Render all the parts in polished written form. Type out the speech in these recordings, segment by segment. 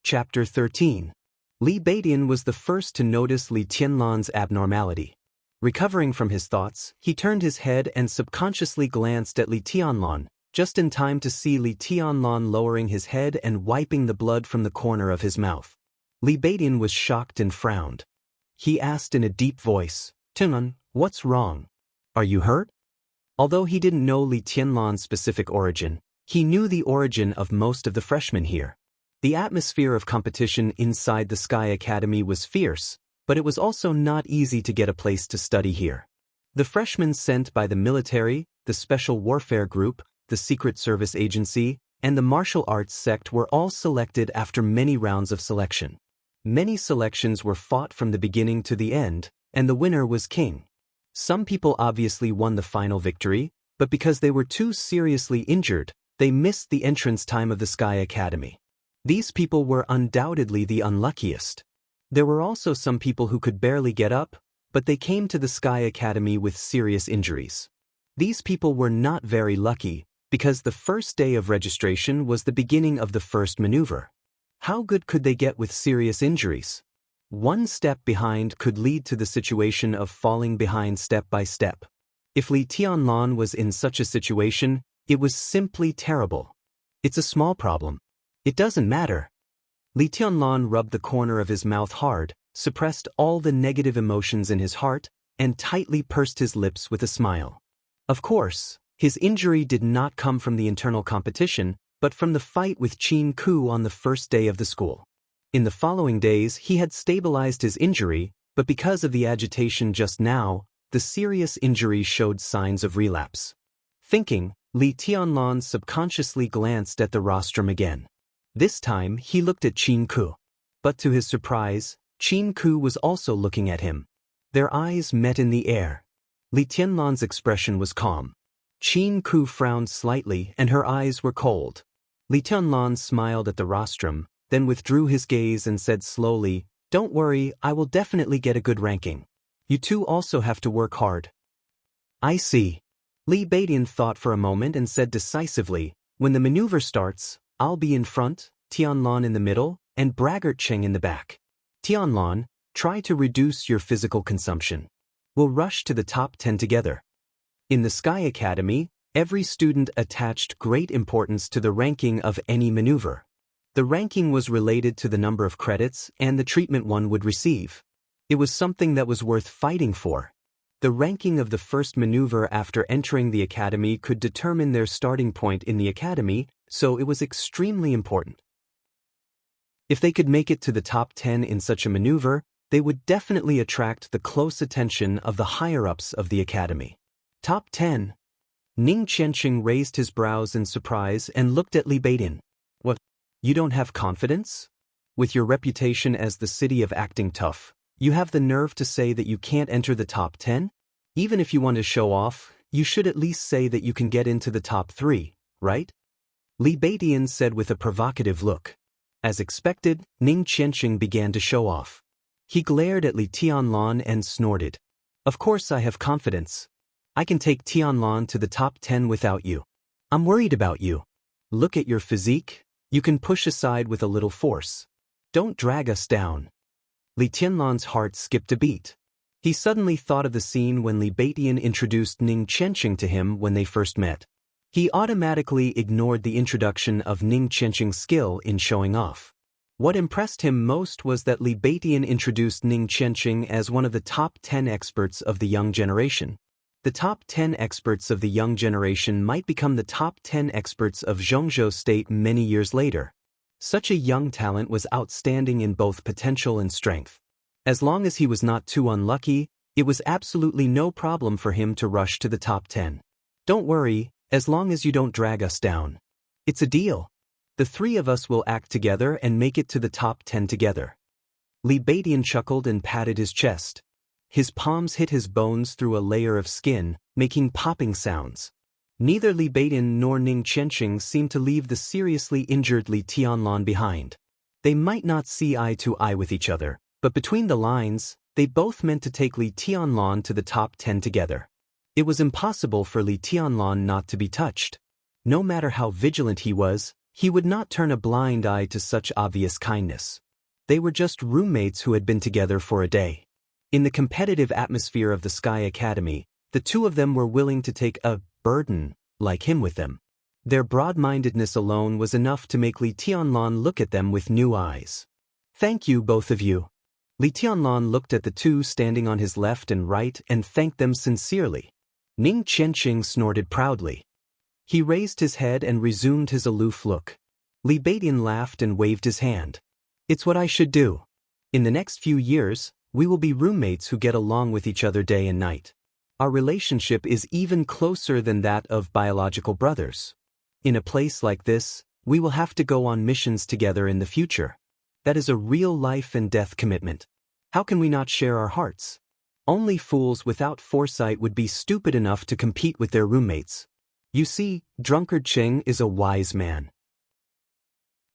Chapter 13. Li Beidian was the first to notice Li Tianlan's abnormality. Recovering from his thoughts, he turned his head and subconsciously glanced at Li Tianlan, just in time to see Li Tianlan lowering his head and wiping the blood from the corner of his mouth. Li Beidian was shocked and frowned. He asked in a deep voice, "Tianlan, what's wrong? Are you hurt?" Although he didn't know Li Tianlan's specific origin, he knew the origin of most of the freshmen here. The atmosphere of competition inside the Sky Academy was fierce, but it was also not easy to get a place to study here. The freshmen sent by the military, the Special Warfare Group, the Secret Service Agency, and the martial arts sect were all selected after many rounds of selection. Many selections were fought from the beginning to the end, and the winner was king. Some people obviously won the final victory, but because they were too seriously injured, they missed the entrance time of the Sky Academy. These people were undoubtedly the unluckiest. There were also some people who could barely get up, but they came to the Sky Academy with serious injuries. These people were not very lucky, because the first day of registration was the beginning of the first maneuver. How good could they get with serious injuries? One step behind could lead to the situation of falling behind step by step. If Li Tianlan was in such a situation, it was simply terrible. It's a small problem. It doesn't matter. Li Tianlan rubbed the corner of his mouth hard, suppressed all the negative emotions in his heart, and tightly pursed his lips with a smile. Of course, his injury did not come from the internal competition, but from the fight with Qin Ku on the first day of the school. In the following days he had stabilized his injury, but because of the agitation just now, the serious injury showed signs of relapse. Thinking, Li Tianlan subconsciously glanced at the rostrum again. This time he looked at Qin Ku. But to his surprise, Qin Ku was also looking at him. Their eyes met in the air. Li Tianlan's expression was calm. Qin Ku frowned slightly and her eyes were cold. Li Tianlan smiled at the rostrum, then withdrew his gaze and said slowly, "Don't worry, I will definitely get a good ranking. You two also have to work hard." "I see." Li Beidian thought for a moment and said decisively, "When the maneuver starts, I'll be in front, Tianlan in the middle, and Braggart Cheng in the back. Tianlan, try to reduce your physical consumption. We'll rush to the top 10 together." In the Sky Academy, every student attached great importance to the ranking of any maneuver. The ranking was related to the number of credits and the treatment one would receive. It was something that was worth fighting for. The ranking of the first maneuver after entering the academy could determine their starting point in the academy, so it was extremely important. If they could make it to the top 10 in such a maneuver, they would definitely attract the close attention of the higher-ups of the academy. Top 10. Ning Qianqing raised his brows in surprise and looked at Li Beidian. "What? You don't have confidence? With your reputation as the city of acting tough, you have the nerve to say that you can't enter the top 10? Even if you want to show off, you should at least say that you can get into the top 3, right?" Li Beidian said with a provocative look. As expected, Ning Qianqing began to show off. He glared at Li Tianlan and snorted. "Of course I have confidence. I can take Tianlan to the top 10 without you. I'm worried about you. Look at your physique. You can push aside with a little force. Don't drag us down." Li Tianlan's heart skipped a beat. He suddenly thought of the scene when Li Beidian introduced Ning Qianqing to him when they first met. He automatically ignored the introduction of Ning Qianqing's skill in showing off. What impressed him most was that Li Beidian introduced Ning Qianqing as one of the top 10 experts of the young generation. The top 10 experts of the young generation might become the top 10 experts of Zhongzhou State many years later. Such a young talent was outstanding in both potential and strength. As long as he was not too unlucky, it was absolutely no problem for him to rush to the top 10. "Don't worry, as long as you don't drag us down. It's a deal. The three of us will act together and make it to the top 10 together." Li Beidian chuckled and patted his chest. His palms hit his bones through a layer of skin, making popping sounds. Neither Li Beidian nor Ning Qianqing seemed to leave the seriously injured Li Tianlan behind. They might not see eye to eye with each other, but between the lines, they both meant to take Li Tianlan to the top 10 together. It was impossible for Li Tianlan not to be touched. No matter how vigilant he was, He would not turn a blind eye to such obvious kindness. They were just roommates who had been together for a day. In the competitive atmosphere of the Sky Academy, the two of them were willing to take a burden like him with them. Their broad-mindedness alone was enough to make Li Tianlan look at them with new eyes. "Thank you, both of you." Li Tianlan looked at the two standing on his left and right and thanked them sincerely. Ning Qianqing snorted proudly. He raised his head and resumed his aloof look. Li Beidian laughed and waved his hand. "It's what I should do. In the next few years, we will be roommates who get along with each other day and night. Our relationship is even closer than that of biological brothers. In a place like this, we will have to go on missions together in the future. That is a real life and death commitment. How can we not share our hearts? Only fools without foresight would be stupid enough to compete with their roommates. You see, Drunkard Cheng is a wise man."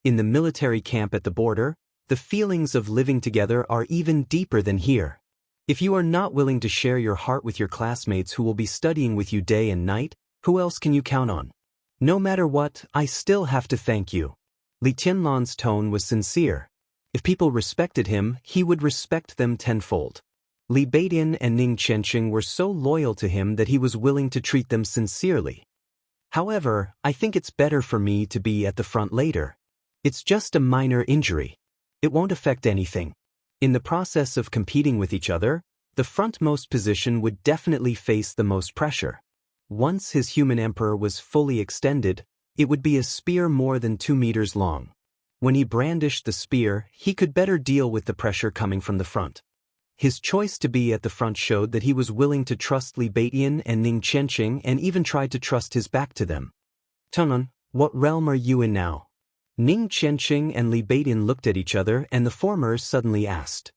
In the military camp at the border, the feelings of living together are even deeper than here. If you are not willing to share your heart with your classmates who will be studying with you day and night, who else can you count on? "No matter what, I still have to thank you." Li Tianlan's tone was sincere. If people respected him, he would respect them tenfold. Li Beidian and Ning Qianqing were so loyal to him that he was willing to treat them sincerely. "However, I think it's better for me to be at the front later. It's just a minor injury. It won't affect anything." In the process of competing with each other, the frontmost position would definitely face the most pressure. Once his human emperor was fully extended, it would be a spear more than 2 meters long. When he brandished the spear, he could better deal with the pressure coming from the front. His choice to be at the front showed that he was willing to trust Li Beidian and Ning Qianqing and even tried to trust his back to them. "Tunan, what realm are you in now?" Ning Qianqing and Li Beidian looked at each other and the former suddenly asked.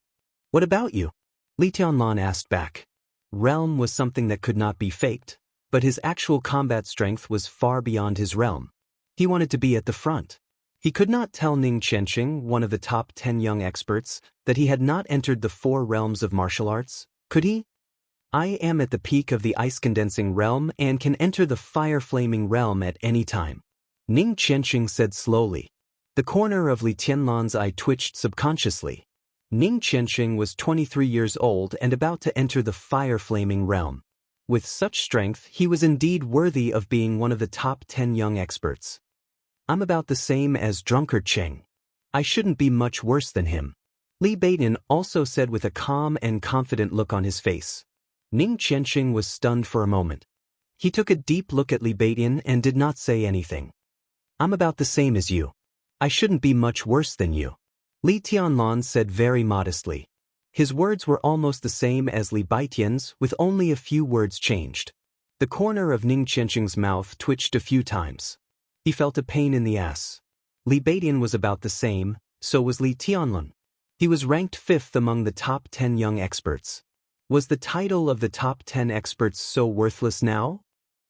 "What about you?" Li Tianlan asked back. Realm was something that could not be faked, but his actual combat strength was far beyond his realm. He wanted to be at the front. He could not tell Ning Qianqing, one of the top 10 young experts, that he had not entered the 4 realms of martial arts, could he? "I am at the peak of the ice-condensing realm and can enter the fire-flaming realm at any time," Ning Qianqing said slowly. The corner of Li Tianlan's eye twitched subconsciously. Ning Qianqing was 23 years old and about to enter the fire-flaming realm. With such strength, he was indeed worthy of being one of the top 10 young experts. "I'm about the same as Drunkard Cheng. I shouldn't be much worse than him," Li Beidian also said with a calm and confident look on his face. Ning Qianqing was stunned for a moment. He took a deep look at Li Beidian and did not say anything. "I'm about the same as you. I shouldn't be much worse than you," Li Tianlan said very modestly. His words were almost the same as Li Beidian's, with only a few words changed. The corner of Ning Qianqing's mouth twitched a few times. He felt a pain in the ass. Li Beidian was about the same, so was Li Tianlan. He was ranked 5th among the top 10 young experts. Was the title of the top 10 experts so worthless now?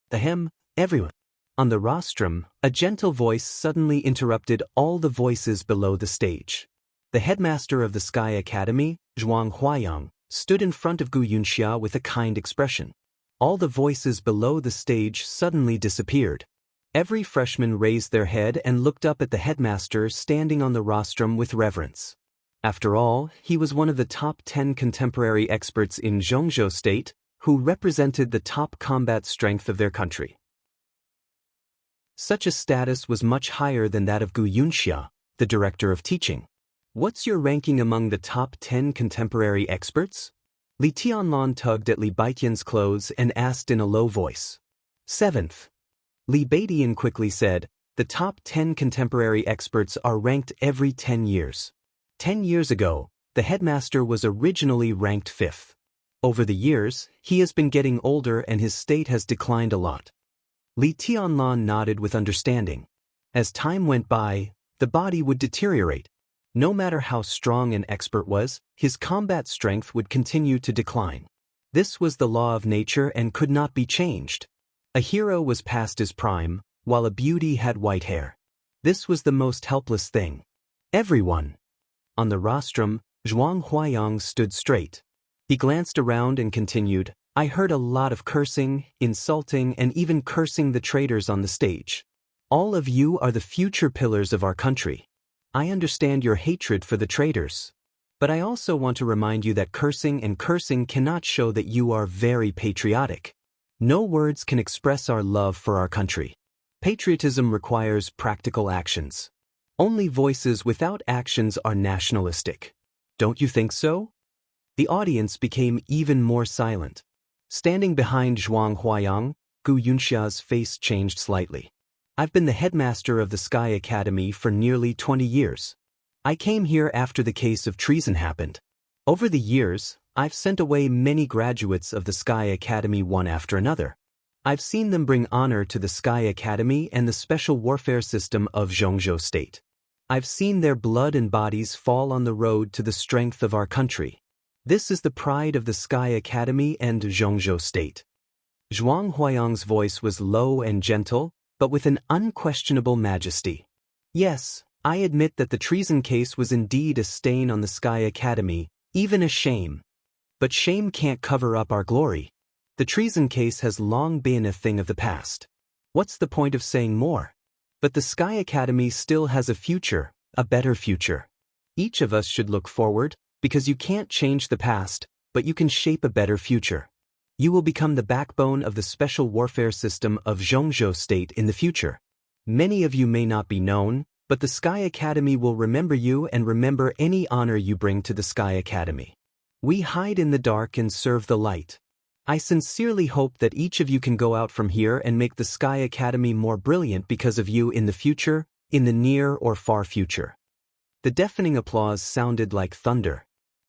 Ahem, everyone. On the rostrum, a gentle voice suddenly interrupted all the voices below the stage. The headmaster of the Sky Academy, Zhuang Huayang, stood in front of Gu Yunxia with a kind expression. All the voices below the stage suddenly disappeared. Every freshman raised their head and looked up at the headmaster standing on the rostrum with reverence. After all, he was one of the top 10 contemporary experts in Zhongzhou State, who represented the top combat strength of their country. Such a status was much higher than that of Gu Yunxia, the director of teaching. "What's your ranking among the top 10 contemporary experts?" Li Tianlan tugged at Li Beidian's clothes and asked in a low voice. "7th. Li Beidian quickly said, "The top 10 contemporary experts are ranked every 10 years. 10 years ago, the headmaster was originally ranked 5th. Over the years, he has been getting older and his state has declined a lot." Li Tianlan nodded with understanding. As time went by, the body would deteriorate. No matter how strong an expert was, his combat strength would continue to decline. This was the law of nature and could not be changed. A hero was past his prime, while a beauty had white hair. This was the most helpless thing. Everyone. On the rostrum, Zhuang Huayang stood straight. He glanced around and continued, "I heard a lot of cursing, insulting, and even cursing the traitors on the stage. All of you are the future pillars of our country. I understand your hatred for the traitors. But I also want to remind you that cursing and cursing cannot show that you are very patriotic. No words can express our love for our country. Patriotism requires practical actions. Only voices without actions are nationalistic. Don't you think so? The audience became even more silent. Standing behind Zhuang Huayang, Gu Yunxia's face changed slightly. I've been the headmaster of the Sky Academy for nearly 20 years. I came here after the case of treason happened. Over the years, I've sent away many graduates of the Sky Academy one after another. I've seen them bring honor to the Sky Academy and the special warfare system of Zhongzhou State. I've seen their blood and bodies fall on the road to the strength of our country. This is the pride of the Sky Academy and Zhongzhou State. Zhuang Huayang's voice was low and gentle, but with an unquestionable majesty. Yes, I admit that the treason case was indeed a stain on the Sky Academy, even a shame. But shame can't cover up our glory. The treason case has long been a thing of the past. What's the point of saying more? But the Sky Academy still has a future, a better future. Each of us should look forward, because you can't change the past, but you can shape a better future. You will become the backbone of the special warfare system of Zhongzhou State in the future. Many of you may not be known, but the Sky Academy will remember you and remember any honor you bring to the Sky Academy. We hide in the dark and serve the light. I sincerely hope that each of you can go out from here and make the Sky Academy more brilliant because of you in the future, in the near or far future. The deafening applause sounded like thunder.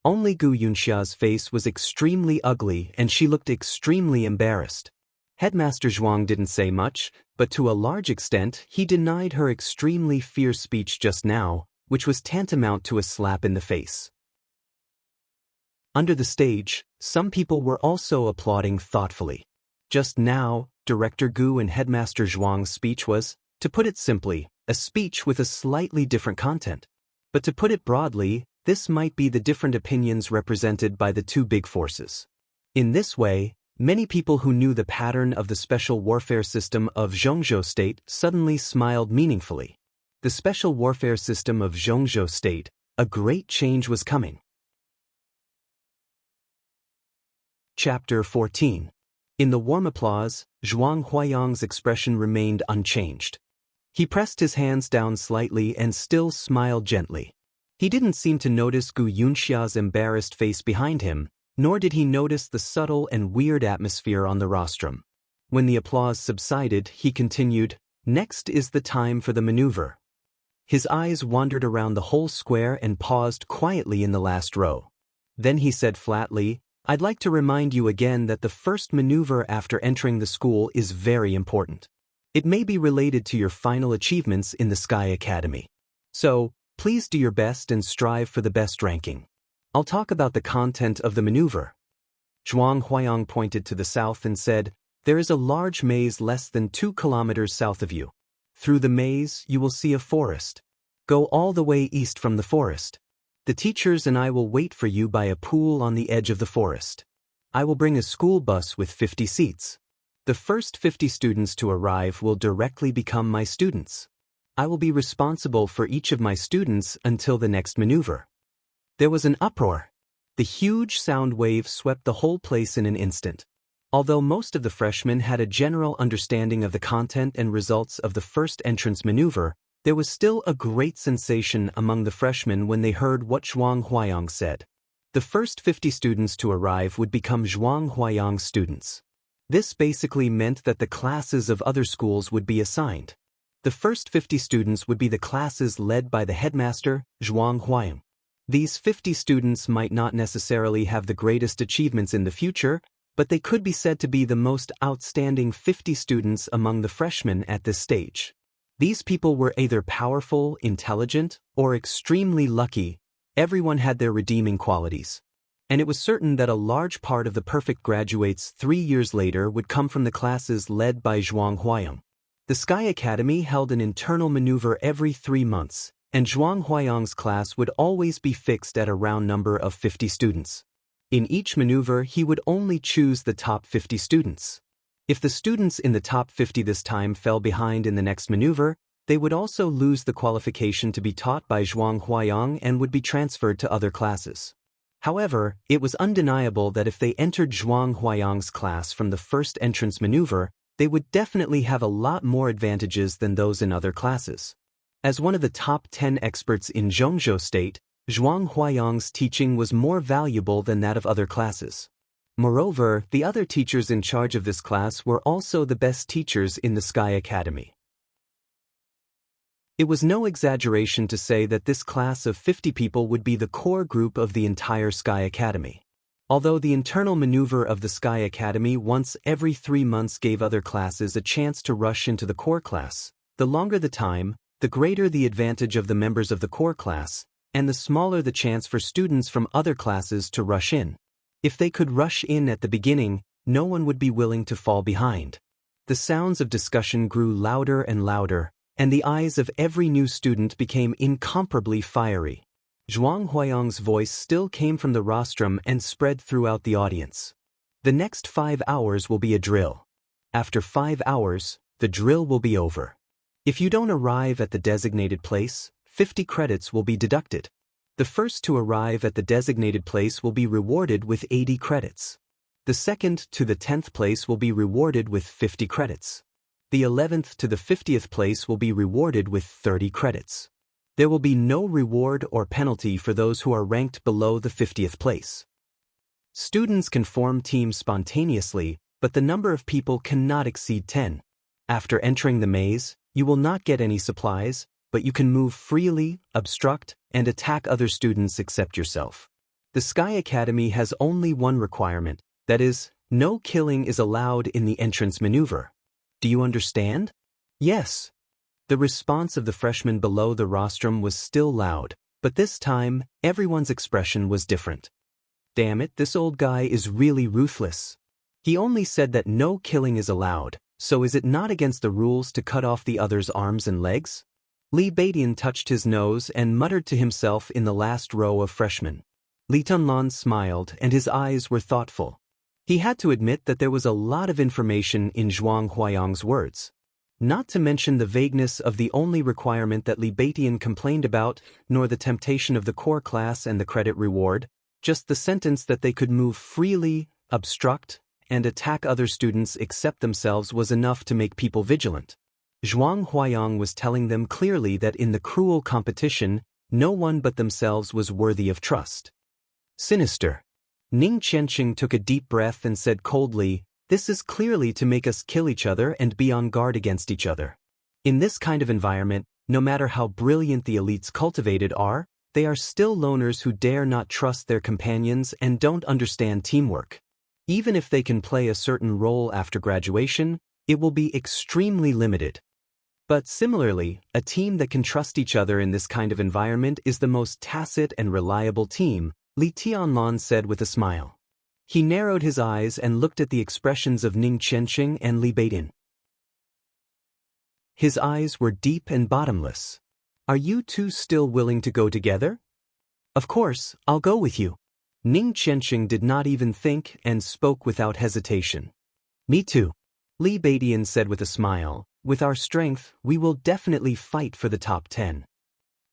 Only Gu Yunxia's face was extremely ugly and she looked extremely embarrassed. Headmaster Zhuang didn't say much, but to a large extent he denied her extremely fierce speech just now, which was tantamount to a slap in the face. Under the stage, some people were also applauding thoughtfully. Just now, Director Gu and Headmaster Zhuang's speech was, to put it simply, a speech with a slightly different content. But to put it broadly, this might be the different opinions represented by the two big forces. In this way, many people who knew the pattern of the special warfare system of Zhongzhou State suddenly smiled meaningfully. The special warfare system of Zhongzhou State, a great change was coming. Chapter 14. In the warm applause, Zhuang Huayang's expression remained unchanged. He pressed his hands down slightly and still smiled gently. He didn't seem to notice Gu Yunxia's embarrassed face behind him, nor did he notice the subtle and weird atmosphere on the rostrum. When the applause subsided, he continued, "Next is the time for the maneuver." His eyes wandered around the whole square and paused quietly in the last row. Then he said flatly, "I'd like to remind you again that the first maneuver after entering the school is very important. It may be related to your final achievements in the Sky Academy. So, please do your best and strive for the best ranking. I'll talk about the content of the maneuver." Zhuang Huayang pointed to the south and said, "There is a large maze less than 2 kilometers south of you. Through the maze, you will see a forest. Go all the way east from the forest. The teachers and I will wait for you by a pool on the edge of the forest. I will bring a school bus with 50 seats. The first 50 students to arrive will directly become my students. I will be responsible for each of my students until the next maneuver." There was an uproar. The huge sound wave swept the whole place in an instant. Although most of the freshmen had a general understanding of the content and results of the first entrance maneuver, there was still a great sensation among the freshmen when they heard what Zhuang Huayang said. The first 50 students to arrive would become Zhuang Huayang's students. This basically meant that the classes of other schools would be assigned. The first 50 students would be the classes led by the headmaster, Zhuang Huayang. These 50 students might not necessarily have the greatest achievements in the future, but they could be said to be the most outstanding 50 students among the freshmen at this stage. These people were either powerful, intelligent, or extremely lucky. Everyone had their redeeming qualities. And it was certain that a large part of the perfect graduates 3 years later would come from the classes led by Zhuang Huayang. The Sky Academy held an internal maneuver every 3 months, and Zhuang Huayang's class would always be fixed at a round number of 50 students. In each maneuver, he would only choose the top 50 students. If the students in the top 50 this time fell behind in the next maneuver, they would also lose the qualification to be taught by Zhuang Huayang and would be transferred to other classes. However, it was undeniable that if they entered Zhuang Huayang's class from the first entrance maneuver, they would definitely have a lot more advantages than those in other classes. As one of the top 10 experts in Zhongzhou State, Zhuang Huayang's teaching was more valuable than that of other classes. Moreover, the other teachers in charge of this class were also the best teachers in the Sky Academy. It was no exaggeration to say that this class of 50 people would be the core group of the entire Sky Academy. Although the internal maneuver of the Sky Academy once every 3 months gave other classes a chance to rush into the core class, the longer the time, the greater the advantage of the members of the core class, and the smaller the chance for students from other classes to rush in. If they could rush in at the beginning, no one would be willing to fall behind. The sounds of discussion grew louder and louder, and the eyes of every new student became incomparably fiery. Zhuang Huayang's voice still came from the rostrum and spread throughout the audience. The next 5 hours will be a drill. After 5 hours, the drill will be over. If you don't arrive at the designated place, 50 credits will be deducted. The first to arrive at the designated place will be rewarded with 80 credits. The second to the 10th place will be rewarded with 50 credits. The 11th to the 50th place will be rewarded with 30 credits. There will be no reward or penalty for those who are ranked below the 50th place. Students can form teams spontaneously, but the number of people cannot exceed 10. After entering the maze, you will not get any supplies, but you can move freely, obstruct, and attack other students except yourself. The Sky Academy has only one requirement, that is, no killing is allowed in the entrance maneuver. Do you understand? Yes. The response of the freshmen below the rostrum was still loud, but this time, everyone's expression was different. Damn it, this old guy is really ruthless. He only said that no killing is allowed, so is it not against the rules to cut off the other's arms and legs? Li Beidian touched his nose and muttered to himself in the last row of freshmen. Li Tunlan smiled and his eyes were thoughtful. He had to admit that there was a lot of information in Zhuang Huayang's words. Not to mention the vagueness of the only requirement that Li Beidian complained about, nor the temptation of the core class and the credit reward, just the sentence that they could move freely, obstruct, and attack other students except themselves was enough to make people vigilant. Zhuang Huayang was telling them clearly that in the cruel competition, no one but themselves was worthy of trust. Sinister. Ning Qianqing took a deep breath and said coldly, "This is clearly to make us kill each other and be on guard against each other." In this kind of environment, no matter how brilliant the elites cultivated are, they are still loners who dare not trust their companions and don't understand teamwork. Even if they can play a certain role after graduation, it will be extremely limited. But similarly, a team that can trust each other in this kind of environment is the most tacit and reliable team, Li Tianlan said with a smile. He narrowed his eyes and looked at the expressions of Ning Qianqing and Li Beidian. His eyes were deep and bottomless. "Are you two still willing to go together?" "Of course, I'll go with you." Ning Qianqing did not even think and spoke without hesitation. "Me too," Li Beidian said with a smile. "With our strength, we will definitely fight for the top 10.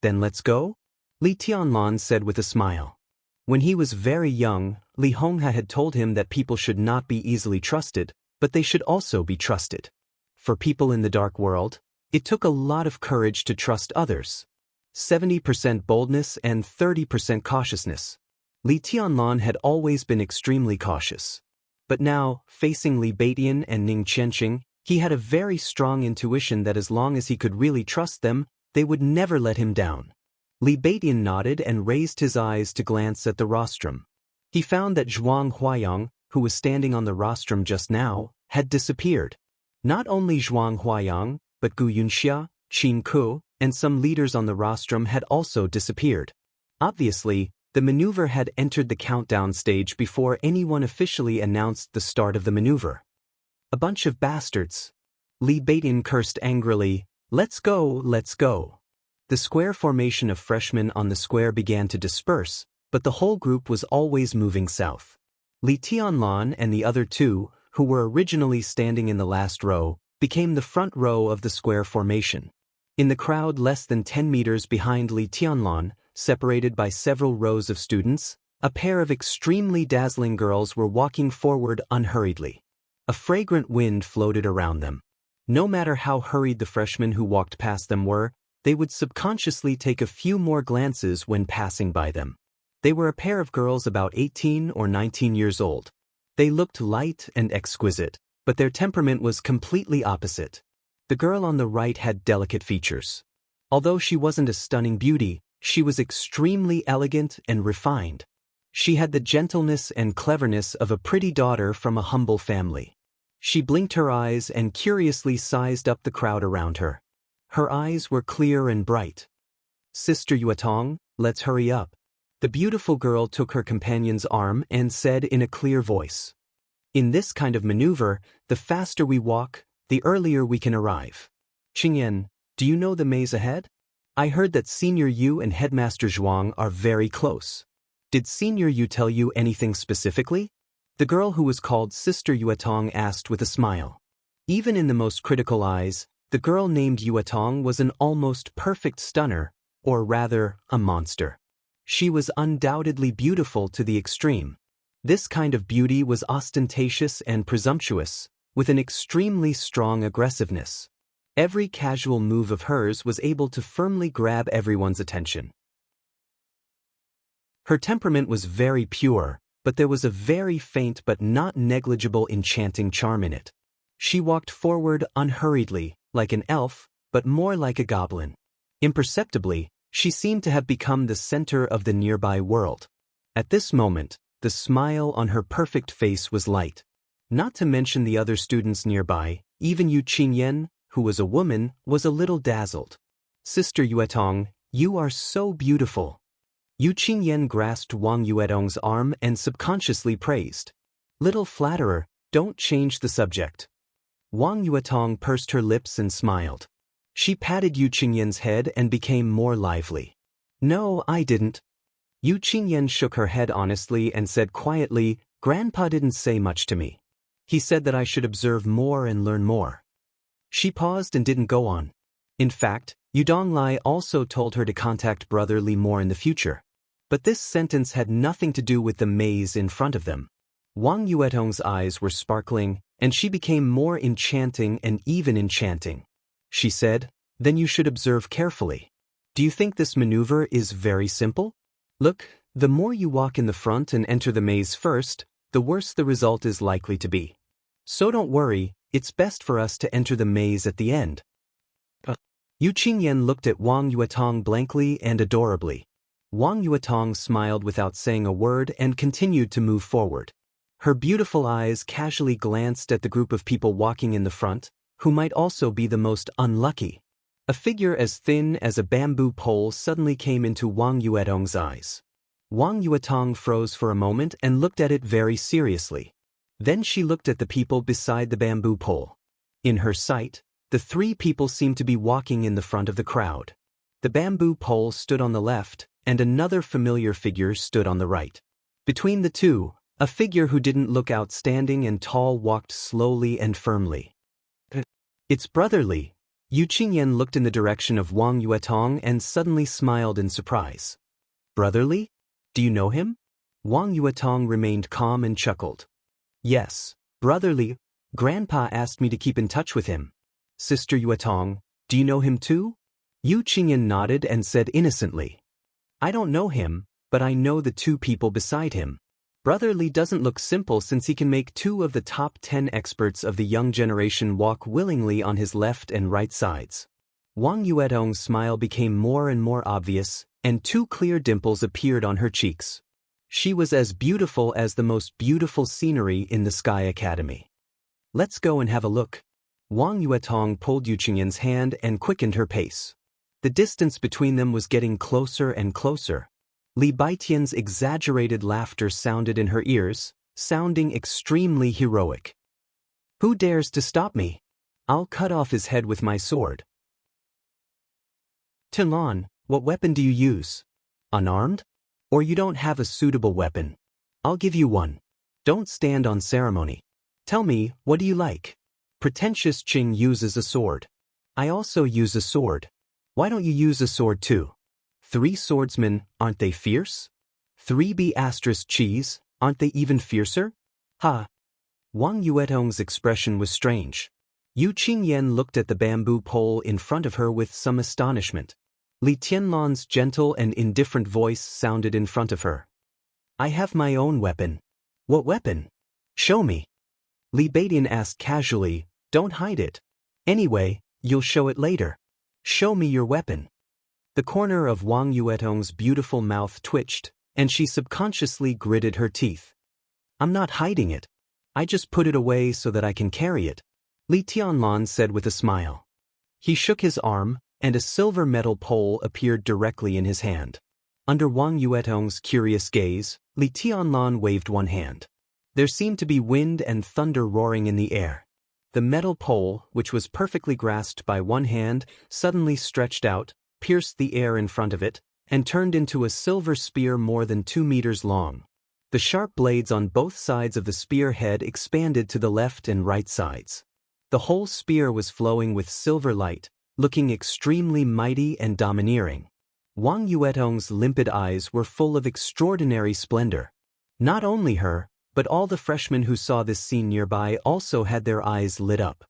"Then let's go?" Li Tianlan said with a smile. When he was very young, Li Honghe had told him that people should not be easily trusted, but they should also be trusted. For people in the dark world, it took a lot of courage to trust others. 70% boldness and 30% cautiousness. Li Tianlan had always been extremely cautious. But now, facing Li Beidian and Ning Qianqing, he had a very strong intuition that as long as he could really trust them, they would never let him down. Li Beidian nodded and raised his eyes to glance at the rostrum. He found that Zhuang Huayang, who was standing on the rostrum just now, had disappeared. Not only Zhuang Huayang, but Gu Yunxia, Qin Ku, and some leaders on the rostrum had also disappeared. Obviously, the maneuver had entered the countdown stage before anyone officially announced the start of the maneuver. "A bunch of bastards." Li Beidian cursed angrily, "Let's go, let's go." The square formation of freshmen on the square began to disperse, but the whole group was always moving south. Li Tianlan and the other two, who were originally standing in the last row, became the front row of the square formation. In the crowd less than 10 meters behind Li Tianlan, separated by several rows of students, a pair of extremely dazzling girls were walking forward unhurriedly. A fragrant wind floated around them. No matter how hurried the freshmen who walked past them were, they would subconsciously take a few more glances when passing by them. They were a pair of girls about 18 or 19 years old. They looked light and exquisite, but their temperament was completely opposite. The girl on the right had delicate features. Although she wasn't a stunning beauty, she was extremely elegant and refined. She had the gentleness and cleverness of a pretty daughter from a humble family. She blinked her eyes and curiously sized up the crowd around her. Her eyes were clear and bright. "Sister Yuetong, let's hurry up." The beautiful girl took her companion's arm and said in a clear voice, "In this kind of maneuver, the faster we walk, the earlier we can arrive. Qingyan, do you know the maze ahead? I heard that Senior Yu and Headmaster Zhuang are very close. Did Senior Yu tell you anything specifically?" The girl who was called Sister Yuetong asked with a smile. Even in the most critical eyes, the girl named Yuetong was an almost perfect stunner, or rather, a monster. She was undoubtedly beautiful to the extreme. This kind of beauty was ostentatious and presumptuous, with an extremely strong aggressiveness. Every casual move of hers was able to firmly grab everyone's attention. Her temperament was very pure, but there was a very faint but not negligible enchanting charm in it. She walked forward unhurriedly, like an elf, but more like a goblin. Imperceptibly, she seemed to have become the center of the nearby world. At this moment, the smile on her perfect face was light. Not to mention the other students nearby, even Yu Qingyan, who was a woman, was a little dazzled. "Sister Yuetong, you are so beautiful." Yu Qingyan grasped Wang Yuetong's arm and subconsciously praised. "Little flatterer, don't change the subject." Wang Yuetong pursed her lips and smiled. She patted Yu Qingyan's head and became more lively. "No, I didn't." Yu Qingyan shook her head honestly and said quietly, "Grandpa didn't say much to me. He said that I should observe more and learn more." She paused and didn't go on. In fact, Yu Donglai also told her to contact Brother Li more in the future. But this sentence had nothing to do with the maze in front of them. Wang Yuetong's eyes were sparkling, and she became more enchanting and even enchanting. She said, "Then you should observe carefully. Do you think this maneuver is very simple? Look, the more you walk in the front and enter the maze first, the worse the result is likely to be. So don't worry, it's best for us to enter the maze at the end." Yu Qingyan looked at Wang Yuetong blankly and adorably. Wang Yuetong smiled without saying a word and continued to move forward. Her beautiful eyes casually glanced at the group of people walking in the front, who might also be the most unlucky. A figure as thin as a bamboo pole suddenly came into Wang Yuetong's eyes. Wang Yuetong froze for a moment and looked at it very seriously. Then she looked at the people beside the bamboo pole. In her sight, the three people seemed to be walking in the front of the crowd. The bamboo pole stood on the left, and another familiar figure stood on the right. Between the two, a figure who didn't look outstanding and tall walked slowly and firmly. "It's Brother Li." Yu Qingyan looked in the direction of Wang Yuetong and suddenly smiled in surprise. "Brother Li? Do you know him?" Wang Yuetong remained calm and chuckled. "Yes, Brother Li. Grandpa asked me to keep in touch with him." "Sister Yuetong, do you know him too?" Yu Qingyan nodded and said innocently, "I don't know him, but I know the two people beside him. Brother Li doesn't look simple since he can make 2 of the top 10 experts of the young generation walk willingly on his left and right sides." Wang Yuetong's smile became more and more obvious, and 2 clear dimples appeared on her cheeks. She was as beautiful as the most beautiful scenery in the Sky Academy. "Let's go and have a look." Wang Yuetong pulled Yu Qingyan's hand and quickened her pace. The distance between them was getting closer and closer. Li Baitian's exaggerated laughter sounded in her ears, sounding extremely heroic. "Who dares to stop me? I'll cut off his head with my sword." "Tianlan, what weapon do you use? Unarmed? Or you don't have a suitable weapon? I'll give you one. Don't stand on ceremony." Tell me, what do you like? Pretentious Ching uses a sword. I also use a sword. Why don't you use a sword too? 3 swordsmen, aren't they fierce? 3B asterisk cheese, aren't they even fiercer? Ha! Wang Yuetong's expression was strange. Yu Qingyan looked at the bamboo pole in front of her with some astonishment. Li Tianlan's gentle and indifferent voice sounded in front of her. I have my own weapon. What weapon? Show me. Li Beidian asked casually, don't hide it. Anyway, you'll show it later. Show me your weapon. The corner of Wang Yuetong's beautiful mouth twitched, and she subconsciously gritted her teeth. I'm not hiding it. I just put it away so that I can carry it, Li Tianlan said with a smile. He shook his arm, and a silver metal pole appeared directly in his hand. Under Wang Yuetong's curious gaze, Li Tianlan waved one hand. There seemed to be wind and thunder roaring in the air. The metal pole, which was perfectly grasped by one hand, suddenly stretched out, pierced the air in front of it, and turned into a silver spear more than 2 meters long. The sharp blades on both sides of the spear head expanded to the left and right sides. The whole spear was flowing with silver light, looking extremely mighty and domineering. Wang Yuetong's limpid eyes were full of extraordinary splendor. Not only her, but all the freshmen who saw this scene nearby also had their eyes lit up.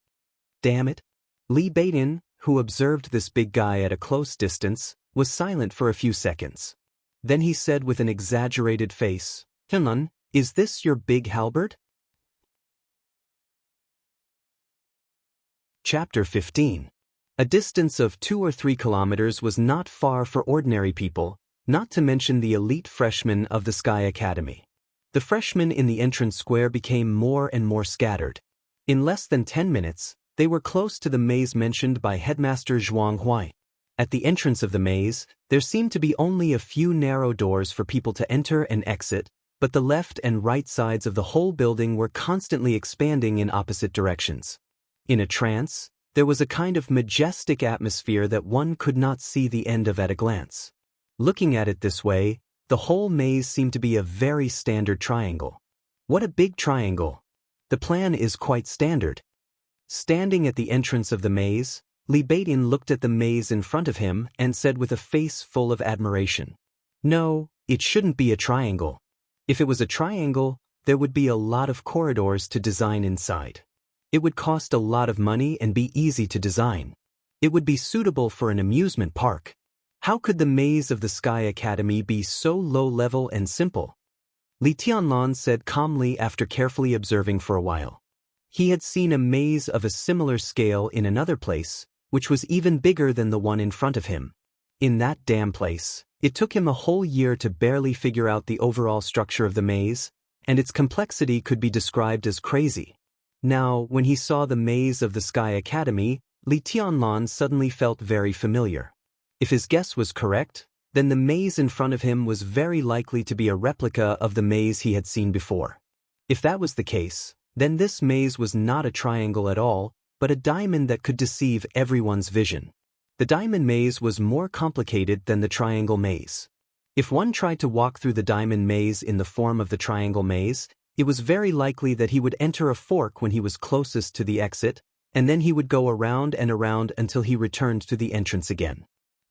Damn it! Li Beidian, who observed this big guy at a close distance, was silent for a few seconds. Then he said with an exaggerated face, Tianlan, is this your big halberd? Chapter 15. A distance of 2 or 3 kilometers was not far for ordinary people, not to mention the elite freshmen of the Sky Academy. The freshmen in the entrance square became more and more scattered. In less than 10 minutes, they were close to the maze mentioned by Headmaster Zhuang Huai. At the entrance of the maze, there seemed to be only a few narrow doors for people to enter and exit, but the left and right sides of the whole building were constantly expanding in opposite directions. In a trance, there was a kind of majestic atmosphere that one could not see the end of at a glance. Looking at it this way, the whole maze seemed to be a very standard triangle. What a big triangle! The plan is quite standard. Standing at the entrance of the maze, Li Beidian looked at the maze in front of him and said with a face full of admiration, No, it shouldn't be a triangle. If it was a triangle, there would be a lot of corridors to design inside. It would cost a lot of money and be easy to design. It would be suitable for an amusement park. How could the maze of the Sky Academy be so low-level and simple? Li Tianlan said calmly after carefully observing for a while. He had seen a maze of a similar scale in another place, which was even bigger than the one in front of him. In that damn place, it took him a whole year to barely figure out the overall structure of the maze, and its complexity could be described as crazy. Now, when he saw the maze of the Sky Academy, Li Tianlan suddenly felt very familiar. If his guess was correct, then the maze in front of him was very likely to be a replica of the maze he had seen before. If that was the case, then this maze was not a triangle at all, but a diamond that could deceive everyone's vision. The diamond maze was more complicated than the triangle maze. If one tried to walk through the diamond maze in the form of the triangle maze, it was very likely that he would enter a fork when he was closest to the exit, and then he would go around and around until he returned to the entrance again.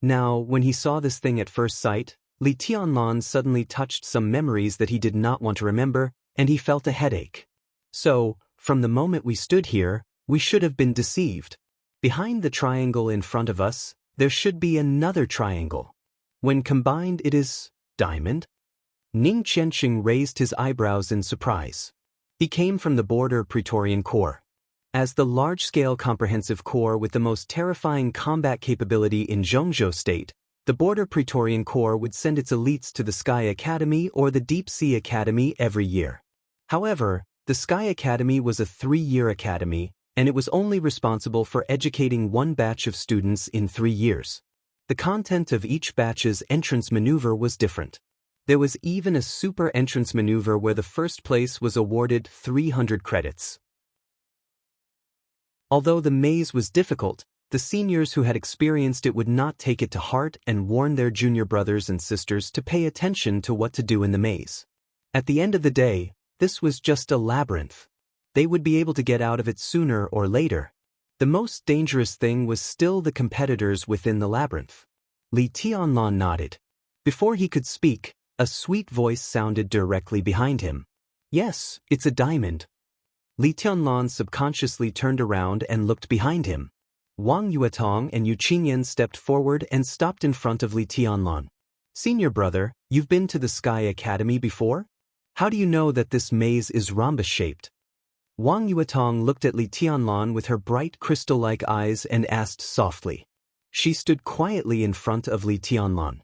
Now, when he saw this thing at first sight, Li Tianlan suddenly touched some memories that he did not want to remember, and he felt a headache. So, from the moment we stood here, we should have been deceived. Behind the triangle in front of us, there should be another triangle. When combined, it is diamond? Ning Qianqing raised his eyebrows in surprise. He came from the Border Praetorian Corps. As the large-scale comprehensive corps with the most terrifying combat capability in Zhongzhou State, the Border Praetorian Corps would send its elites to the Sky Academy or the Deep Sea Academy every year. However, the Sky Academy was a 3-year academy, and it was only responsible for educating one batch of students in 3 years. The content of each batch's entrance maneuver was different. There was even a super entrance maneuver where the first place was awarded 300 credits. Although the maze was difficult, the seniors who had experienced it would not take it to heart and warn their junior brothers and sisters to pay attention to what to do in the maze. At the end of the day, this was just a labyrinth. They would be able to get out of it sooner or later. The most dangerous thing was still the competitors within the labyrinth. Li Tianlan nodded. Before he could speak, a sweet voice sounded directly behind him. Yes, it's a diamond. Li Tianlan subconsciously turned around and looked behind him. Wang Yuetong and Yu Qingyan stepped forward and stopped in front of Li Tianlan. Senior brother, you've been to the Sky Academy before? How do you know that this maze is rhombus-shaped? Wang Yuetong looked at Li Tianlan with her bright crystal-like eyes and asked softly. She stood quietly in front of Li Tianlan.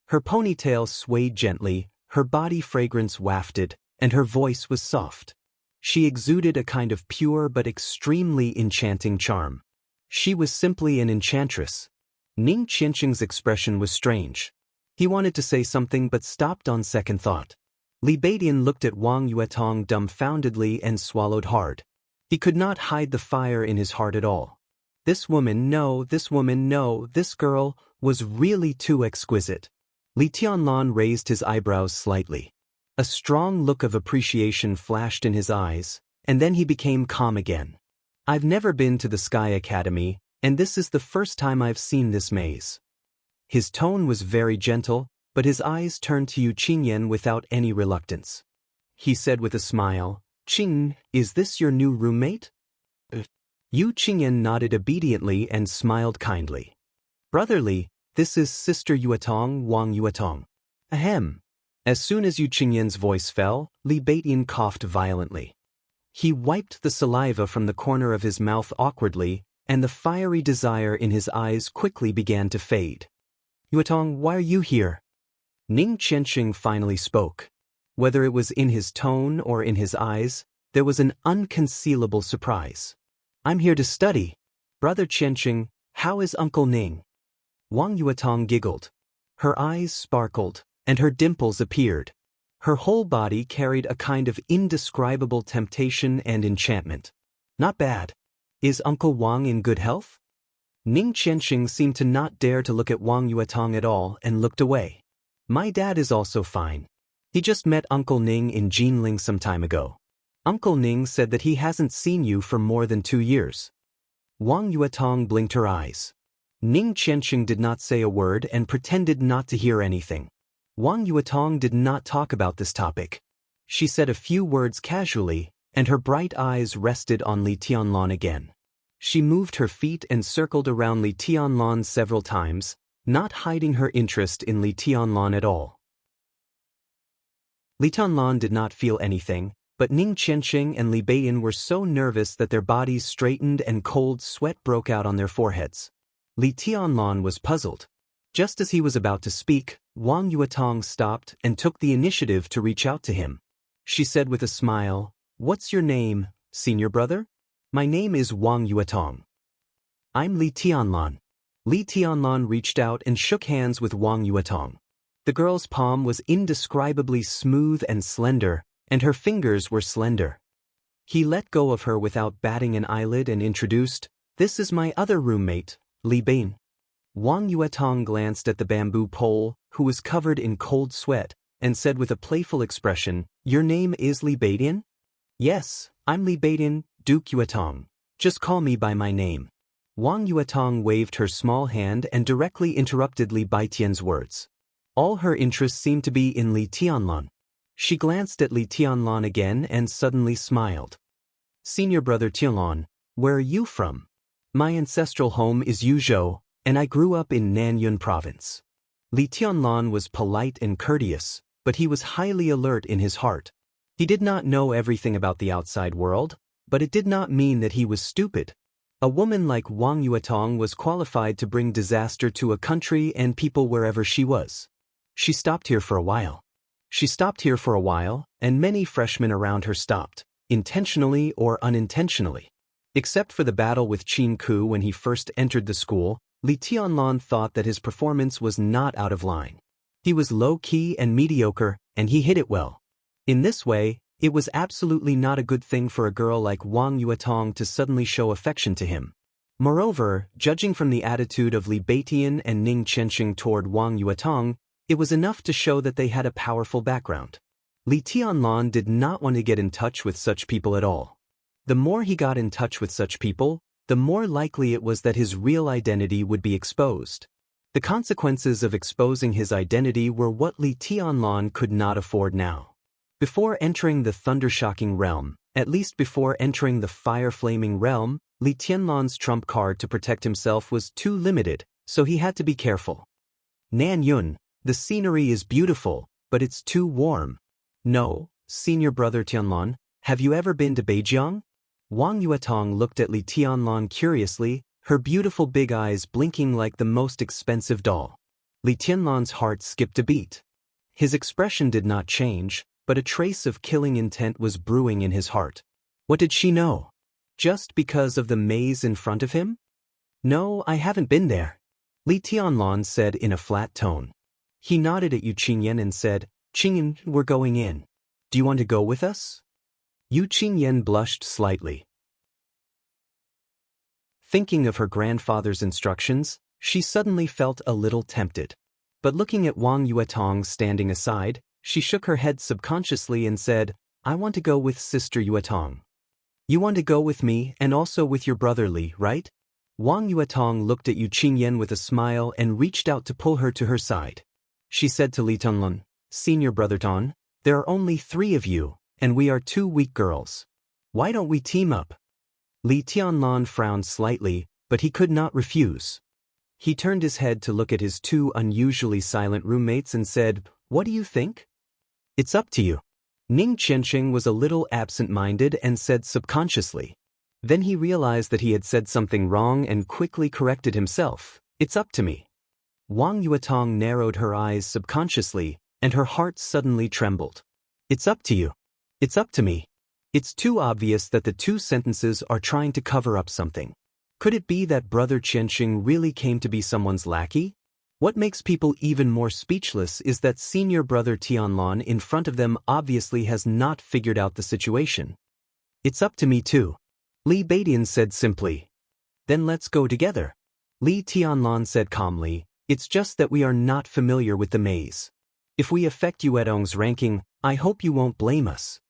Her ponytail swayed gently, her body fragrance wafted, and her voice was soft. She exuded a kind of pure but extremely enchanting charm. She was simply an enchantress. Ning Qianqing's expression was strange. He wanted to say something but stopped on second thought. Li Beidian looked at Wang Yuetong dumbfoundedly and swallowed hard. He could not hide the fire in his heart at all. This woman, no, this girl, was really too exquisite. Li Tianlan raised his eyebrows slightly. A strong look of appreciation flashed in his eyes, and then he became calm again. I've never been to the Sky Academy, and this is the first time I've seen this maze. His tone was very gentle, but his eyes turned to Yu Qingyan without any reluctance. He said with a smile, Qing, is this your new roommate? Yu Qingyan nodded obediently and smiled kindly. Brotherly, this is Sister Yuetong, Wang Yuetong. Ahem. As soon as Yu Qingyan's voice fell, Li Beidian coughed violently. He wiped the saliva from the corner of his mouth awkwardly, and the fiery desire in his eyes quickly began to fade. Yuetong, why are you here? Ning Qianqing finally spoke. Whether it was in his tone or in his eyes, there was an unconcealable surprise. I'm here to study. Brother Qianqing, how is Uncle Ning? Wang Yuetong giggled. Her eyes sparkled, and her dimples appeared. Her whole body carried a kind of indescribable temptation and enchantment. Not bad. Is Uncle Wang in good health? Ning Qianqing seemed to not dare to look at Wang Yuetong at all and looked away. My dad is also fine. He just met Uncle Ning in Jinling some time ago. Uncle Ning said that he hasn't seen you for more than 2 years. Wang Yuetong blinked her eyes. Ning Qianqing did not say a word and pretended not to hear anything. Wang Yuetong did not talk about this topic. She said a few words casually, and her bright eyes rested on Li Tianlan again. She moved her feet and circled around Li Tianlan several times, not hiding her interest in Li Tianlan at all. Li Tianlan did not feel anything, but Ning Qianqing and Li Beidian were so nervous that their bodies straightened and cold sweat broke out on their foreheads. Li Tianlan was puzzled. Just as he was about to speak, Wang Yuetong stopped and took the initiative to reach out to him. She said with a smile, What's your name, senior brother? My name is Wang Yuetong. I'm Li Tianlan. Li Tianlan reached out and shook hands with Wang Yuetong. The girl's palm was indescribably smooth and slender, and her fingers were slender. He let go of her without batting an eyelid and introduced, This is my other roommate, Li Beidian. Wang Yuetong glanced at the bamboo pole, who was covered in cold sweat, and said with a playful expression, Your name is Li Beidian? Yes, I'm Li Beidian, Duke Yuetong. Just call me by my name. Wang Yuetong waved her small hand and directly interrupted Li Beidian's words. All her interest seemed to be in Li Tianlan. She glanced at Li Tianlan again and suddenly smiled. Senior brother Tianlan, where are you from? My ancestral home is Yuzhou, and I grew up in Nanyun province. Li Tianlan was polite and courteous, but he was highly alert in his heart. He did not know everything about the outside world, but it did not mean that he was stupid. A woman like Wang Yuetong was qualified to bring disaster to a country and people wherever she was. She stopped here for a while. And many freshmen around her stopped, intentionally or unintentionally. Except for the battle with Qin Ku when he first entered the school, Li Tianlan thought that his performance was not out of line. He was low-key and mediocre, and he hit it well. In this way, it was absolutely not a good thing for a girl like Wang Yuetong to suddenly show affection to him. Moreover, judging from the attitude of Li Beidian and Ning Qianqing toward Wang Yuetong, it was enough to show that they had a powerful background. Li Tianlan did not want to get in touch with such people at all. The more he got in touch with such people, the more likely it was that his real identity would be exposed. The consequences of exposing his identity were what Li Tianlan could not afford now. Before entering the thunder-shocking realm, at least before entering the fire-flaming realm, Li Tianlan's trump card to protect himself was too limited, so he had to be careful. Nan Yun, the scenery is beautiful, but it's too warm. No, senior brother Tianlan, have you ever been to Beijing? Wang Yuetong looked at Li Tianlan curiously, her beautiful big eyes blinking like the most expensive doll. Li Tianlan's heart skipped a beat. His expression did not change, but a trace of killing intent was brewing in his heart. What did she know? Just because of the maze in front of him? No, I haven't been there, Li Tianlan said in a flat tone. He nodded at Yu Qingyan and said, Qingyan, we're going in. Do you want to go with us? Yu Qingyan blushed slightly. Thinking of her grandfather's instructions, she suddenly felt a little tempted. But looking at Wang Yuetong standing aside, she shook her head subconsciously and said, I want to go with Sister Yuetong. You want to go with me and also with your brother Li, right? Wang Yuetong looked at Yu Qingyan with a smile and reached out to pull her to her side. She said to Li Tianlan, Senior brother Ton, there are only 3 of you, and we are 2 weak girls. Why don't we team up? Li Tianlan frowned slightly, but he could not refuse. He turned his head to look at his 2 unusually silent roommates and said, What do you think? It's up to you. Ning Qianqing was a little absent-minded and said subconsciously. Then he realized that he had said something wrong and quickly corrected himself. It's up to me. Wang Yuetong narrowed her eyes subconsciously, and her heart suddenly trembled. It's up to you. It's up to me. It's too obvious that the 2 sentences are trying to cover up something. Could it be that brother Qianqing really came to be someone's lackey? What makes people even more speechless is that senior brother Tianlan in front of them obviously has not figured out the situation. It's up to me too, Li Beidian said simply. Then let's go together. Li Tianlan said calmly, it's just that we are not familiar with the maze. If we affect Yuetong's ranking, I hope you won't blame us.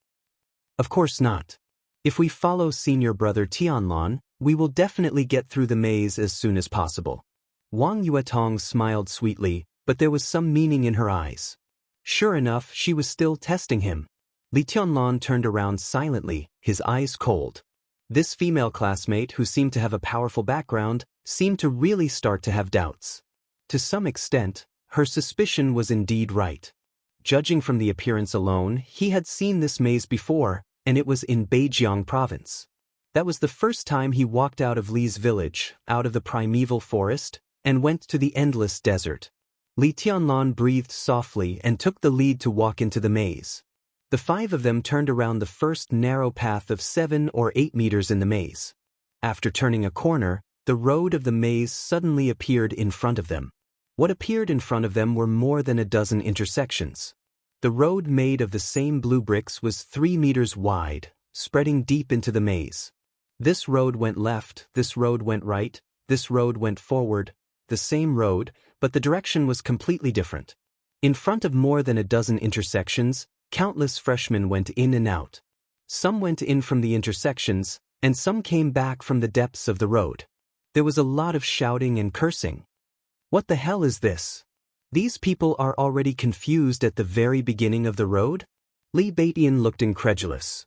Of course not. If we follow senior brother Tianlan, we will definitely get through the maze as soon as possible. Wang Yuetong smiled sweetly, but there was some meaning in her eyes. Sure enough, she was still testing him. Li Tianlan turned around silently, his eyes cold. This female classmate, who seemed to have a powerful background, seemed to really start to have doubts. To some extent, her suspicion was indeed right. Judging from the appearance alone, he had seen this maze before, and it was in Beijiang province. That was the first time he walked out of Li's village, out of the primeval forest, and went to the endless desert. Li Tianlan breathed softly and took the lead to walk into the maze. The 5 of them turned around the first narrow path of 7 or 8 meters in the maze. After turning a corner, the road of the maze suddenly appeared in front of them. What appeared in front of them were more than a dozen intersections. The road made of the same blue bricks was 3 meters wide, spreading deep into the maze. This road went left, this road went right, this road went forward, the same road, but the direction was completely different. In front of more than a dozen intersections, countless freshmen went in and out. Some went in from the intersections, and some came back from the depths of the road. There was a lot of shouting and cursing. What the hell is this? These people are already confused at the very beginning of the road? Li Beidian looked incredulous.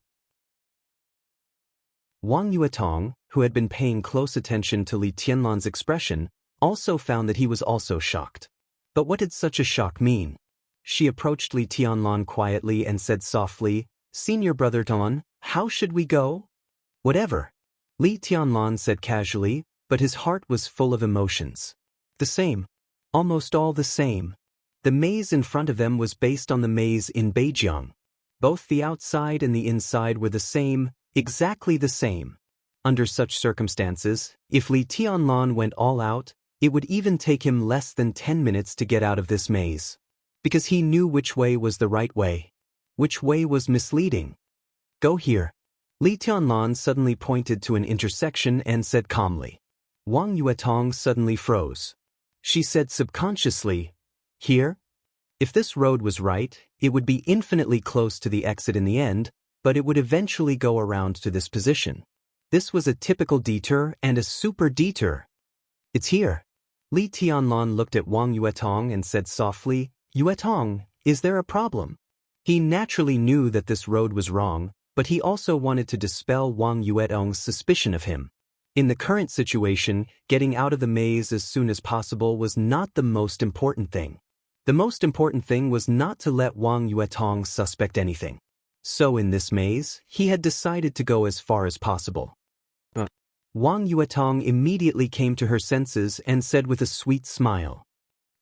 Wang Yuetong, who had been paying close attention to Li Tianlan's expression, also found that he was also shocked. But what did such a shock mean? She approached Li Tianlan quietly and said softly, Senior brother Ton, how should we go? Whatever. Li Tianlan said casually, but his heart was full of emotions. The same. Almost all the same. The maze in front of them was based on the maze in Beijiang. Both the outside and the inside were the same, exactly the same. Under such circumstances, if Li Tianlan went all out, it would even take him less than 10 minutes to get out of this maze. Because he knew which way was the right way. Which way was misleading. Go here. Li Tianlan suddenly pointed to an intersection and said calmly. Wang Yuetong suddenly froze. She said subconsciously, here? If this road was right, it would be infinitely close to the exit in the end, but it would eventually go around to this position. This was a typical detour and a super detour. It's here. Li Tianlan looked at Wang Yuetong and said softly, Yuetong, is there a problem? He naturally knew that this road was wrong, but he also wanted to dispel Wang Yuetong's suspicion of him. In the current situation, getting out of the maze as soon as possible was not the most important thing. The most important thing was not to let Wang Yuetong suspect anything. So in this maze, he had decided to go as far as possible. Wang Yuetong immediately came to her senses and said with a sweet smile,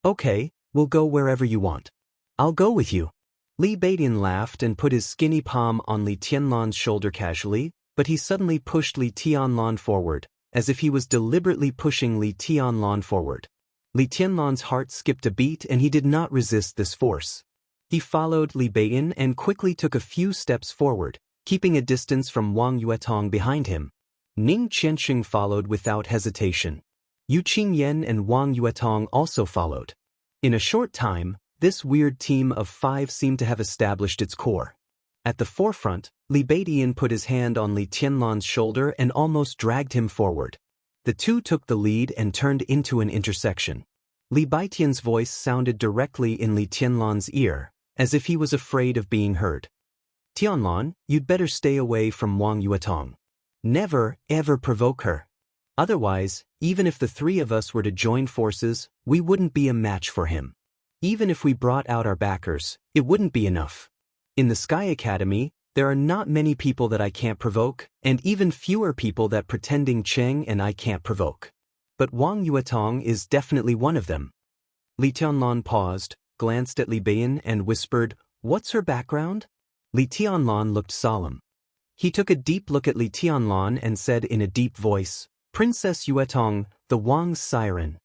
Okay, we'll go wherever you want. I'll go with you. Li Beidian laughed and put his skinny palm on Li Tianlan's shoulder casually, but he suddenly pushed Li Tianlan forward, as if he was deliberately pushing Li Tianlan forward. Li Tianlan's heart skipped a beat and he did not resist this force. He followed Li Beidian and quickly took a few steps forward, keeping a distance from Wang Yuetong behind him. Ning Qianxing followed without hesitation. Yu Qingyan and Wang Yuetong also followed. In a short time, this weird team of 5 seemed to have established its core. At the forefront, Li Beidian put his hand on Li Tianlan's shoulder and almost dragged him forward. The two took the lead and turned into an intersection. Li Beidian's voice sounded directly in Li Tianlan's ear, as if he was afraid of being heard. Tianlan, you'd better stay away from Wang Yuetong. Never, ever provoke her. Otherwise, even if the 3 of us were to join forces, we wouldn't be a match for him. Even if we brought out our backers, it wouldn't be enough. In the Sky Academy, there are not many people that I can't provoke, and even fewer people that pretending Cheng and I can't provoke. But Wang Yuetong is definitely one of them. Li Tianlan paused, glanced at Li Beidian and whispered, What's her background? Li Tianlan looked solemn. He took a deep look at Li Tianlan and said in a deep voice, Princess Yuetong, the Wang's siren.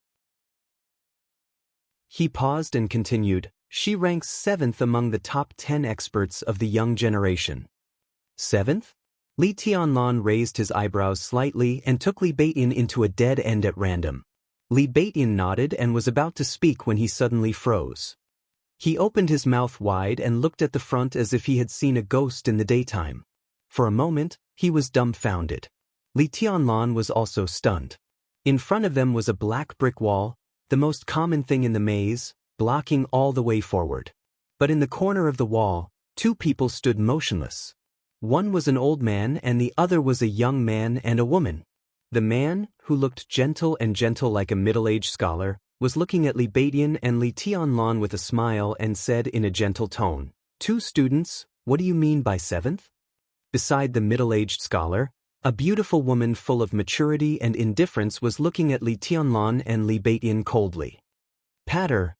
He paused and continued, She ranks 7th among the top 10 experts of the young generation. 7th? Li Tianlan raised his eyebrows slightly and took Li Beidian into a dead end at random. Li Beidian nodded and was about to speak when he suddenly froze. He opened his mouth wide and looked at the front as if he had seen a ghost in the daytime. For a moment, he was dumbfounded. Li Tianlan was also stunned. In front of them was a black brick wall, the most common thing in the maze, blocking all the way forward. But in the corner of the wall, 2 people stood motionless. One was an old man and the other was a young man and a woman. The man, who looked gentle like a middle-aged scholar, was looking at Li Beidian and Li Tianlan with a smile and said in a gentle tone, 2 students, what do you mean by 7th? Beside the middle-aged scholar, a beautiful woman full of maturity and indifference was looking at Li Tianlan and Li Beidian coldly. Patter.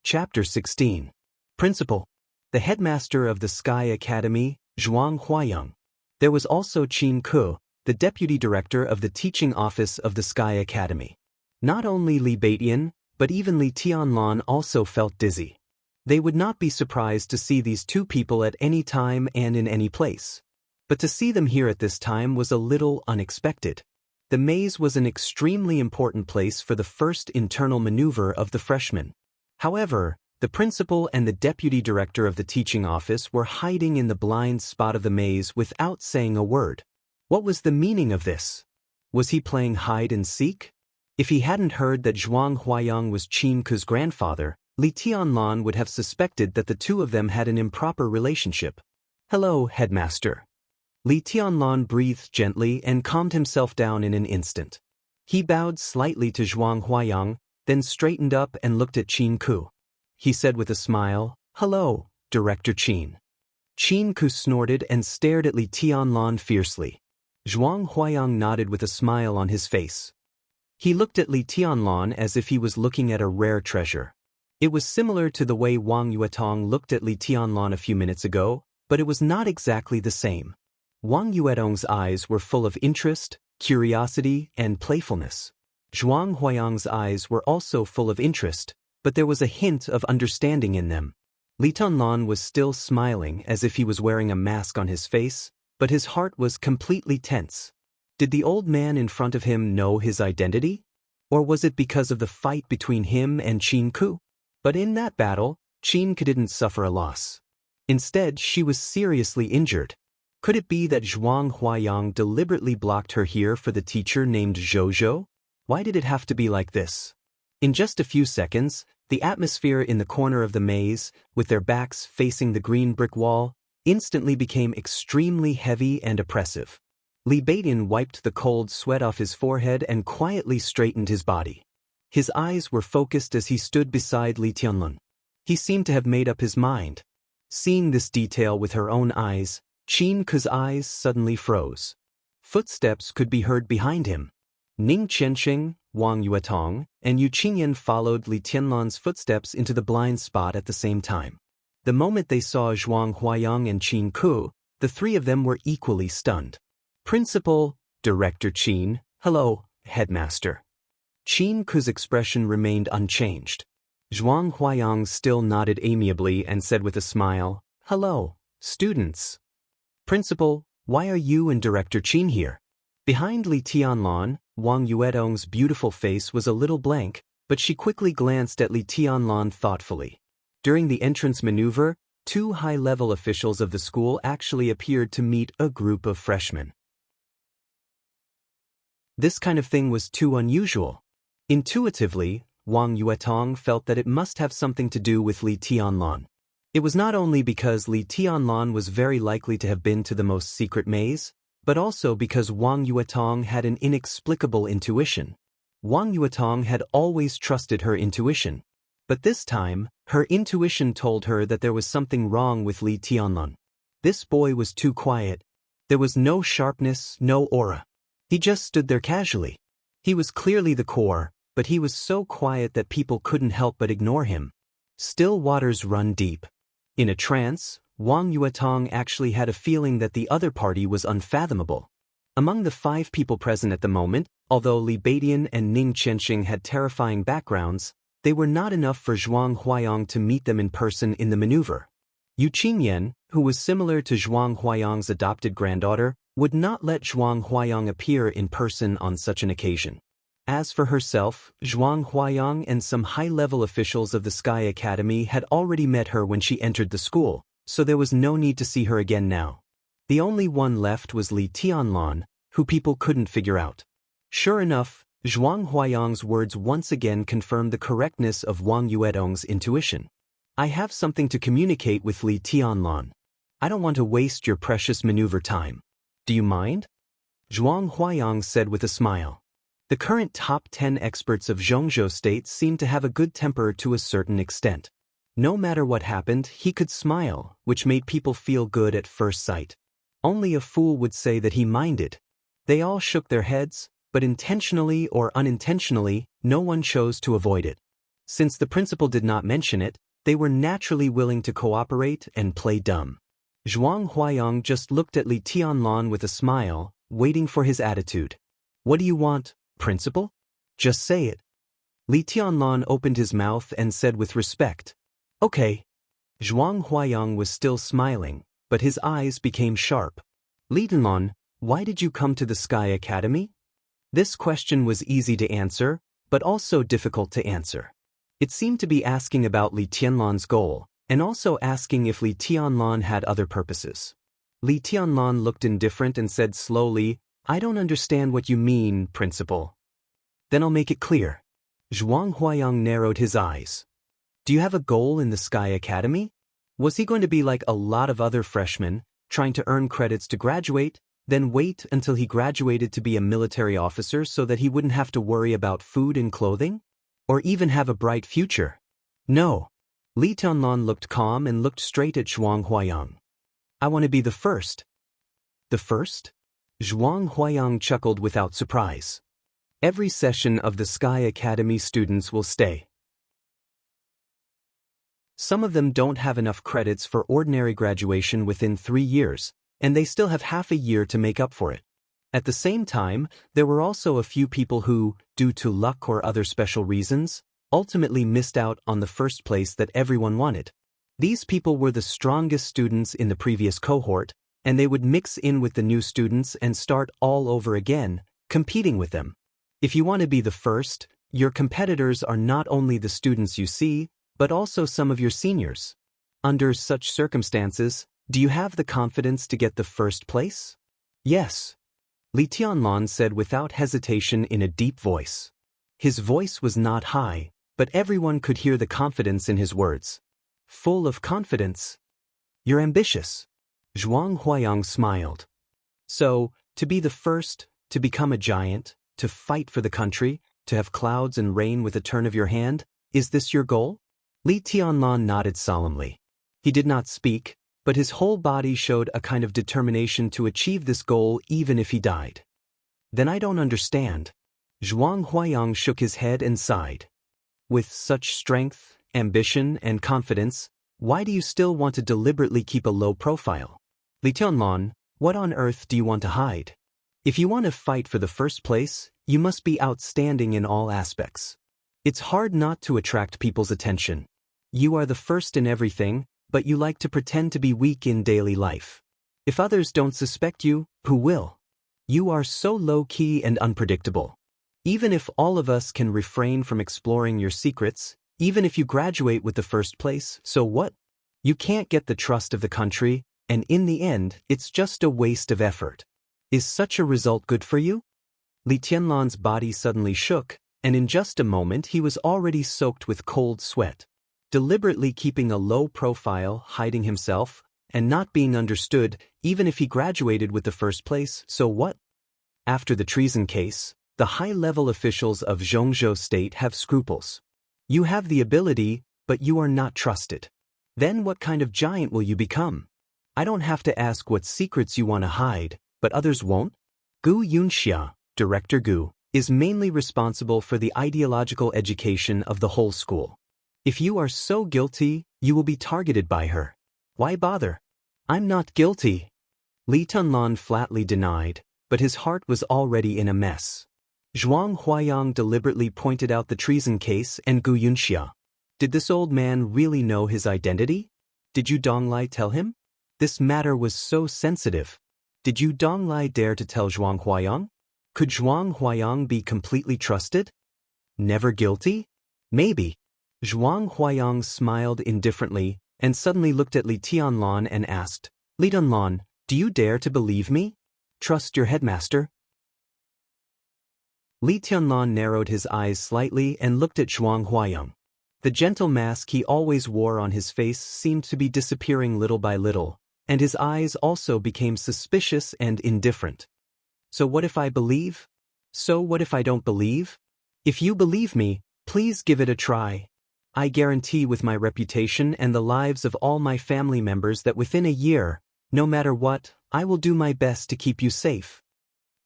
Chapter 16. Principal. The headmaster of the Sky Academy, Zhuang Huayang. There was also Qin Ke, the deputy director of the teaching office of the Sky Academy. Not only Li Beidian, but even Li Tianlan also felt dizzy. They would not be surprised to see these 2 people at any time and in any place. But to see them here at this time was a little unexpected. The maze was an extremely important place for the first internal maneuver of the freshmen. However, the principal and the deputy director of the teaching office were hiding in the blind spot of the maze without saying a word. What was the meaning of this? Was he playing hide and seek? If he hadn't heard that Zhuang Huayang was Qin Ke's grandfather, Li Tianlan would have suspected that the 2 of them had an improper relationship. Hello, headmaster. Li Tianlan breathed gently and calmed himself down in an instant. He bowed slightly to Zhuang Huayang, then straightened up and looked at Qin Ke. He said with a smile, Hello, Director Qin. Qin Ke snorted and stared at Li Tianlan fiercely. Zhuang Huayang nodded with a smile on his face. He looked at Li Tianlan as if he was looking at a rare treasure. It was similar to the way Wang Yuetong looked at Li Tianlan a few minutes ago, but it was not exactly the same. Wang Yuetong's eyes were full of interest, curiosity, and playfulness. Zhuang Huayang's eyes were also full of interest, but there was a hint of understanding in them. Li Tianlan was still smiling as if he was wearing a mask on his face, but his heart was completely tense. Did the old man in front of him know his identity? Or was it because of the fight between him and Qin Ke? But in that battle, Qin didn't suffer a loss. Instead, she was seriously injured. Could it be that Zhuang Huayang deliberately blocked her here for the teacher named Zhou? Why did it have to be like this? In just a few seconds, the atmosphere in the corner of the maze, with their backs facing the green brick wall, instantly became extremely heavy and oppressive. Li Beidian wiped the cold sweat off his forehead and quietly straightened his body. His eyes were focused as he stood beside Li Tianlun. He seemed to have made up his mind. Seeing this detail with her own eyes, Qin Ke's eyes suddenly froze. Footsteps could be heard behind him. Ning Qianxing, Wang Yuetong, and Yu Qingyan followed Li Tianlan's footsteps into the blind spot at the same time. The moment they saw Zhuang Huayang and Qin Ke, the three of them were equally stunned. Principal, Director Qin, hello, Headmaster. Qin Ke's expression remained unchanged. Zhuang Huayang still nodded amiably and said with a smile, hello, students. Principal, why are you and Director Qin here? Behind Li Tianlan, Wang Yuetong's beautiful face was a little blank, but she quickly glanced at Li Tianlan thoughtfully. During the entrance maneuver, two high-level officials of the school actually appeared to meet a group of freshmen. This kind of thing was too unusual. Intuitively, Wang Yuetong felt that it must have something to do with Li Tianlan. It was not only because Li Tianlan was very likely to have been to the most secret maze, but also because Wang Yuetong had an inexplicable intuition. Wang Yuetong had always trusted her intuition. But this time, her intuition told her that there was something wrong with Li Tianlan. This boy was too quiet. There was no sharpness, no aura. He just stood there casually. He was clearly the core, but he was so quiet that people couldn't help but ignore him. Still waters run deep. In a trance, Wang Yuetong actually had a feeling that the other party was unfathomable. Among the 5 people present at the moment, although Li Beidian and Ning Qianxing had terrifying backgrounds, they were not enough for Zhuang Huayang to meet them in person in the maneuver. Yu Qingyan, who was similar to Zhuang Huayang's adopted granddaughter, would not let Zhuang Huayang appear in person on such an occasion. As for herself, Zhuang Huayang and some high-level officials of the Sky Academy had already met her when she entered the school, so there was no need to see her again now. The only one left was Li Tianlan, who people couldn't figure out. Sure enough, Zhuang Huayang's words once again confirmed the correctness of Wang Yuetong's intuition. I have something to communicate with Li Tianlan. I don't want to waste your precious maneuver time. Do you mind? Zhuang Huayang said with a smile. The current top 10 experts of Zhongzhou State seemed to have a good temper to a certain extent. No matter what happened, he could smile, which made people feel good at first sight. Only a fool would say that he minded. They all shook their heads, but intentionally or unintentionally, no one chose to avoid it. Since the principal did not mention it, they were naturally willing to cooperate and play dumb. Zhuang Huayang just looked at Li Tianlan with a smile, waiting for his attitude. What do you want, Principal? Just say it. Li Tianlan opened his mouth and said with respect, okay. Zhuang Huayang was still smiling, but his eyes became sharp. Li Tianlan, why did you come to the Sky Academy? This question was easy to answer, but also difficult to answer. It seemed to be asking about Li Tianlan's goal, and also asking if Li Tianlan had other purposes. Li Tianlan looked indifferent and said slowly, I don't understand what you mean, Principal. Then I'll make it clear. Zhuang Huayang narrowed his eyes. Do you have a goal in the Sky Academy? Was he going to be like a lot of other freshmen, trying to earn credits to graduate, then wait until he graduated to be a military officer so that he wouldn't have to worry about food and clothing? Or even have a bright future? No. Li Tianlan looked calm and looked straight at Zhuang Huayang. I want to be the first. The first? Zhuang Huayang chuckled without surprise. Every session of the Sky Academy students will stay. Some of them don't have enough credits for ordinary graduation within 3 years, and they still have half a year to make up for it. At the same time, there were also a few people who, due to luck or other special reasons, ultimately missed out on the first place that everyone wanted. These people were the strongest students in the previous cohort, and they would mix in with the new students and start all over again, competing with them. If you want to be the first, your competitors are not only the students you see, but also some of your seniors. Under such circumstances, do you have the confidence to get the first place? Yes, Li Tianlan said without hesitation in a deep voice. His voice was not high, but everyone could hear the confidence in his words. Full of confidence. You're ambitious. Zhuang Huayang smiled. So, to be the first, to become a giant, to fight for the country, to have clouds and rain with a turn of your hand, is this your goal? Li Tianlan nodded solemnly. He did not speak, but his whole body showed a kind of determination to achieve this goal even if he died. Then I don't understand. Zhuang Huayang shook his head and sighed. With such strength, ambition, and confidence, why do you still want to deliberately keep a low profile? Li Tianlan, what on earth do you want to hide? If you want to fight for the first place, you must be outstanding in all aspects. It's hard not to attract people's attention. You are the first in everything, but you like to pretend to be weak in daily life. If others don't suspect you, who will? You are so low-key and unpredictable. Even if all of us can refrain from exploring your secrets, even if you graduate with the first place, so what? You can't get the trust of the country, and in the end, it's just a waste of effort. Is such a result good for you? Li Tianlan's body suddenly shook, and in just a moment he was already soaked with cold sweat. Deliberately keeping a low profile, hiding himself, and not being understood, even if he graduated with the first place, so what? After the treason case, the high-level officials of Zhongzhou State have scruples. You have the ability, but you are not trusted. Then what kind of giant will you become? I don't have to ask what secrets you want to hide, but others won't? Gu Yunxia, Director Gu, is mainly responsible for the ideological education of the whole school. If you are so guilty, you will be targeted by her. Why bother? I'm not guilty. Li Tianlan flatly denied, but his heart was already in a mess. Zhuang Huayang deliberately pointed out the treason case and Gu Yunxia. Did this old man really know his identity? Did you Donglai tell him? This matter was so sensitive. Did you Donglai dare to tell Zhuang Huayang? Could Zhuang Huayang be completely trusted? Never guilty? Maybe. Zhuang Huayang smiled indifferently and suddenly looked at Li Tianlan and asked, Li Tianlan, do you dare to believe me? Trust your headmaster? Li Tianlan narrowed his eyes slightly and looked at Zhuang Huayang. The gentle mask he always wore on his face seemed to be disappearing little by little, and his eyes also became suspicious and indifferent. So what if I believe? So what if I don't believe? If you believe me, please give it a try. I guarantee with my reputation and the lives of all my family members that within a year, no matter what, I will do my best to keep you safe.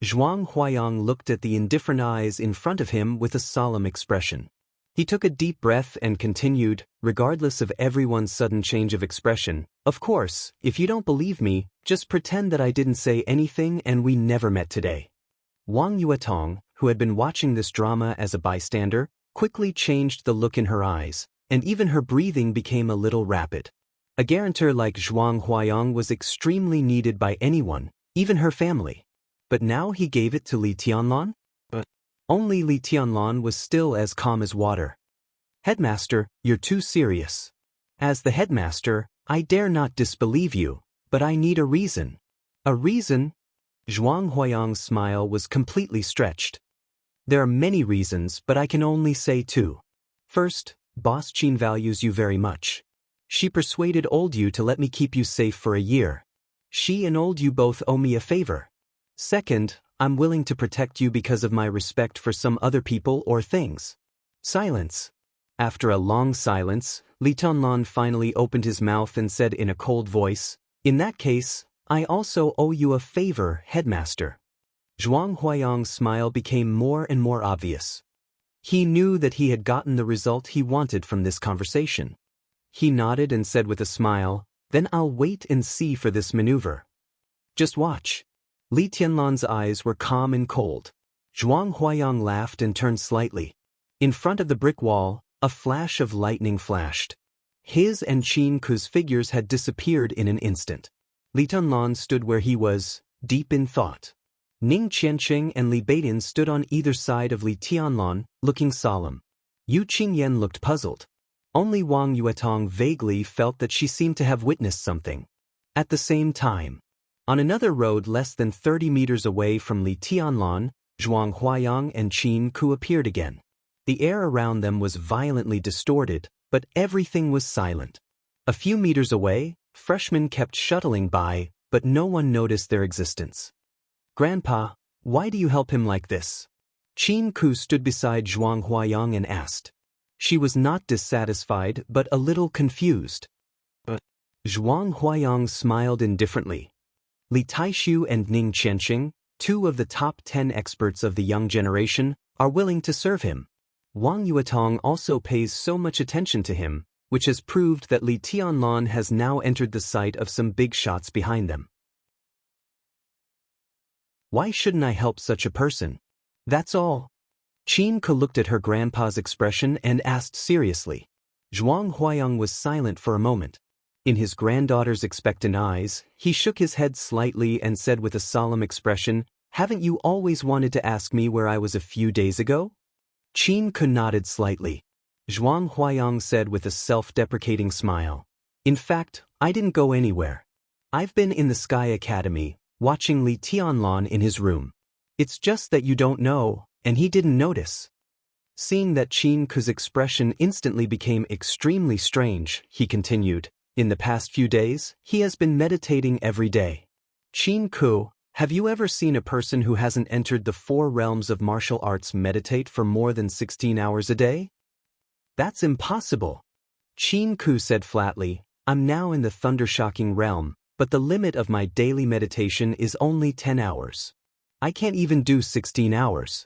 Zhuang Huayang looked at the indifferent eyes in front of him with a solemn expression. He took a deep breath and continued, regardless of everyone's sudden change of expression, of course, if you don't believe me, just pretend that I didn't say anything and we never met today. Wang Yuetong, who had been watching this drama as a bystander, quickly changed the look in her eyes, and even her breathing became a little rapid. A guarantor like Zhuang Huayang was extremely needed by anyone, even her family. But now he gave it to Li Tianlan? But only Li Tianlan was still as calm as water. Headmaster, you're too serious. As the headmaster, I dare not disbelieve you, but I need a reason. A reason? Zhuang Huayang's smile was completely stretched. There are many reasons, but I can only say two. First, Boss Qin values you very much. She persuaded old you to let me keep you safe for a year. She and old you both owe me a favor. Second, I'm willing to protect you because of my respect for some other people or things. Silence. After a long silence, Li Tianlan finally opened his mouth and said in a cold voice, In that case, I also owe you a favor, headmaster. Zhuang Huayang's smile became more and more obvious. He knew that he had gotten the result he wanted from this conversation. He nodded and said with a smile, Then I'll wait and see for this maneuver. Just watch. Li Tianlan's eyes were calm and cold. Zhuang Huayang laughed and turned slightly. In front of the brick wall, a flash of lightning flashed. His and Qin Ku's figures had disappeared in an instant. Li Tianlan stood where he was, deep in thought. Ning Qianqing and Li Beidian stood on either side of Li Tianlan, looking solemn. Yu Qingyan looked puzzled. Only Wang Yuetong vaguely felt that she seemed to have witnessed something. At the same time, on another road less than 30 meters away from Li Tianlan, Zhuang Huayang and Qin Ku appeared again. The air around them was violently distorted, but everything was silent. A few meters away, freshmen kept shuttling by, but no one noticed their existence. "Grandpa, why do you help him like this?" Qin Ku stood beside Zhuang Huayang and asked. She was not dissatisfied but a little confused. Zhuang Huayang smiled indifferently. Li Taishu and Ning Qianqing, two of the top 10 experts of the young generation, are willing to serve him. Wang Yuetong also pays so much attention to him, which has proved that Li Tianlan has now entered the sight of some big shots behind them. Why shouldn't I help such a person? That's all. Qin Ke looked at her grandpa's expression and asked seriously. Zhuang Huayang was silent for a moment. In his granddaughter's expectant eyes, he shook his head slightly and said with a solemn expression, "Haven't you always wanted to ask me where I was a few days ago?" Qin Ke nodded slightly. Zhuang Huayang said with a self-deprecating smile, "In fact, I didn't go anywhere. I've been in the Sky Academy, watching Li Tianlan in his room. It's just that you don't know, and he didn't notice." Seeing that Qin Ke's expression instantly became extremely strange, he continued, "In the past few days, he has been meditating every day. Qin Ke, have you ever seen a person who hasn't entered the 4 realms of martial arts meditate for more than 16 hours a day?" "That's impossible." Qin Ke said flatly, "I'm now in the thundershocking realm, but the limit of my daily meditation is only 10 hours. I can't even do 16 hours.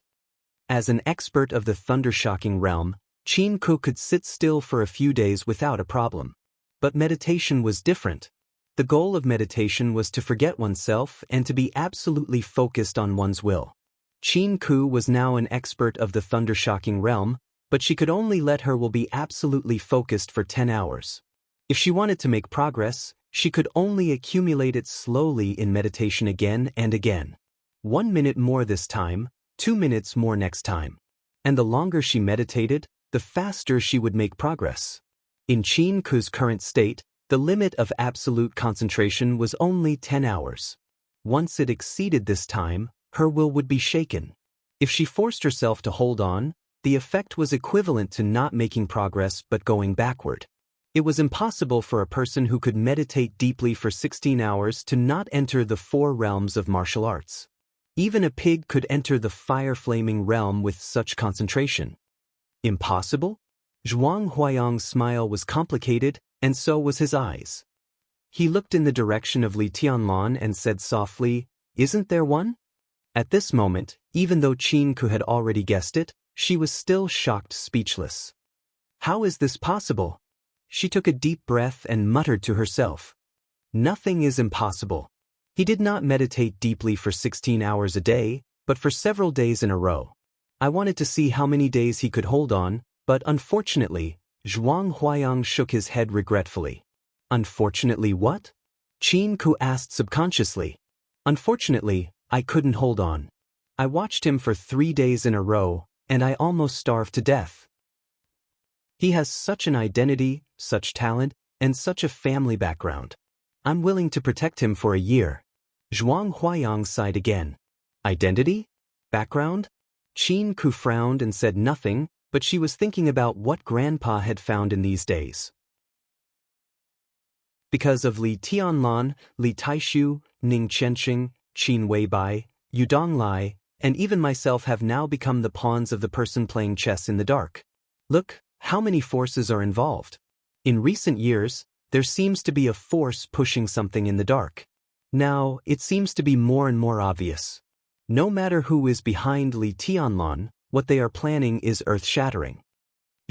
As an expert of the thundershocking realm, Qin Ke could sit still for a few days without a problem. But meditation was different. The goal of meditation was to forget oneself and to be absolutely focused on one's will. Qin Ke was now an expert of the thundershocking realm, but she could only let her will be absolutely focused for 10 hours. If she wanted to make progress, she could only accumulate it slowly in meditation again and again. 1 minute more this time, 2 minutes more next time. And the longer she meditated, the faster she would make progress. In Qin Ke's current state, the limit of absolute concentration was only 10 hours. Once it exceeded this time, her will would be shaken. If she forced herself to hold on, the effect was equivalent to not making progress but going backward. It was impossible for a person who could meditate deeply for 16 hours to not enter the 4 realms of martial arts. Even a pig could enter the fire-flaming realm with such concentration. Impossible? Zhuang Huayang's smile was complicated, and so was his eyes. He looked in the direction of Li Tianlan and said softly, "Isn't there one?" At this moment, even though Qin Ke had already guessed it, she was still shocked speechless. How is this possible? She took a deep breath and muttered to herself. Nothing is impossible. He did not meditate deeply for 16 hours a day, but for several days in a row. I wanted to see how many days he could hold on, but unfortunately, Zhuang Huayang shook his head regretfully. Unfortunately what? Qin Ke asked subconsciously. Unfortunately, I couldn't hold on. I watched him for 3 days in a row, and I almost starved to death. He has such an identity, such talent, and such a family background. I'm willing to protect him for a year. Zhuang Huayang sighed again. Identity? Background? Qin Ke frowned and said nothing, but she was thinking about what Grandpa had found in these days. Because of Li Tianlan, Li Taishu, Ning Qianqing, Qin Weibai, Yu Donglai, and even myself have now become the pawns of the person playing chess in the dark. Look, how many forces are involved. In recent years, there seems to be a force pushing something in the dark. Now, it seems to be more and more obvious. No matter who is behind Li Tianlan, what they are planning is earth-shattering.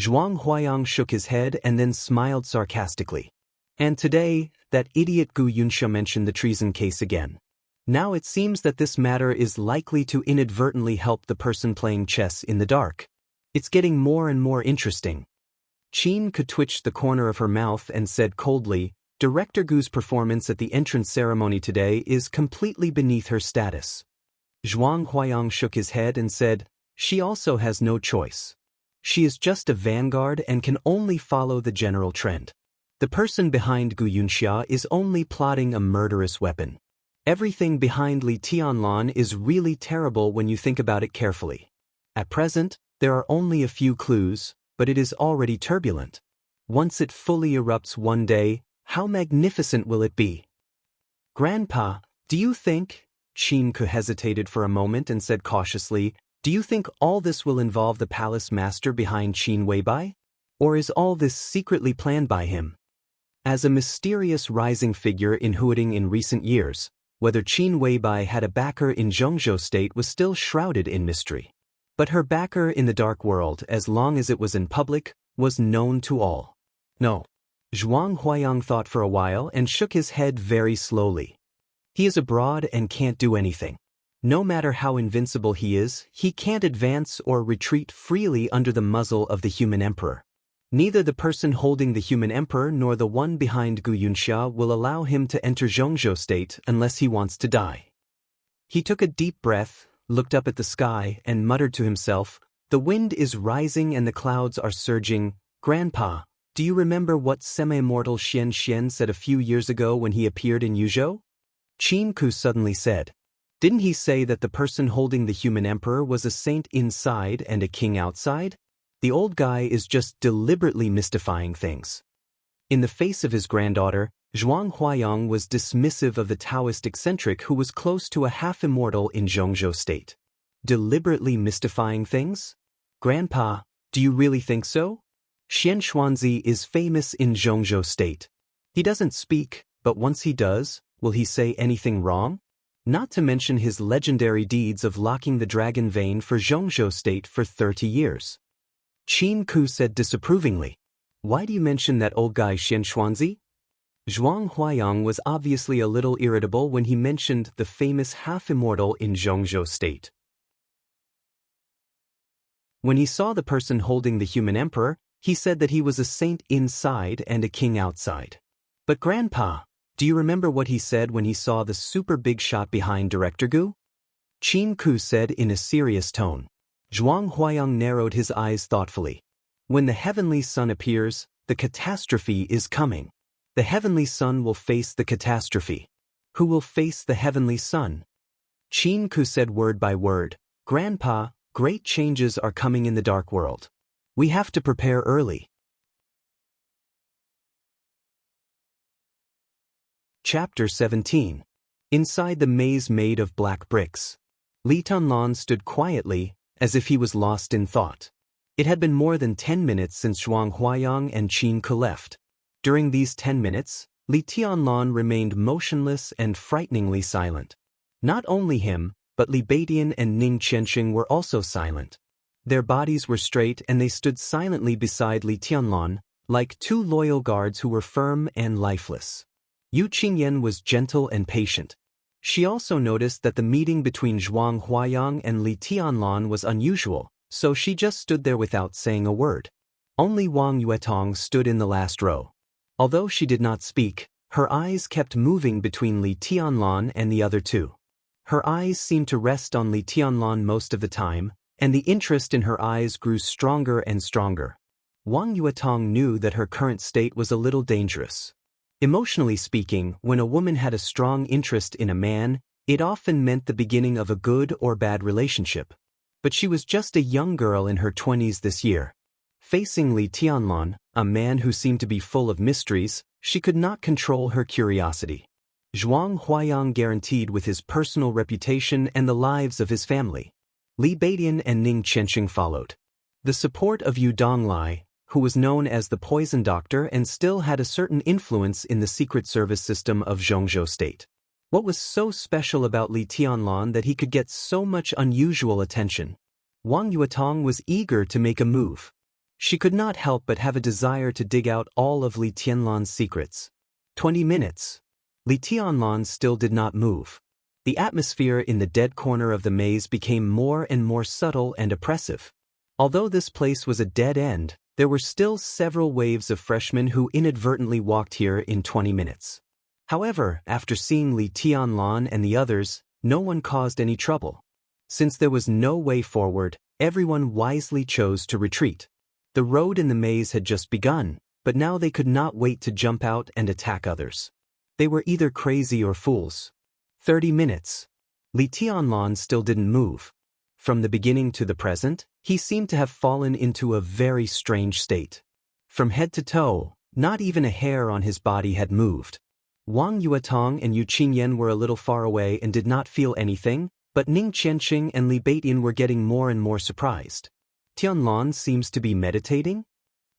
Zhuang Huayang shook his head and then smiled sarcastically. And today, that idiot Gu Yunsha mentioned the treason case again. Now it seems that this matter is likely to inadvertently help the person playing chess in the dark. It's getting more and more interesting. Qin Ke twitched the corner of her mouth and said coldly, Director Gu's performance at the entrance ceremony today is completely beneath her status. Zhuang Huayang shook his head and said, she also has no choice. She is just a vanguard and can only follow the general trend. The person behind Gu Yunxia is only plotting a murderous weapon. Everything behind Li Tianlan is really terrible when you think about it carefully. At present, there are only a few clues, but it is already turbulent. Once it fully erupts one day, how magnificent will it be? Grandpa, do you think? Qin Ku hesitated for a moment and said cautiously, do you think all this will involve the palace master behind Qin Weibai? Or is all this secretly planned by him? As a mysterious rising figure in Huading in recent years, whether Qin Weibai had a backer in Zhongzhou state was still shrouded in mystery. But her backer in the dark world, as long as it was in public, was known to all. No. Zhuang Huayang thought for a while and shook his head very slowly. He is abroad and can't do anything. No matter how invincible he is, he can't advance or retreat freely under the muzzle of the human emperor. Neither the person holding the human emperor nor the one behind Gu Yunxia will allow him to enter Zhongzhou state unless he wants to die. He took a deep breath, looked up at the sky, and muttered to himself, the wind is rising and the clouds are surging. Grandpa, do you remember what semi-immortal Xian Xian said a few years ago when he appeared in Yuzhou? Qin Ku suddenly said, didn't he say that the person holding the human emperor was a saint inside and a king outside? The old guy is just deliberately mystifying things. In the face of his granddaughter, Zhuang Huayang was dismissive of the Taoist eccentric who was close to a half-immortal in Zhongzhou state. Deliberately mystifying things? Grandpa, do you really think so? Xian Xuanzi is famous in Zhongzhou state. He doesn't speak, but once he does, will he say anything wrong? Not to mention his legendary deeds of locking the dragon vein for Zhongzhou state for 30 years. Qin Ku said disapprovingly, why do you mention that old guy Xian Xuanzi? Zhuang Huayang was obviously a little irritable when he mentioned the famous half-immortal in Zhongzhou state. When he saw the person holding the human emperor, he said that he was a saint inside and a king outside. But Grandpa, do you remember what he said when he saw the super big shot behind Director Gu? Qin Ku said in a serious tone. Zhuang Huayang narrowed his eyes thoughtfully. When the heavenly sun appears, the catastrophe is coming. The heavenly sun will face the catastrophe. Who will face the heavenly sun? Qin Ku said word by word, Grandpa, great changes are coming in the dark world. We have to prepare early. Chapter 17. Inside the maze made of black bricks. Li Tianlan stood quietly, as if he was lost in thought. It had been more than 10 minutes since Zhuang Huayang and Qin Ku left. During these 10 minutes, Li Tianlan remained motionless and frighteningly silent. Not only him, but Li Beidian and Ning Qianxing were also silent. Their bodies were straight and they stood silently beside Li Tianlan, like two loyal guards who were firm and lifeless. Yu Qingyan was gentle and patient. She also noticed that the meeting between Zhuang Huayang and Li Tianlan was unusual, so she just stood there without saying a word. Only Wang Yuetong stood in the last row. Although she did not speak, her eyes kept moving between Li Tianlan and the other two. Her eyes seemed to rest on Li Tianlan most of the time, and the interest in her eyes grew stronger and stronger. Wang Yuetong knew that her current state was a little dangerous. Emotionally speaking, when a woman had a strong interest in a man, it often meant the beginning of a good or bad relationship. But she was just a young girl in her 20s this year. Facing Li Tianlan, a man who seemed to be full of mysteries, she could not control her curiosity. Zhuang Huayang guaranteed with his personal reputation and the lives of his family. Li Beidian and Ning Qianxing followed. The support of Yu Donglai, who was known as the poison doctor and still had a certain influence in the secret service system of Zhongzhou state. What was so special about Li Tianlan that he could get so much unusual attention? Wang Yuetong was eager to make a move. She could not help but have a desire to dig out all of Li Tianlan's secrets. 20 minutes. Li Tianlan still did not move. The atmosphere in the dead corner of the maze became more and more subtle and oppressive. Although this place was a dead end, there were still several waves of freshmen who inadvertently walked here in 20 minutes. However, after seeing Li Tianlan and the others, no one caused any trouble. Since there was no way forward, everyone wisely chose to retreat. The road in the maze had just begun, but now they could not wait to jump out and attack others. They were either crazy or fools. 30 minutes. Li Tianlan still didn't move. From the beginning to the present, he seemed to have fallen into a very strange state. From head to toe, not even a hair on his body had moved. Wang Yuetong and Yu Qingyan were a little far away and did not feel anything, but Ning Qianqing and Li Beidian were getting more and more surprised. Tianlan seems to be meditating?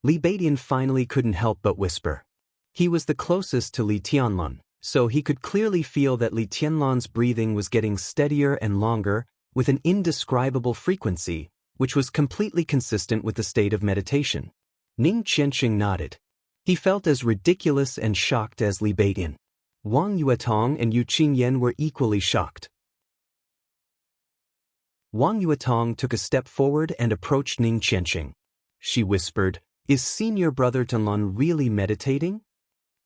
Li Beidian finally couldn't help but whisper. He was the closest to Li Tianlan, so he could clearly feel that Li Tianlan's breathing was getting steadier and longer, with an indescribable frequency, which was completely consistent with the state of meditation. Ning Qianqing nodded. He felt as ridiculous and shocked as Li Beidian. Wang Yuetong and Yu Qingyan were equally shocked. Wang Yuetong took a step forward and approached Ning Qianqing. She whispered, "Is senior brother Tianlan really meditating?"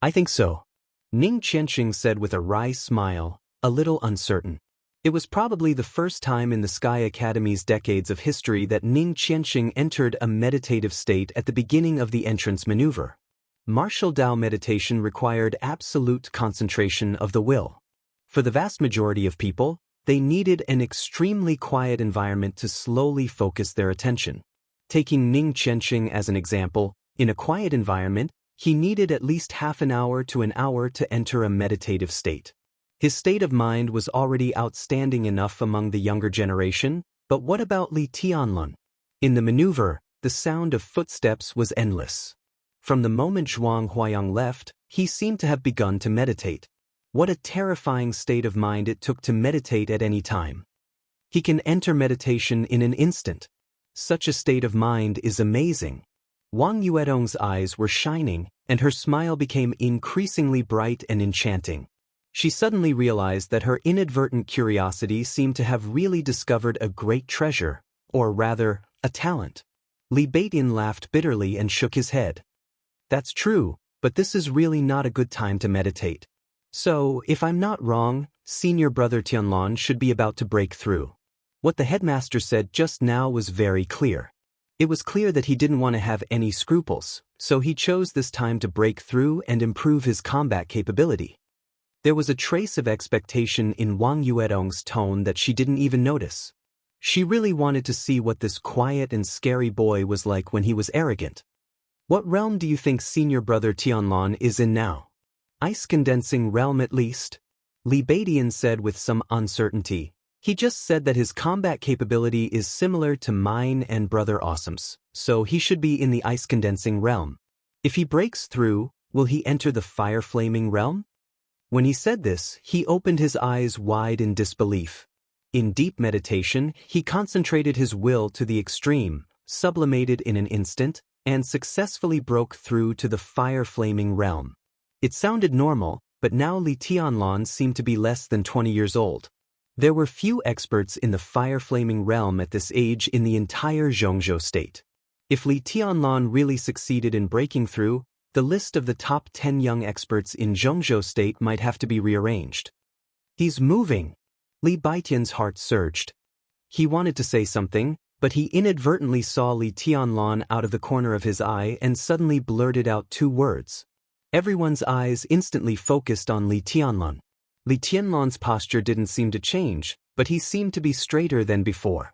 "I think so," Ning Qianqing said with a wry smile, a little uncertain. It was probably the first time in the Sky Academy's decades of history that Ning Qianqing entered a meditative state at the beginning of the entrance maneuver. Martial Tao meditation required absolute concentration of the will. For the vast majority of people, they needed an extremely quiet environment to slowly focus their attention. Taking Ning Qianqing as an example, in a quiet environment, he needed at least half an hour to an hour to enter a meditative state. His state of mind was already outstanding enough among the younger generation, but what about Li Tianlan? In the maneuver, the sound of footsteps was endless. From the moment Zhuang Huayang left, he seemed to have begun to meditate. What a terrifying state of mind it took to meditate at any time. He can enter meditation in an instant. Such a state of mind is amazing. Wang Yuetong's eyes were shining, and her smile became increasingly bright and enchanting. She suddenly realized that her inadvertent curiosity seemed to have really discovered a great treasure, or rather, a talent. Li Beidian laughed bitterly and shook his head. "That's true, but this is really not a good time to meditate. So, if I'm not wrong, senior brother Tianlan should be about to break through." What the headmaster said just now was very clear. It was clear that he didn't want to have any scruples, so he chose this time to break through and improve his combat capability. There was a trace of expectation in Wang Yuetong's tone that she didn't even notice. She really wanted to see what this quiet and scary boy was like when he was arrogant. "What realm do you think senior brother Tianlan is in now?" "Ice condensing realm at least," Li Beidian said with some uncertainty. "He just said that his combat capability is similar to mine and Brother Awesome's, so he should be in the ice condensing realm. If he breaks through, will he enter the fire flaming realm?" When he said this, he opened his eyes wide in disbelief. In deep meditation, he concentrated his will to the extreme, sublimated in an instant, and successfully broke through to the fire-flaming realm. It sounded normal, but now Li Tianlan seemed to be less than 20 years old. There were few experts in the fire-flaming realm at this age in the entire Zhongzhou state. If Li Tianlan really succeeded in breaking through, the list of the top 10 young experts in Zhongzhou state might have to be rearranged. "He's moving!" Li Beidian's heart surged. He wanted to say something, but he inadvertently saw Li Tianlan out of the corner of his eye and suddenly blurted out 2 words. Everyone's eyes instantly focused on Li Tianlan. Li Tianlan's posture didn't seem to change, but he seemed to be straighter than before.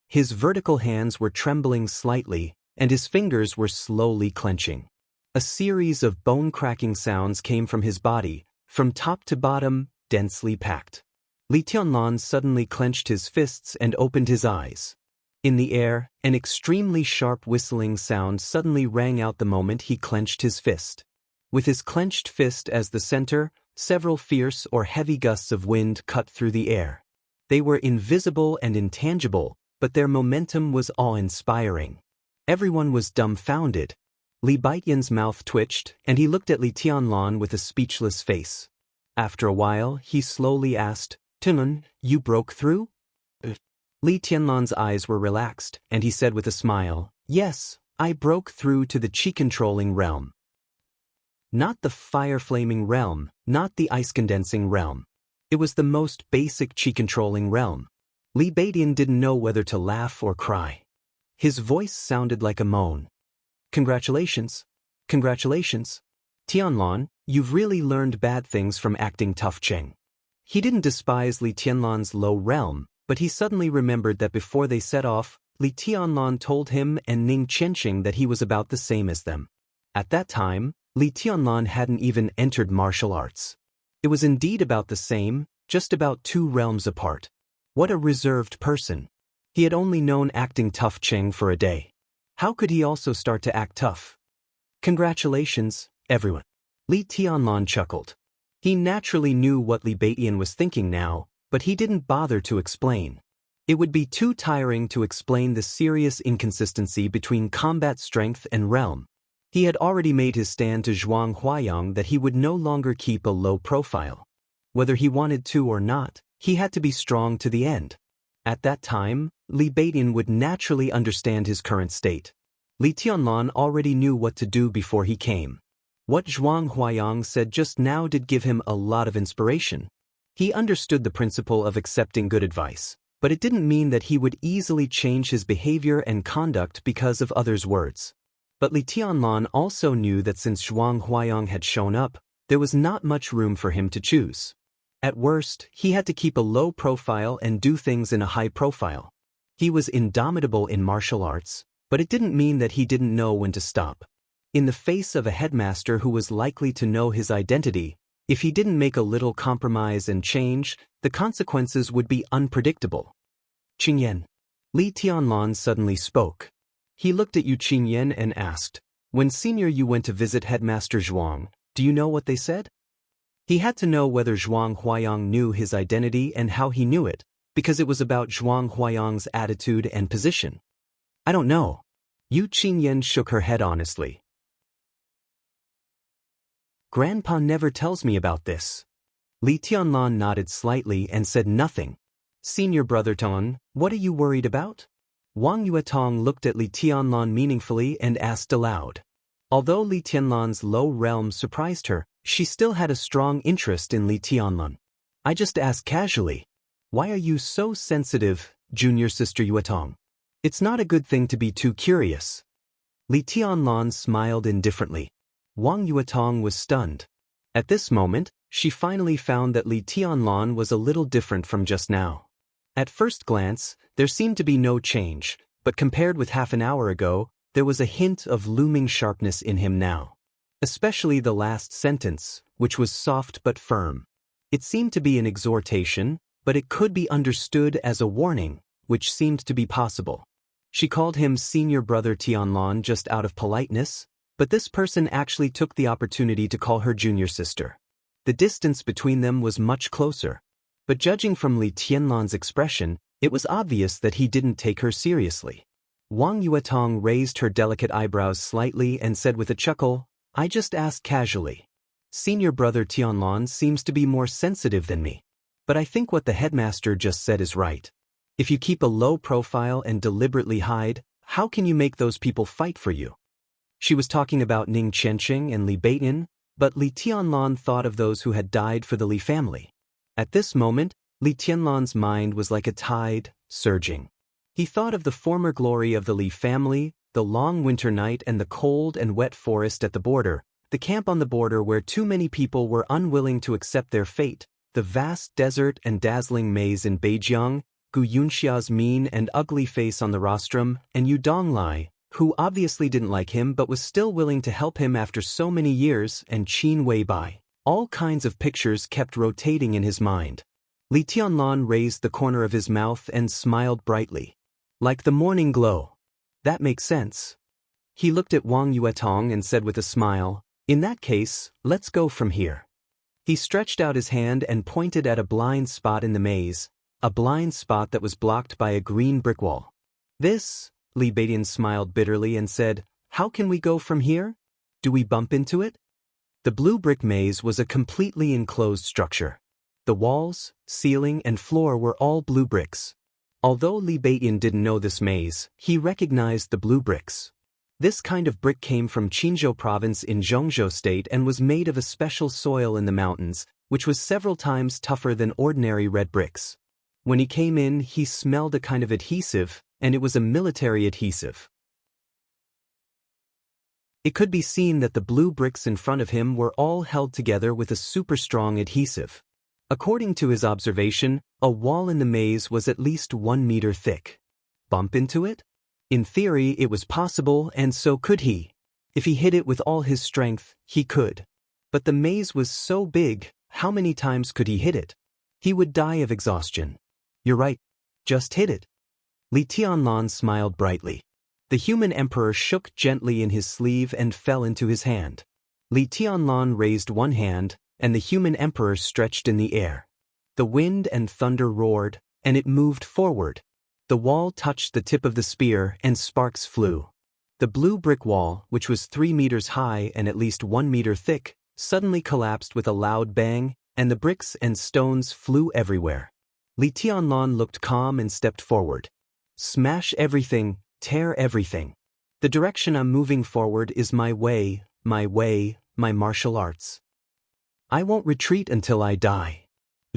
His vertical hands were trembling slightly, and his fingers were slowly clenching. A series of bone-cracking sounds came from his body, from top to bottom, densely packed. Li Tianlan suddenly clenched his fists and opened his eyes. In the air, an extremely sharp whistling sound suddenly rang out the moment he clenched his fist. With his clenched fist as the center, several fierce or heavy gusts of wind cut through the air. They were invisible and intangible, but their momentum was awe-inspiring. Everyone was dumbfounded. Li Beidian's mouth twitched, and he looked at Li Tianlan with a speechless face. After a while, he slowly asked, "Tianlan, you broke through?" Li Tianlan's eyes were relaxed, and he said with a smile, "Yes, I broke through to the chi-controlling realm." Not the fire-flaming realm, not the ice-condensing realm. It was the most basic chi-controlling realm. Li Beidian didn't know whether to laugh or cry. His voice sounded like a moan. Congratulations. Congratulations. Tianlan, you've really learned bad things from acting tough, Cheng. He didn't despise Li Tianlan's low realm, but he suddenly remembered that before they set off, Li Tianlan told him and Ning Qianqing that he was about the same as them. At that time, Li Tianlan hadn't even entered martial arts. It was indeed about the same, just about 2 realms apart. What a reserved person. He had only known acting tough Cheng for a day. How could he also start to act tough? Congratulations, everyone. Li Tianlan chuckled. He naturally knew what Li Beidian was thinking now, but he didn't bother to explain. It would be too tiring to explain the serious inconsistency between combat strength and realm. He had already made his stand to Zhuang Huayang that he would no longer keep a low profile. Whether he wanted to or not, he had to be strong to the end. At that time, Li Beidian would naturally understand his current state. Li Tianlan already knew what to do before he came. What Zhuang Huayang said just now did give him a lot of inspiration. He understood the principle of accepting good advice, but it didn't mean that he would easily change his behavior and conduct because of others' words. But Li Tianlan also knew that since Zhuang Huayang had shown up, there was not much room for him to choose. At worst, he had to keep a low profile and do things in a high profile. He was indomitable in martial arts, but it didn't mean that he didn't know when to stop. In the face of a headmaster who was likely to know his identity, if he didn't make a little compromise and change, the consequences would be unpredictable. Qingyan. Li Tianlan suddenly spoke. He looked at Yu Qingyan and asked, "When senior you went to visit Headmaster Zhuang, do you know what they said?" He had to know whether Zhuang Huayang knew his identity and how he knew it, because it was about Zhuang Huayang's attitude and position. "I don't know." Yu Qingyan shook her head honestly. "Grandpa never tells me about this." Li Tianlan nodded slightly and said nothing. "Senior brother Ton, what are you worried about?" Wang Yuetong looked at Li Tianlan meaningfully and asked aloud. Although Li Tianlan's low realm surprised her, she still had a strong interest in Li Tianlan. "I just asked casually. Why are you so sensitive, junior sister Yuetong? It's not a good thing to be too curious." Li Tianlan smiled indifferently. Wang Yuetong was stunned. At this moment, she finally found that Li Tianlan was a little different from just now. At first glance, there seemed to be no change, but compared with half an hour ago, there was a hint of looming sharpness in him now. Especially the last sentence, which was soft but firm. It seemed to be an exhortation, but it could be understood as a warning, which seemed to be possible. She called him senior brother Tianlan just out of politeness, but this person actually took the opportunity to call her junior sister. The distance between them was much closer. But judging from Li Tianlan's expression, it was obvious that he didn't take her seriously. Wang Yuetong raised her delicate eyebrows slightly and said with a chuckle, "I just asked casually. Senior brother Tianlan seems to be more sensitive than me. But I think what the headmaster just said is right. If you keep a low profile and deliberately hide, how can you make those people fight for you?" She was talking about Ning Qianqing and Li Beidian, but Li Tianlan thought of those who had died for the Li family. At this moment, Li Tianlan's mind was like a tide, surging. He thought of the former glory of the Li family, the long winter night and the cold and wet forest at the border, the camp on the border where too many people were unwilling to accept their fate, the vast desert and dazzling maze in Beijiang, Gu Yunxia's mean and ugly face on the rostrum, and Yu Donglai, who obviously didn't like him but was still willing to help him after so many years, and Qin Weibai. All kinds of pictures kept rotating in his mind. Li Tianlan raised the corner of his mouth and smiled brightly. "Like the morning glow. That makes sense." He looked at Wang Yuetong and said with a smile, "In that case, let's go from here." He stretched out his hand and pointed at a blind spot in the maze, a blind spot that was blocked by a green brick wall. "This," Li Beidian smiled bitterly and said, "How can we go from here? Do we bump into it?" The blue brick maze was a completely enclosed structure. The walls, ceiling, and floor were all blue bricks. Although Li Beidian didn't know this maze, he recognized the blue bricks. This kind of brick came from Qinzhou province in Zhongzhou state and was made of a special soil in the mountains, which was several times tougher than ordinary red bricks. When he came in, he smelled a kind of adhesive, and it was a military adhesive. It could be seen that the blue bricks in front of him were all held together with a super strong adhesive. According to his observation, a wall in the maze was at least 1 meter thick. Bump into it? In theory, it was possible, and so could he. If he hit it with all his strength, he could. But the maze was so big, how many times could he hit it? He would die of exhaustion. You're right. Just hit it. Li Tianlan smiled brightly. The human emperor shook gently in his sleeve and fell into his hand. Li Tianlan raised one hand, and the human emperor stretched in the air. The wind and thunder roared, and it moved forward. The wall touched the tip of the spear, and sparks flew. The blue brick wall, which was 3 meters high and at least 1 meter thick, suddenly collapsed with a loud bang, and the bricks and stones flew everywhere. Li Tianlan looked calm and stepped forward. Smash everything, tear everything. The direction I'm moving forward is my way, my martial arts. I won't retreat until I die.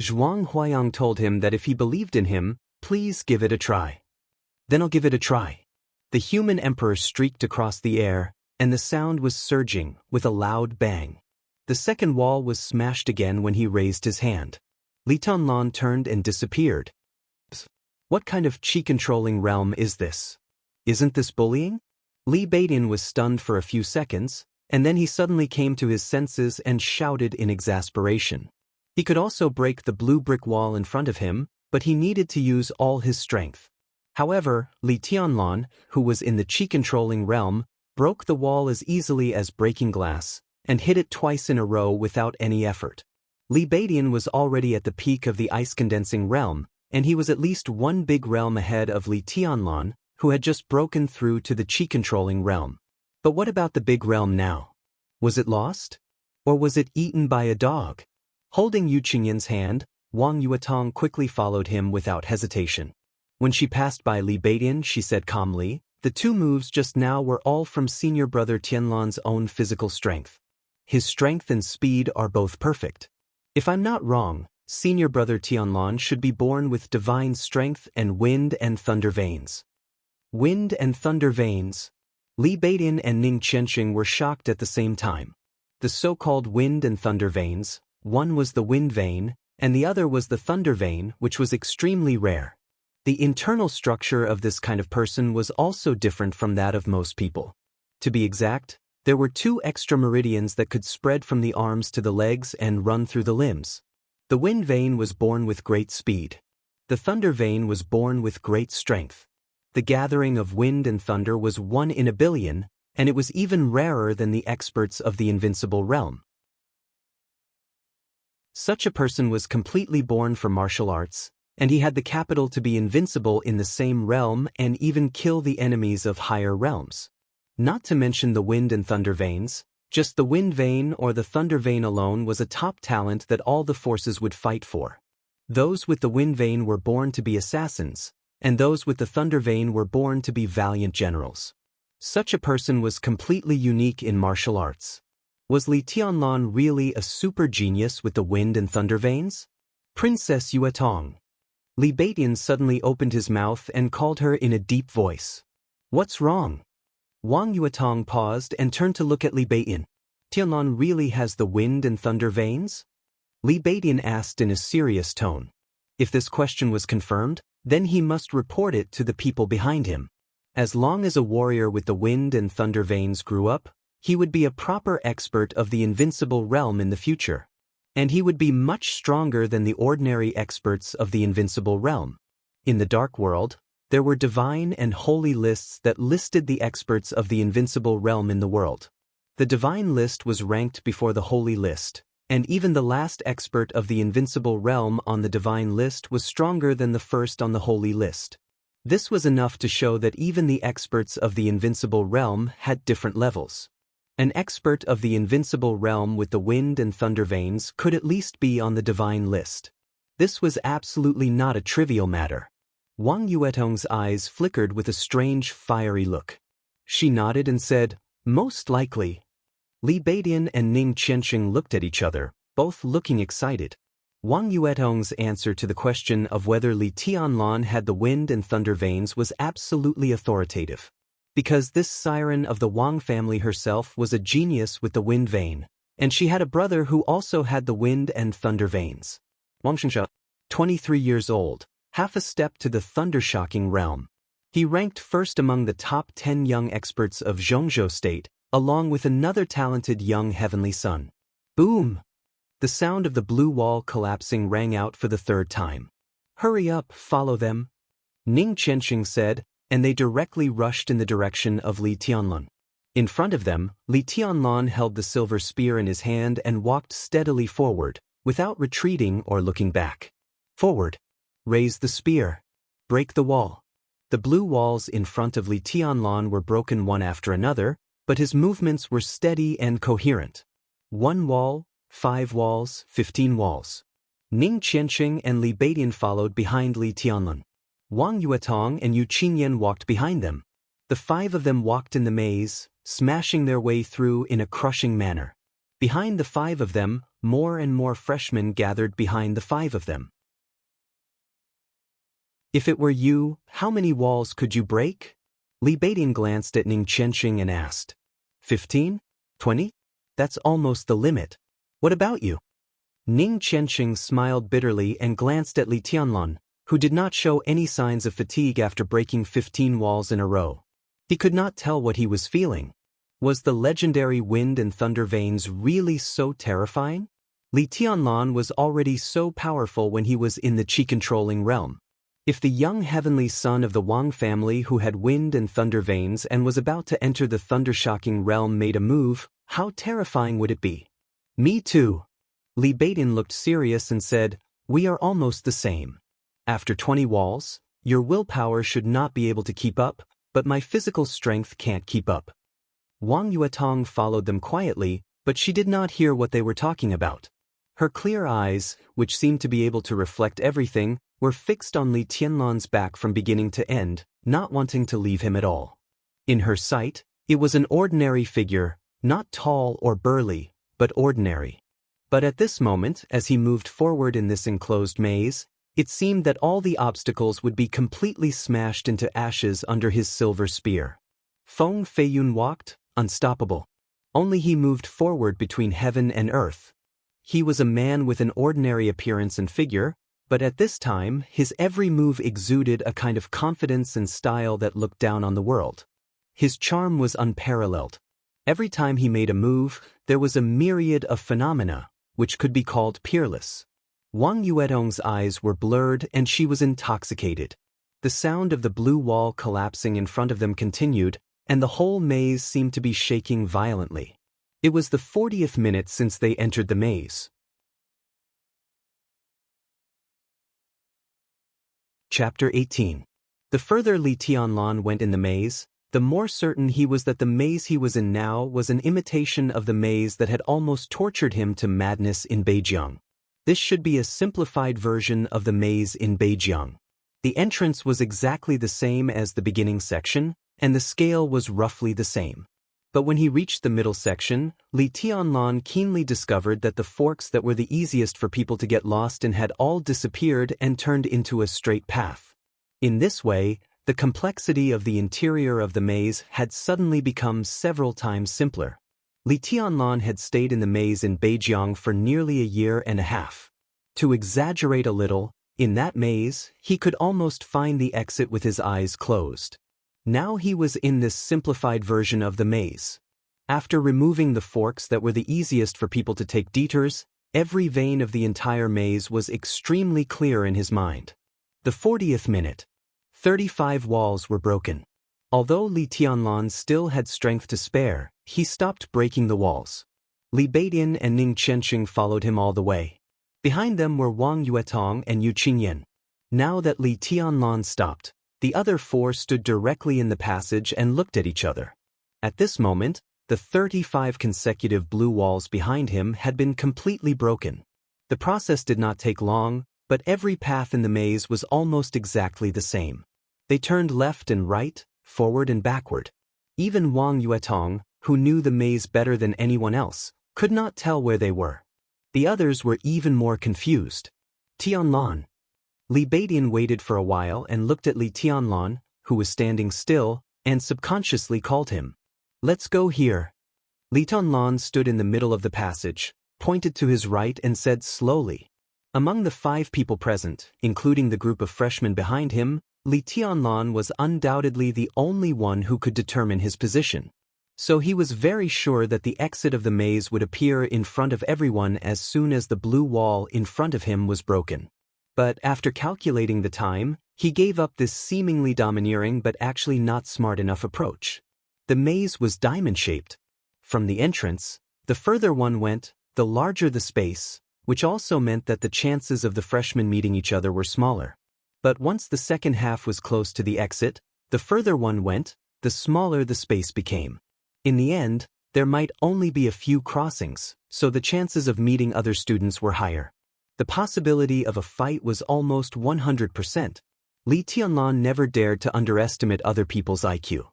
Zhuang Huayang told him that if he believed in him, please give it a try. Then I'll give it a try. The human emperor streaked across the air, and the sound was surging with a loud bang. The second wall was smashed again when he raised his hand. Li Tianlan turned and disappeared. What kind of chi-controlling realm is this? Isn't this bullying? Li Beidian was stunned for a few seconds, and then he suddenly came to his senses and shouted in exasperation. He could also break the blue brick wall in front of him, but he needed to use all his strength. However, Li Tianlan, who was in the chi-controlling realm, broke the wall as easily as breaking glass, and hit it twice in a row without any effort. Li Beidian was already at the peak of the ice-condensing realm, and he was at least one big realm ahead of Li Tianlan, who had just broken through to the chi-controlling realm. But what about the big realm now? Was it lost? Or was it eaten by a dog? Holding Yu Qingyin's hand, Wang Yuetong quickly followed him without hesitation. When she passed by Li Beidian, she said calmly, the 2 moves just now were all from senior brother Tianlan's own physical strength. His strength and speed are both perfect. If I'm not wrong, senior brother Tianlan should be born with divine strength and wind and thunder veins. Wind and thunder veins. Li Beidian and Ning Qianxing were shocked at the same time. The so-called wind and thunder veins, one was the wind vein, and the other was the thunder vein, which was extremely rare. The internal structure of this kind of person was also different from that of most people. To be exact, there were 2 extra meridians that could spread from the arms to the legs and run through the limbs. The wind vein was born with great speed. The thunder vein was born with great strength. The gathering of wind and thunder was 1 in a billion, and it was even rarer than the experts of the invincible realm. Such a person was completely born for martial arts, and he had the capital to be invincible in the same realm and even kill the enemies of higher realms. Not to mention the wind and thunder veins, just the wind vein or the thunder vein alone was a top talent that all the forces would fight for. Those with the wind vein were born to be assassins, and those with the thunder vein were born to be valiant generals. Such a person was completely unique in martial arts. Was Li Tianlan really a super genius with the wind and thunder veins? Princess Yuetong. Li Beidian suddenly opened his mouth and called her in a deep voice. What's wrong? Wang Yuetong paused and turned to look at Li Beidian. Tianlan really has the wind and thunder veins? Li Beidian asked in a serious tone. If this question was confirmed, then he must report it to the people behind him. As long as a warrior with the wind and thunder veins grew up, he would be a proper expert of the invincible realm in the future. And he would be much stronger than the ordinary experts of the invincible realm. In the dark world, there were divine and holy lists that listed the experts of the invincible realm in the world. The divine list was ranked before the holy list, and even the last expert of the invincible realm on the divine list was stronger than the first on the holy list. This was enough to show that even the experts of the invincible realm had different levels. An expert of the invincible realm with the wind and thunder veins could at least be on the divine list. This was absolutely not a trivial matter. Wang Yuetong's eyes flickered with a strange, fiery look. She nodded and said, most likely. Li Beidian and Ning Qianxing looked at each other, both looking excited. Wang Yuetong's answer to the question of whether Li Tianlan had the wind and thunder veins was absolutely authoritative. Because this siren of the Wang family herself was a genius with the wind vein, and she had a brother who also had the wind and thunder veins. Wang Xingsha, 23 years old, half a step to the thunder-shocking realm. He ranked first among the top 10 young experts of Zhongzhou State, along with another talented young heavenly son. Boom! The sound of the blue wall collapsing rang out for the third time. Hurry up, follow them, Ning Qianxing said, and they directly rushed in the direction of Li Tianlan. In front of them, Li Tianlan held the silver spear in his hand and walked steadily forward, without retreating or looking back. Forward. Raise the spear. Break the wall. The blue walls in front of Li Tianlan were broken one after another, but his movements were steady and coherent. 1 wall, 5 walls, 15 walls. Ning Qianxing and Li Beidian followed behind Li Tianlan. Wang Yuetong and Yu Qinyan walked behind them. The 5 of them walked in the maze, smashing their way through in a crushing manner. Behind the 5 of them, more and more freshmen gathered behind the 5 of them. If it were you, how many walls could you break? Li Beidian glanced at Ning Qianxing and asked. 15? 20? That's almost the limit. What about you? Ning Qianxing smiled bitterly and glanced at Li Tianlan, who did not show any signs of fatigue after breaking 15 walls in a row. He could not tell what he was feeling. Was the legendary wind and thunder veins really so terrifying? Li Tianlan was already so powerful when he was in the qi-controlling realm. If the young heavenly son of the Wang family who had wind and thunder veins and was about to enter the thunder-shocking realm made a move, how terrifying would it be? Me too. Li Beidian looked serious and said, we are almost the same. After 20 walls, your willpower should not be able to keep up, but my physical strength can't keep up. Wang Yuetong followed them quietly, but she did not hear what they were talking about. Her clear eyes, which seemed to be able to reflect everything, were fixed on Li Tianlan's back from beginning to end, not wanting to leave him at all. In her sight, it was an ordinary figure, not tall or burly, but ordinary. But at this moment, as he moved forward in this enclosed maze, it seemed that all the obstacles would be completely smashed into ashes under his silver spear. Feng Feiyun walked, unstoppable. Only he moved forward between heaven and earth. He was a man with an ordinary appearance and figure, but at this time, his every move exuded a kind of confidence and style that looked down on the world. His charm was unparalleled. Every time he made a move, there was a myriad of phenomena, which could be called peerless. Wang Yuetong's eyes were blurred and she was intoxicated. The sound of the blue wall collapsing in front of them continued, and the whole maze seemed to be shaking violently. It was the 40th minute since they entered the maze. Chapter 18. The further Li Tianlan went in the maze, the more certain he was that the maze he was in now was an imitation of the maze that had almost tortured him to madness in Beijiang. This should be a simplified version of the maze in Beijiang. The entrance was exactly the same as the beginning section, and the scale was roughly the same. But when he reached the middle section, Li Tianlan keenly discovered that the forks that were the easiest for people to get lost in had all disappeared and turned into a straight path. In this way, the complexity of the interior of the maze had suddenly become several times simpler. Li Tianlan had stayed in the maze in Beijiang for nearly a year and a half. To exaggerate a little, in that maze, he could almost find the exit with his eyes closed. Now he was in this simplified version of the maze. After removing the forks that were the easiest for people to take detours, every vein of the entire maze was extremely clear in his mind. The 40th minute. 35 walls were broken. Although Li Tianlan still had strength to spare, he stopped breaking the walls. Li Beidian and Ning Qianxing followed him all the way. Behind them were Wang Yuetong and Yu Qinyan. Now that Li Tianlan stopped, the other 4 stood directly in the passage and looked at each other. At this moment, the 35 consecutive blue walls behind him had been completely broken. The process did not take long, but every path in the maze was almost exactly the same. They turned left and right, forward and backward. Even Wang Yuetong, who knew the maze better than anyone else, could not tell where they were. The others were even more confused. Tianlan. Li Beidian waited for a while and looked at Li Tianlan, who was standing still, and subconsciously called him. Let's go here. Li Tianlan stood in the middle of the passage, pointed to his right and said slowly. Among the 5 people present, including the group of freshmen behind him, Li Tianlan was undoubtedly the only one who could determine his position. So he was very sure that the exit of the maze would appear in front of everyone as soon as the blue wall in front of him was broken. But after calculating the time, he gave up this seemingly domineering but actually not smart enough approach. The maze was diamond-shaped. From the entrance, the further one went, the larger the space, which also meant that the chances of the freshmen meeting each other were smaller. But once the second half was close to the exit, the further one went, the smaller the space became. In the end, there might only be a few crossings, so the chances of meeting other students were higher. The possibility of a fight was almost 100%. Li Tianlan never dared to underestimate other people's IQ.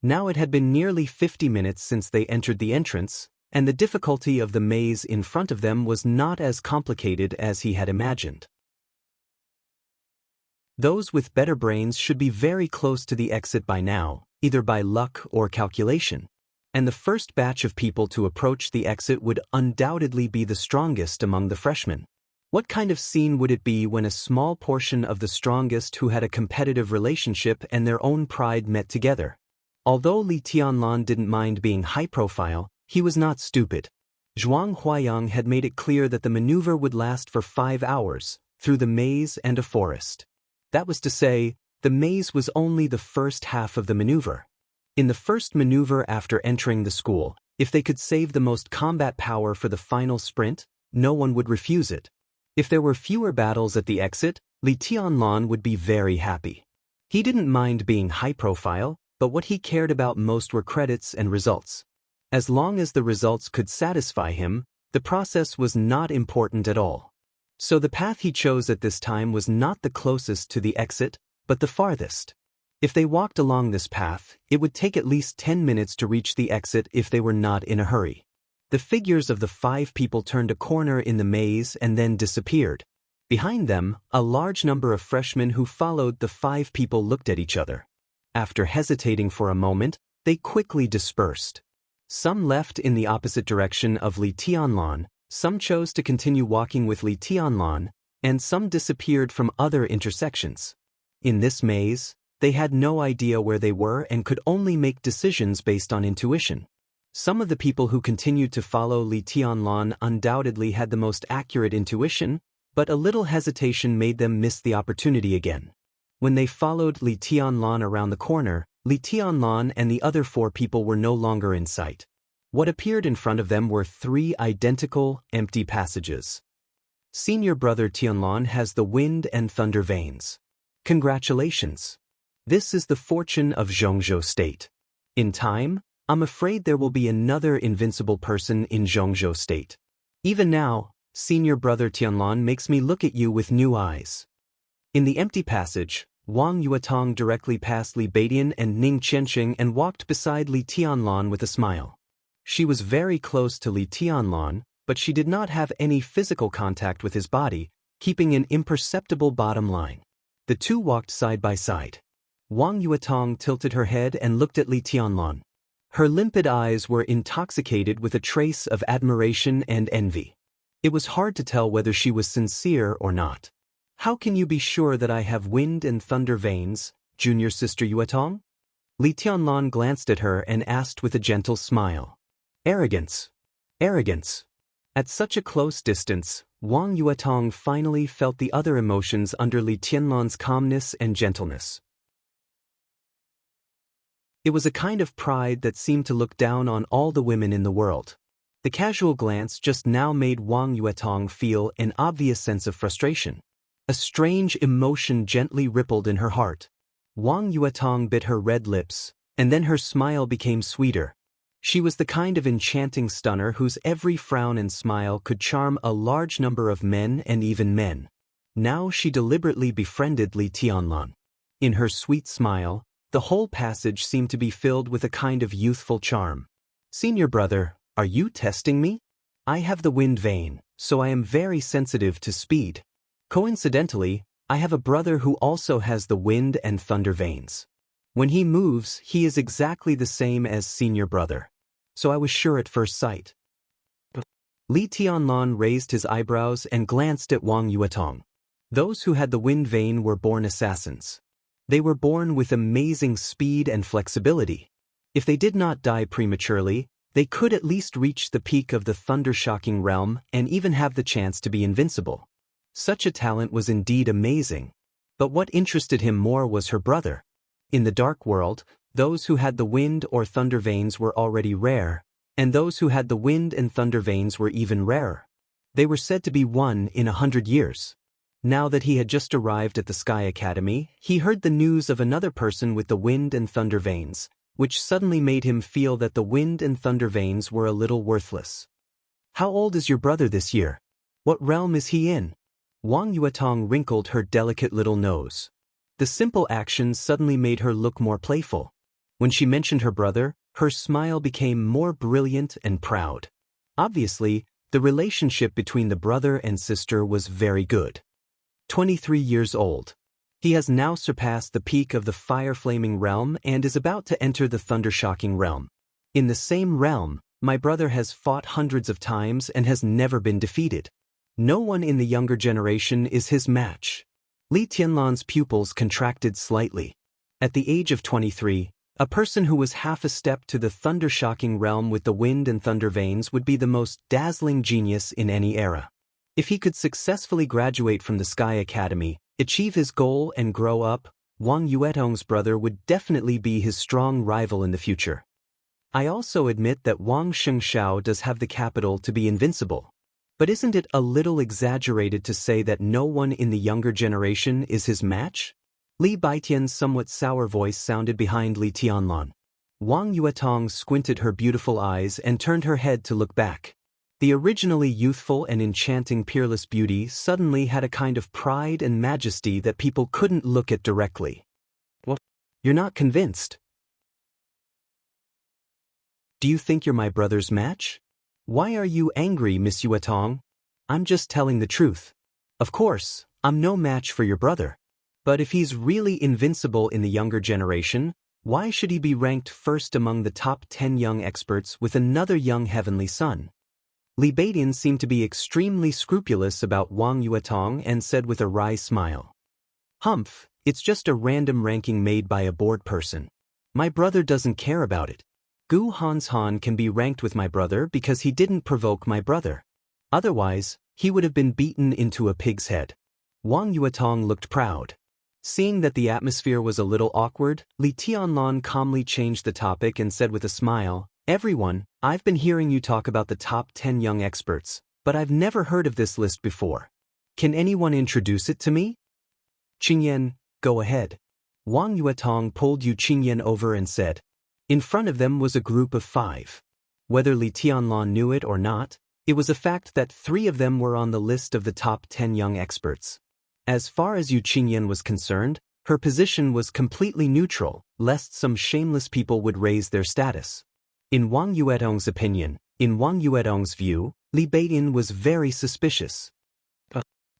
Now it had been nearly 50 minutes since they entered the entrance, and the difficulty of the maze in front of them was not as complicated as he had imagined. Those with better brains should be very close to the exit by now, either by luck or calculation. And the first batch of people to approach the exit would undoubtedly be the strongest among the freshmen. What kind of scene would it be when a small portion of the strongest who had a competitive relationship and their own pride met together? Although Li Tianlan didn't mind being high-profile, he was not stupid. Zhuang Huayang had made it clear that the maneuver would last for 5 hours, through the maze and a forest. That was to say, the maze was only the first half of the maneuver. In the first maneuver after entering the school, if they could save the most combat power for the final sprint, no one would refuse it. If there were fewer battles at the exit, Li Tianlan would be very happy. He didn't mind being high-profile, but what he cared about most were credits and results. As long as the results could satisfy him, the process was not important at all. So the path he chose at this time was not the closest to the exit, but the farthest. If they walked along this path, it would take at least 10 minutes to reach the exit if they were not in a hurry. The figures of the 5 people turned a corner in the maze and then disappeared. Behind them, a large number of freshmen who followed the 5 people looked at each other. After hesitating for a moment, they quickly dispersed. Some left in the opposite direction of Li Tianlan, some chose to continue walking with Li Tianlan, and some disappeared from other intersections. In this maze, they had no idea where they were and could only make decisions based on intuition. Some of the people who continued to follow Li Tianlan undoubtedly had the most accurate intuition, but a little hesitation made them miss the opportunity again. When they followed Li Tianlan around the corner, Li Tianlan and the other 4 people were no longer in sight. What appeared in front of them were 3 identical, empty passages. Senior brother Tianlan has the wind and thunder veins. Congratulations! This is the fortune of Zhongzhou State. In time, I'm afraid there will be another invincible person in Zhongzhou State. Even now, senior brother Tianlan makes me look at you with new eyes. In the empty passage, Wang Yuetong directly passed Li Beidian and Ning Qianxing and walked beside Li Tianlan with a smile. She was very close to Li Tianlan, but she did not have any physical contact with his body, keeping an imperceptible bottom line. The two walked side by side. Wang Yuetong tilted her head and looked at Li Tianlan. Her limpid eyes were intoxicated with a trace of admiration and envy. It was hard to tell whether she was sincere or not. How can you be sure that I have wind and thunder veins, junior sister Yuetong? Li Tianlan glanced at her and asked with a gentle smile. Arrogance. Arrogance. At such a close distance, Wang Yuetong finally felt the other emotions under Li Tianlan's calmness and gentleness. It was a kind of pride that seemed to look down on all the women in the world. The casual glance just now made Wang Yuetong feel an obvious sense of frustration. A strange emotion gently rippled in her heart. Wang Yuetong bit her red lips, and then her smile became sweeter. She was the kind of enchanting stunner whose every frown and smile could charm a large number of men and even men. Now she deliberately befriended Li Tianlan. In her sweet smile, the whole passage seemed to be filled with a kind of youthful charm. Senior brother, are you testing me? I have the wind vein, so I am very sensitive to speed. Coincidentally, I have a brother who also has the wind and thunder veins. When he moves, he is exactly the same as senior brother. So I was sure at first sight. Li Tianlan raised his eyebrows and glanced at Wang Yuetong. Those who had the wind vein were born assassins. They were born with amazing speed and flexibility. If they did not die prematurely, they could at least reach the peak of the thunder-shocking realm and even have the chance to be invincible. Such a talent was indeed amazing. But what interested him more was her brother. In the dark world, those who had the wind or thunder veins were already rare, and those who had the wind and thunder veins were even rarer. They were said to be 1 in 100 years. Now that he had just arrived at the Sky Academy, he heard the news of another person with the wind and thunder veins, which suddenly made him feel that the wind and thunder veins were a little worthless. How old is your brother this year? What realm is he in? Wang Yuetong wrinkled her delicate little nose. The simple action suddenly made her look more playful. When she mentioned her brother, her smile became more brilliant and proud. Obviously, the relationship between the brother and sister was very good. 23 years old. He has now surpassed the peak of the fire-flaming realm and is about to enter the thunder-shocking realm. In the same realm, my brother has fought hundreds of times and has never been defeated. No one in the younger generation is his match. Li Tianlan's pupils contracted slightly. At the age of 23, a person who was half a step to the thunder-shocking realm with the wind and thunder veins would be the most dazzling genius in any era. If he could successfully graduate from the Sky Academy, achieve his goal and grow up, Wang Yuetong's brother would definitely be his strong rival in the future. I also admit that Wang Shengshao does have the capital to be invincible. But isn't it a little exaggerated to say that no one in the younger generation is his match? Li Baitian's somewhat sour voice sounded behind Li Tianlan. Wang Yuetong squinted her beautiful eyes and turned her head to look back. The originally youthful and enchanting peerless beauty suddenly had a kind of pride and majesty that people couldn't look at directly. What? You're not convinced? Do you think you're my brother's match? Why are you angry, Miss Yuetong? I'm just telling the truth. Of course, I'm no match for your brother. But if he's really invincible in the younger generation, why should he be ranked first among the top 10 young experts with another young heavenly son? Li Badian seemed to be extremely scrupulous about Wang Yuetong and said with a wry smile. Humph, it's just a random ranking made by a bored person. My brother doesn't care about it. Gu Hanshan can be ranked with my brother because he didn't provoke my brother. Otherwise, he would have been beaten into a pig's head. Wang Yuetong looked proud. Seeing that the atmosphere was a little awkward, Li Tianlan calmly changed the topic and said with a smile, Everyone, I've been hearing you talk about the top 10 young experts, but I've never heard of this list before. Can anyone introduce it to me? Qingyan, go ahead. Wang Yuetong pulled Yu Qingyan over and said. In front of them was a group of 5. Whether Li Tianlan knew it or not, it was a fact that 3 of them were on the list of the top 10 young experts. As far as Yu Qingyan was concerned, her position was completely neutral, lest some shameless people would raise their status. In Wang Yuetong's opinion, in Wang Yuetong's view, Li Badian was very suspicious.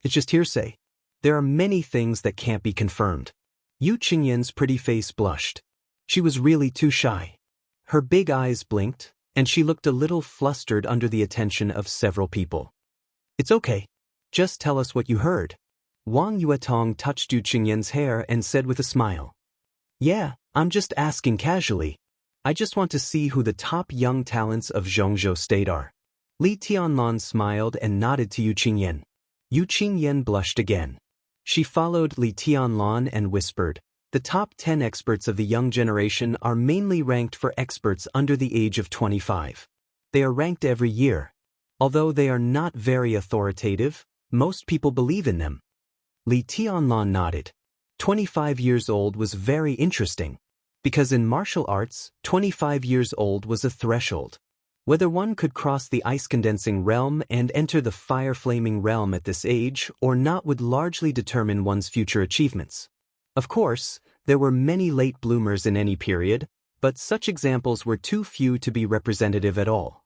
It's just hearsay. There are many things that can't be confirmed. Yu Qingyan's pretty face blushed. She was really too shy. Her big eyes blinked, and she looked a little flustered under the attention of several people. It's okay. Just tell us what you heard. Wang Yuetong touched Yu Qingyan's hair and said with a smile. Yeah, I'm just asking casually. I just want to see who the top young talents of Zhongzhou State are. Li Tianlan smiled and nodded to Yu Qingyan. Yu Qingyan blushed again. She followed Li Tianlan and whispered, The top 10 experts of the young generation are mainly ranked for experts under the age of 25. They are ranked every year. Although they are not very authoritative, most people believe in them. Li Tianlan nodded. 25 years old was very interesting. Because in martial arts, 25 years old was a threshold. Whether one could cross the ice-condensing realm and enter the fire-flaming realm at this age or not would largely determine one's future achievements. Of course, there were many late bloomers in any period, but such examples were too few to be representative at all.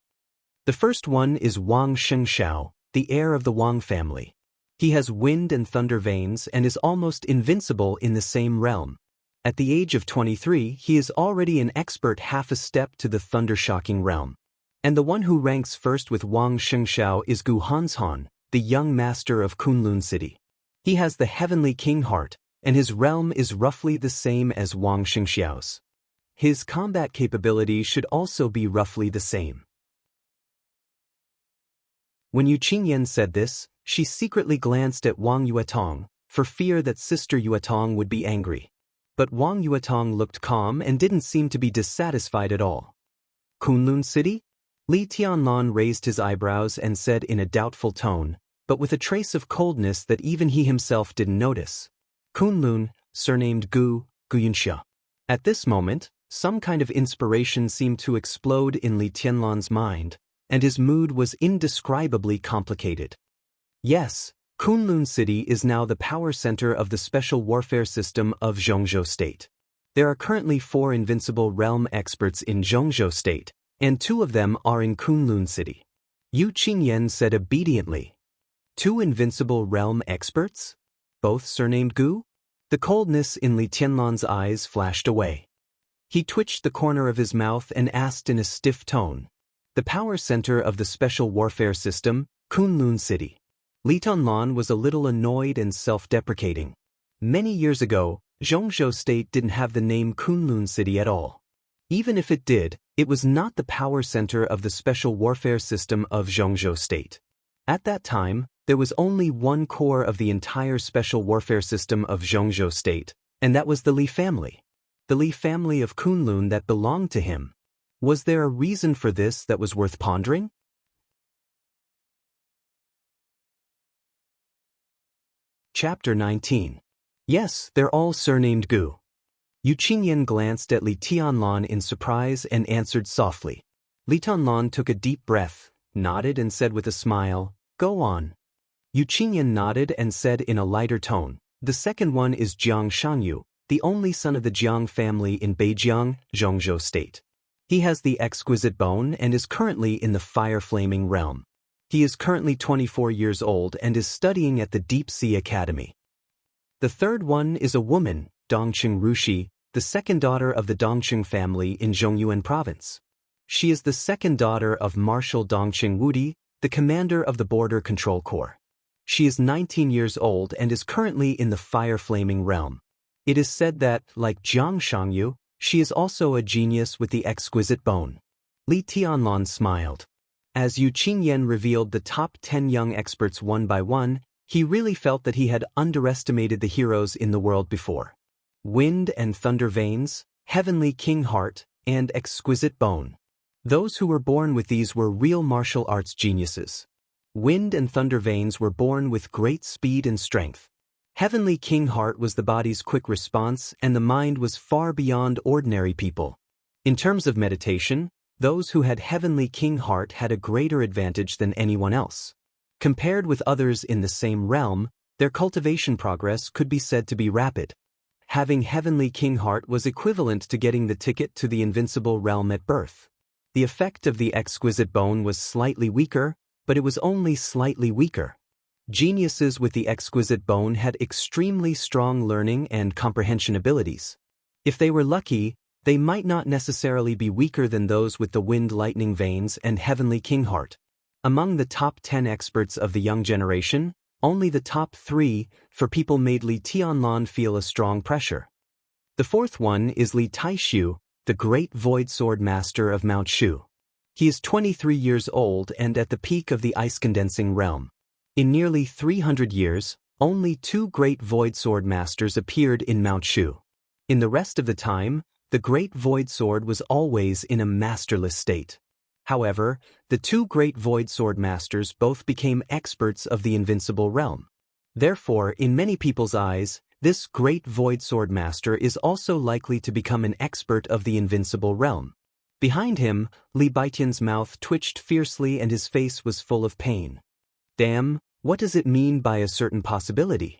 The first one is Wang Shengshao, the heir of the Wang family. He has wind and thunder veins and is almost invincible in the same realm. At the age of 23, he is already an expert half a step to the thunder-shocking realm. And the one who ranks first with Wang Shengxiao is Gu Hanshan, the young master of Kunlun City. He has the heavenly king heart, and his realm is roughly the same as Wang Shengxiao's. His combat capability should also be roughly the same. When Yu Qingyan said this, she secretly glanced at Wang Yuetong, for fear that Sister Yuetong would be angry. But Wang Yuetong looked calm and didn't seem to be dissatisfied at all. Kunlun City? Li Tianlan raised his eyebrows and said in a doubtful tone, but with a trace of coldness that even he himself didn't notice. Kunlun, surnamed Guyunxia. At this moment, some kind of inspiration seemed to explode in Li Tianlan's mind, and his mood was indescribably complicated. Yes, Kunlun City is now the power center of the special warfare system of Zhongzhou State. There are currently 4 invincible realm experts in Zhongzhou State, and 2 of them are in Kunlun City. Yu Qingyan said obediently. 2 invincible realm experts? Both surnamed Gu? The coldness in Li Tianlan's eyes flashed away. He twitched the corner of his mouth and asked in a stiff tone. The power center of the special warfare system, Kunlun City. Li Tianlan was a little annoyed and self-deprecating. Many years ago, Zhongzhou State didn't have the name Kunlun City at all. Even if it did, it was not the power center of the special warfare system of Zhongzhou State. At that time, there was only one core of the entire special warfare system of Zhongzhou State, and that was the Li family. The Li family of Kunlun that belonged to him. Was there a reason for this that was worth pondering? Chapter 19. Yes, they're all surnamed Gu. Yu Qingyan glanced at Li Tianlan in surprise and answered softly. Li Tianlan took a deep breath, nodded and said with a smile, "Go on." Yu Qingyan nodded and said in a lighter tone, "The second one is Jiang Shangyu, the only son of the Jiang family in Beijiang, Zhongzhou State. He has the exquisite bone and is currently in the fire-flaming realm. He is currently 24 years old and is studying at the Deep Sea Academy. The third one is a woman, Dongqing Rushi, the second daughter of the Dongqing family in Zhongyuan province. She is the second daughter of Marshal Dongqing Wudi, the commander of the Border Control Corps. She is 19 years old and is currently in the fire-flaming realm. It is said that, like Jiang Shangyu, she is also a genius with the exquisite bone." Li Tianlan smiled. As Yu Qingyan revealed the top 10 young experts one by one, he really felt that he had underestimated the heroes in the world before. Wind and thunder veins, heavenly king heart, and exquisite bone. Those who were born with these were real martial arts geniuses. Wind and thunder veins were born with great speed and strength. Heavenly king heart was the body's quick response, and the mind was far beyond ordinary people. In terms of meditation, those who had heavenly king heart had a greater advantage than anyone else. Compared with others in the same realm, their cultivation progress could be said to be rapid. Having heavenly king heart was equivalent to getting the ticket to the invincible realm at birth. The effect of the exquisite bone was slightly weaker, but it was only slightly weaker. Geniuses with the exquisite bone had extremely strong learning and comprehension abilities. If they were lucky, they might not necessarily be weaker than those with the wind-lightning veins and heavenly king heart. Among the top 10 experts of the young generation, only the top 3 for people made Li Tianlan feel a strong pressure. The fourth one is Li Taishu, the great void sword master of Mount Shu. He is 23 years old and at the peak of the ice-condensing realm. In nearly 300 years, only 2 great void sword masters appeared in Mount Shu. In the rest of the time, the great void sword was always in a masterless state. However, the 2 great void sword masters both became experts of the invincible realm. Therefore, in many people's eyes, this great void sword master is also likely to become an expert of the invincible realm. Behind him, Li Baitian's mouth twitched fiercely and his face was full of pain. Damn, what does it mean by a certain possibility?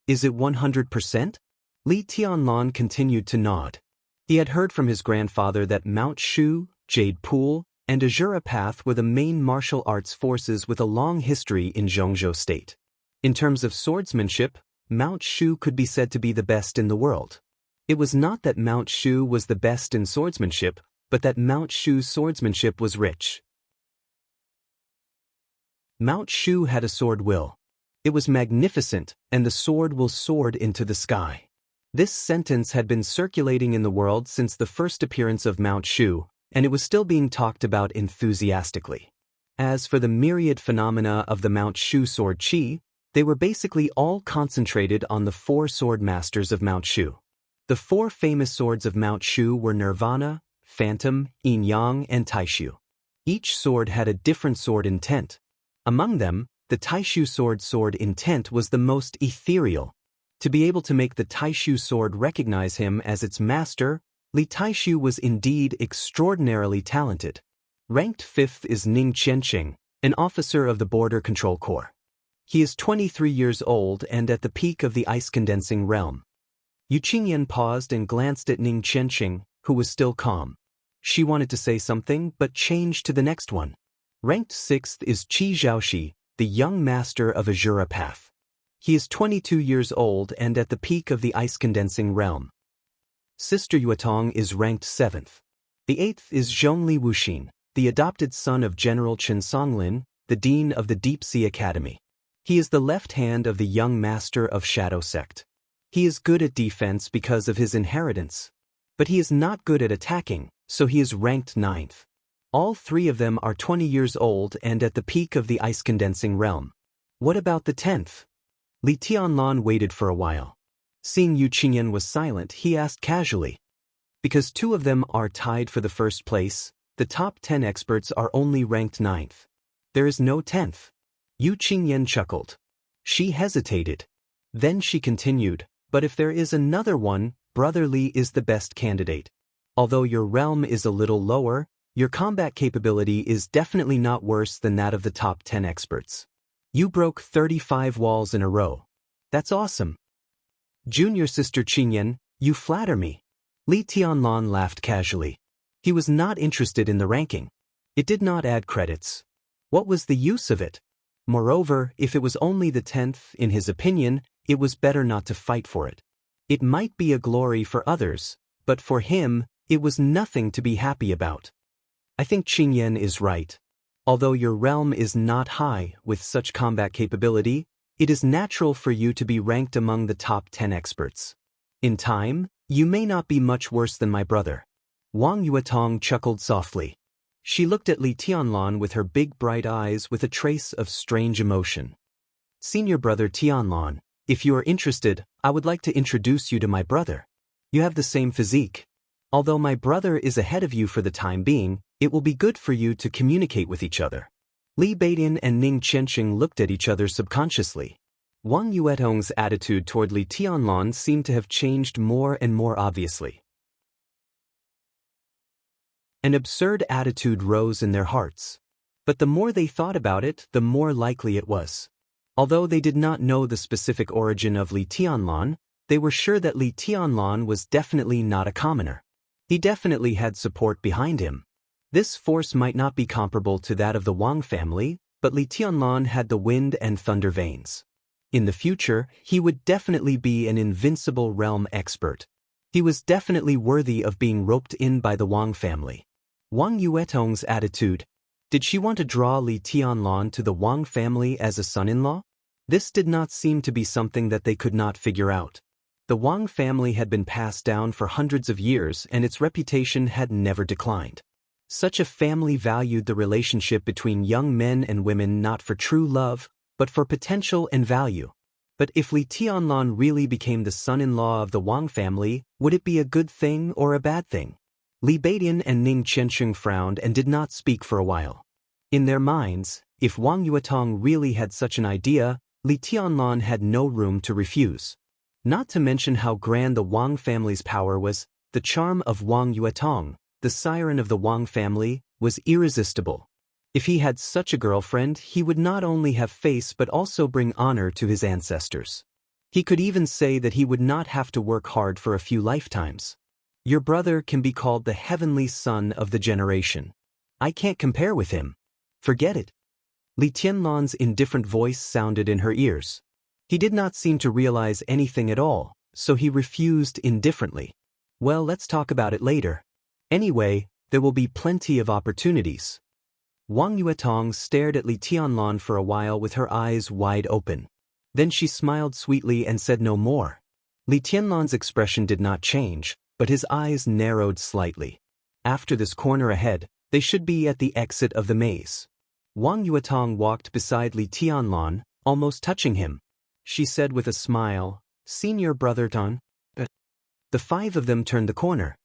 Is it 100%? Li Tianlan continued to nod. He had heard from his grandfather that Mount Shu, Jade Pool, and Azura Path were the main martial arts forces with a long history in Zhongzhou State. In terms of swordsmanship, Mount Shu could be said to be the best in the world. It was not that Mount Shu was the best in swordsmanship, but that Mount Shu's swordsmanship was rich. Mount Shu had a sword will. It was magnificent, and the sword will soared into the sky. This sentence had been circulating in the world since the first appearance of Mount Shu, and it was still being talked about enthusiastically. As for the myriad phenomena of the Mount Shu sword chi, they were basically all concentrated on the 4 sword masters of Mount Shu. The 4 famous swords of Mount Shu were Nirvana, Phantom, Yin Yang, and Taishu. Each sword had a different sword intent. Among them, the Taishu sword intent was the most ethereal. To be able to make the Taishu sword recognize him as its master, Li Taishu was indeed extraordinarily talented. Ranked 5th is Ning Qianqing, an officer of the Border Control Corps. He is 23 years old and at the peak of the ice-condensing realm. Yu Qingyan paused and glanced at Ning Qianqing, who was still calm. She wanted to say something but changed to the next one. Ranked 6th is Qi Zhaoxi, the young master of Azura Path. He is 22 years old and at the peak of the ice-condensing realm. Sister Yuetong is ranked 7th. The 8th is Zhongli Wuxin, the adopted son of General Chen Songlin, the dean of the Deep Sea Academy. He is the left hand of the young master of Shadow Sect. He is good at defense because of his inheritance. But he is not good at attacking, so he is ranked 9th. All 3 of them are 20 years old and at the peak of the ice-condensing realm. What about the 10th? Li Tianlan waited for a while. Seeing Yu Qingyan was silent, he asked casually. Because 2 of them are tied for the first place, the top 10 experts are only ranked 9th. There is no 10th. Yu Qingyan chuckled. She hesitated. Then she continued, but if there is another one, Brother Li is the best candidate. Although your realm is a little lower, your combat capability is definitely not worse than that of the top 10 experts. You broke 35 walls in a row. That's awesome. Junior sister Qingyan, you flatter me. Li Tianlan laughed casually. He was not interested in the ranking. It did not add credits. What was the use of it? Moreover, if it was only the 10th, in his opinion, it was better not to fight for it. It might be a glory for others, but for him, it was nothing to be happy about. I think Qingyan is right. Although your realm is not high with such combat capability, it is natural for you to be ranked among the top 10 experts. In time, you may not be much worse than my brother. Wang Yuetong chuckled softly. She looked at Li Tianlan with her big bright eyes with a trace of strange emotion. Senior brother Tianlan, if you are interested, I would like to introduce you to my brother. You have the same physique. Although my brother is ahead of you for the time being, it will be good for you to communicate with each other. Li Beidian and Ning Qianqing looked at each other subconsciously. Wang Yuetong's attitude toward Li Tianlan seemed to have changed more and more obviously. An absurd attitude rose in their hearts. But the more they thought about it, the more likely it was. Although they did not know the specific origin of Li Tianlan, they were sure that Li Tianlan was definitely not a commoner. He definitely had support behind him. This force might not be comparable to that of the Wang family, but Li Tianlan had the wind and thunder veins. In the future, he would definitely be an invincible realm expert. He was definitely worthy of being roped in by the Wang family. Wang Yuetong's attitude. Did she want to draw Li Tianlan to the Wang family as a son-in-law? This did not seem to be something that they could not figure out. The Wang family had been passed down for hundreds of years and its reputation had never declined. Such a family valued the relationship between young men and women not for true love, but for potential and value. But if Li Tianlan really became the son-in-law of the Wang family, would it be a good thing or a bad thing? Li Beidian and Ning Qianqing frowned and did not speak for a while. In their minds, if Wang Yuetong really had such an idea, Li Tianlan had no room to refuse. Not to mention how grand the Wang family's power was, the charm of Wang Yuetong, the siren of the Wang family, was irresistible. If he had such a girlfriend, he would not only have face but also bring honor to his ancestors. He could even say that he would not have to work hard for a few lifetimes. Your brother can be called the heavenly son of the generation. I can't compare with him. Forget it. Li Tianlan's indifferent voice sounded in her ears. He did not seem to realize anything at all, so he refused indifferently. Well, let's talk about it later. Anyway, there will be plenty of opportunities. Wang Yuetong stared at Li Tianlan for a while with her eyes wide open. Then she smiled sweetly and said no more. Li Tianlan's expression did not change, but his eyes narrowed slightly. After this corner ahead, they should be at the exit of the maze. Wang Yuetong walked beside Li Tianlan, almost touching him. She said with a smile, "Senior brother Tan." The five of them turned the corner.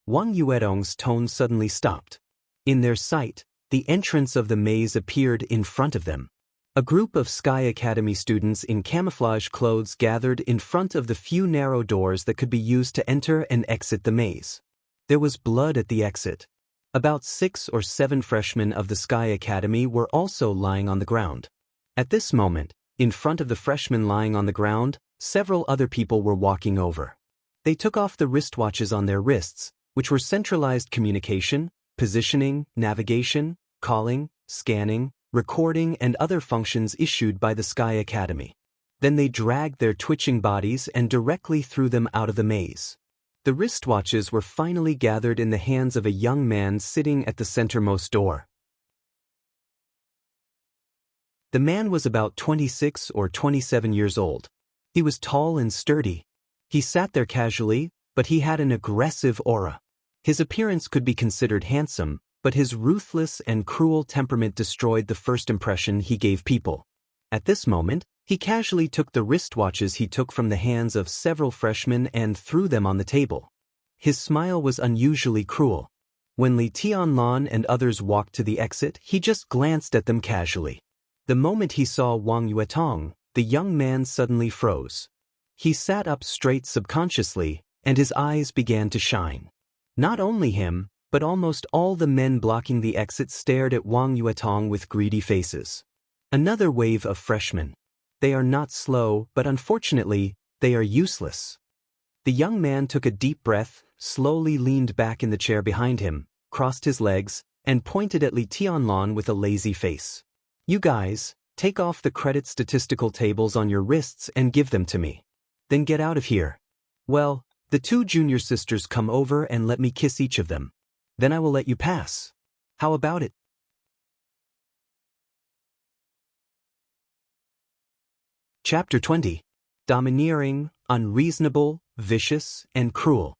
Wang Yuetong's tone suddenly stopped. In their sight, the entrance of the maze appeared in front of them. A group of Sky Academy students in camouflage clothes gathered in front of the few narrow doors that could be used to enter and exit the maze. There was blood at the exit. About 6 or 7 freshmen of the Sky Academy were also lying on the ground. At this moment, in front of the freshmen lying on the ground, several other people were walking over. They took off the wristwatches on their wrists, which were centralized communication, positioning, navigation, calling, scanning, recording, and other functions issued by the Sky Academy. Then they dragged their twitching bodies and directly threw them out of the maze. The wristwatches were finally gathered in the hands of a young man sitting at the centermost door. The man was about 26 or 27 years old. He was tall and sturdy. He sat there casually, but he had an aggressive aura. His appearance could be considered handsome, but his ruthless and cruel temperament destroyed the first impression he gave people. At this moment, he casually took the wristwatches he took from the hands of several freshmen and threw them on the table. His smile was unusually cruel. When Li Tianlan and others walked to the exit, he just glanced at them casually. The moment he saw Wang Yuetong, the young man suddenly froze. He sat up straight subconsciously, and his eyes began to shine. Not only him, but almost all the men blocking the exit stared at Wang Yuetong with greedy faces. Another wave of freshmen. They are not slow, but unfortunately, they are useless. The young man took a deep breath, slowly leaned back in the chair behind him, crossed his legs, and pointed at Li Tianlan with a lazy face. "You guys, take off the credit statistical tables on your wrists and give them to me. Then get out of here. Well, the 2 junior sisters come over and let me kiss each of them. Then I will let you pass. How about it?" Chapter 20. Domineering, unreasonable, vicious, and cruel.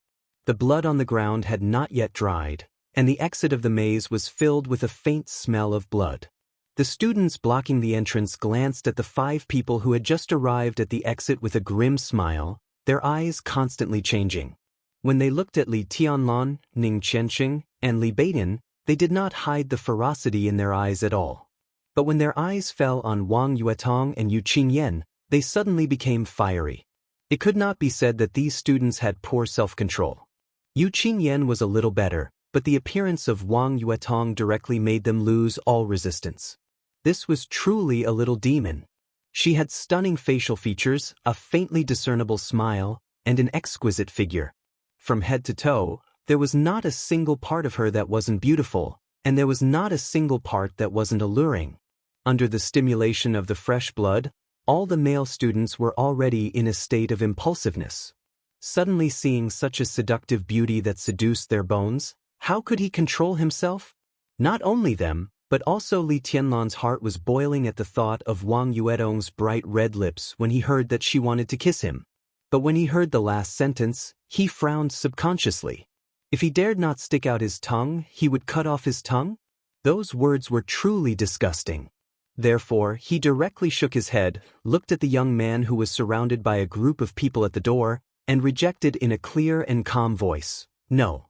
The blood on the ground had not yet dried, and the exit of the maze was filled with a faint smell of blood. The students blocking the entrance glanced at the 5 people who had just arrived at the exit with a grim smile, their eyes constantly changing. When they looked at Li Tianlan, Ning Qianxing, and Li Beidian, they did not hide the ferocity in their eyes at all. But when their eyes fell on Wang Yuetong and Yu Qingyan, they suddenly became fiery. It could not be said that these students had poor self-control. Yu Qingyan was a little better, but the appearance of Wang Yuetong directly made them lose all resistance. This was truly a little demon. She had stunning facial features, a faintly discernible smile, and an exquisite figure. From head to toe, there was not a single part of her that wasn't beautiful, and there was not a single part that wasn't alluring. Under the stimulation of the fresh blood, all the male students were already in a state of impulsiveness. Suddenly seeing such a seductive beauty that seduced their bones, how could he control himself? Not only them, but also Li Tianlan's heart was boiling at the thought of Wang Yuetong's bright red lips when he heard that she wanted to kiss him. But when he heard the last sentence, he frowned subconsciously. If he dared not stick out his tongue, he would cut off his tongue? Those words were truly disgusting. Therefore, he directly shook his head, looked at the young man who was surrounded by a group of people at the door, and rejected in a clear and calm voice, "No."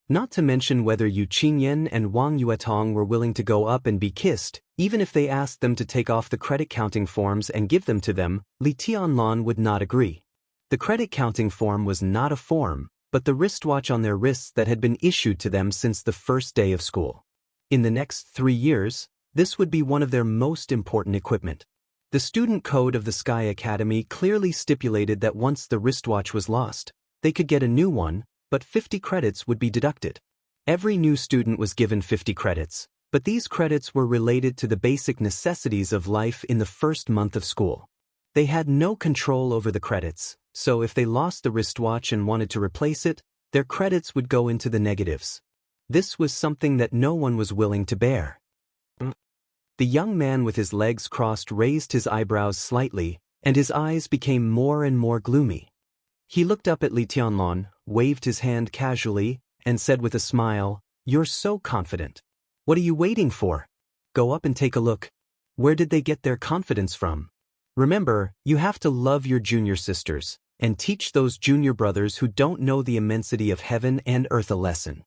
Not to mention whether Yu Qingyan and Wang Yuetong were willing to go up and be kissed, even if they asked them to take off the credit counting forms and give them to them, Li Tianlan would not agree. The credit counting form was not a form, but the wristwatch on their wrists that had been issued to them since the first day of school. In the next 3 years, this would be one of their most important equipment. The student code of the Sky Academy clearly stipulated that once the wristwatch was lost, they could get a new one, but 50 credits would be deducted. Every new student was given 50 credits, but these credits were related to the basic necessities of life in the first month of school. They had no control over the credits, so if they lost the wristwatch and wanted to replace it, their credits would go into the negatives. This was something that no one was willing to bear. The young man with his legs crossed raised his eyebrows slightly, and his eyes became more and more gloomy. He looked up at Li Tianlong, waved his hand casually, and said with a smile, "You're so confident. What are you waiting for? Go up and take a look. Where did they get their confidence from? Remember, you have to love your junior sisters, and teach those junior brothers who don't know the immensity of heaven and earth a lesson."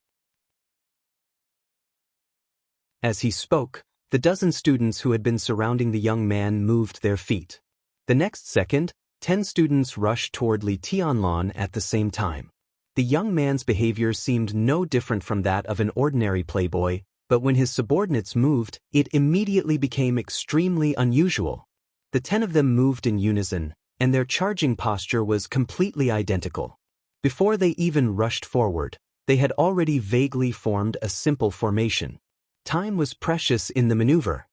As he spoke, the dozen students who had been surrounding the young man moved their feet. The next second, 10 students rushed toward Li Tianlong at the same time. The young man's behavior seemed no different from that of an ordinary playboy, but when his subordinates moved, it immediately became extremely unusual. The 10 of them moved in unison, and their charging posture was completely identical. Before they even rushed forward, they had already vaguely formed a simple formation. Time was precious in the maneuver.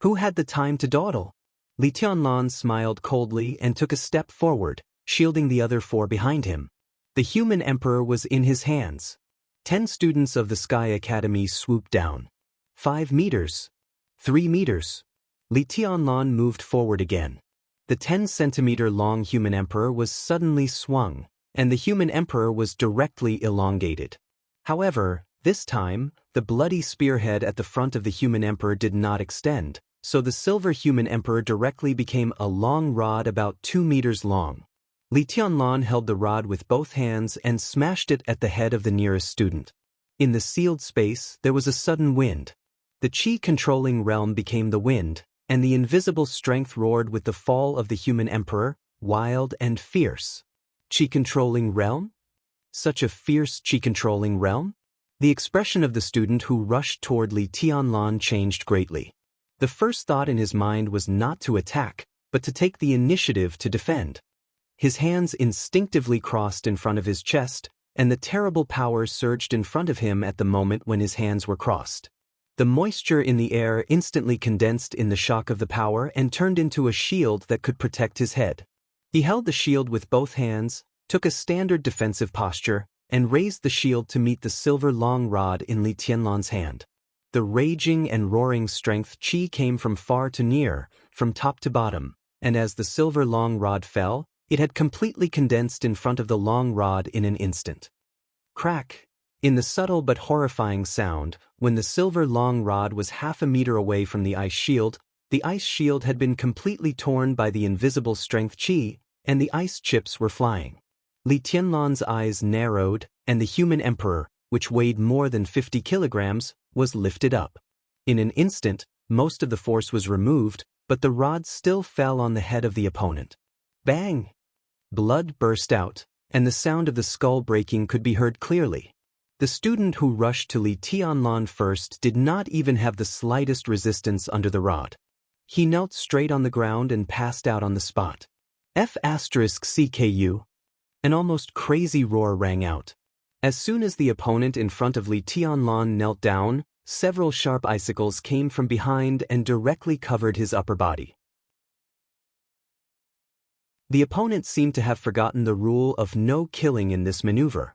Who had the time to dawdle? Li Tianlong smiled coldly and took a step forward, shielding the other 4 behind him. The human emperor was in his hands. 10 students of the Sky Academy swooped down. 5 meters. 3 meters. Li Tianlong moved forward again. The 10-centimeter-long human emperor was suddenly swung, and the human emperor was directly elongated. However, this time, the bloody spearhead at the front of the human emperor did not extend, so the silver human emperor directly became a long rod about 2 meters long. Li Tianlong held the rod with both hands and smashed it at the head of the nearest student. In the sealed space, there was a sudden wind. The chi-controlling realm became the wind, and the invisible strength roared with the fall of the human emperor, wild and fierce. Chi-controlling realm? Such a fierce chi-controlling realm? The expression of the student who rushed toward Li Tianlong changed greatly. The first thought in his mind was not to attack, but to take the initiative to defend. His hands instinctively crossed in front of his chest, and the terrible power surged in front of him at the moment when his hands were crossed. The moisture in the air instantly condensed in the shock of the power and turned into a shield that could protect his head. He held the shield with both hands, took a standard defensive posture, and raised the shield to meet the silver long rod in Li Tianlong's hand. The raging and roaring strength chi came from far to near, from top to bottom, and as the silver long rod fell, it had completely condensed in front of the long rod in an instant. Crack! In the subtle but horrifying sound, when the silver long rod was half a meter away from the ice shield had been completely torn by the invisible strength chi, and the ice chips were flying. Li Tianlong's eyes narrowed, and the human emperor, which weighed more than 50 kilograms, was lifted up. In an instant, most of the force was removed, but the rod still fell on the head of the opponent. Bang! Blood burst out, and the sound of the skull breaking could be heard clearly. The student who rushed to Li Tianlong first did not even have the slightest resistance under the rod. He knelt straight on the ground and passed out on the spot. F***CKU. An almost crazy roar rang out. As soon as the opponent in front of Li Tianlong knelt down, several sharp icicles came from behind and directly covered his upper body. The opponent seemed to have forgotten the rule of no killing in this maneuver.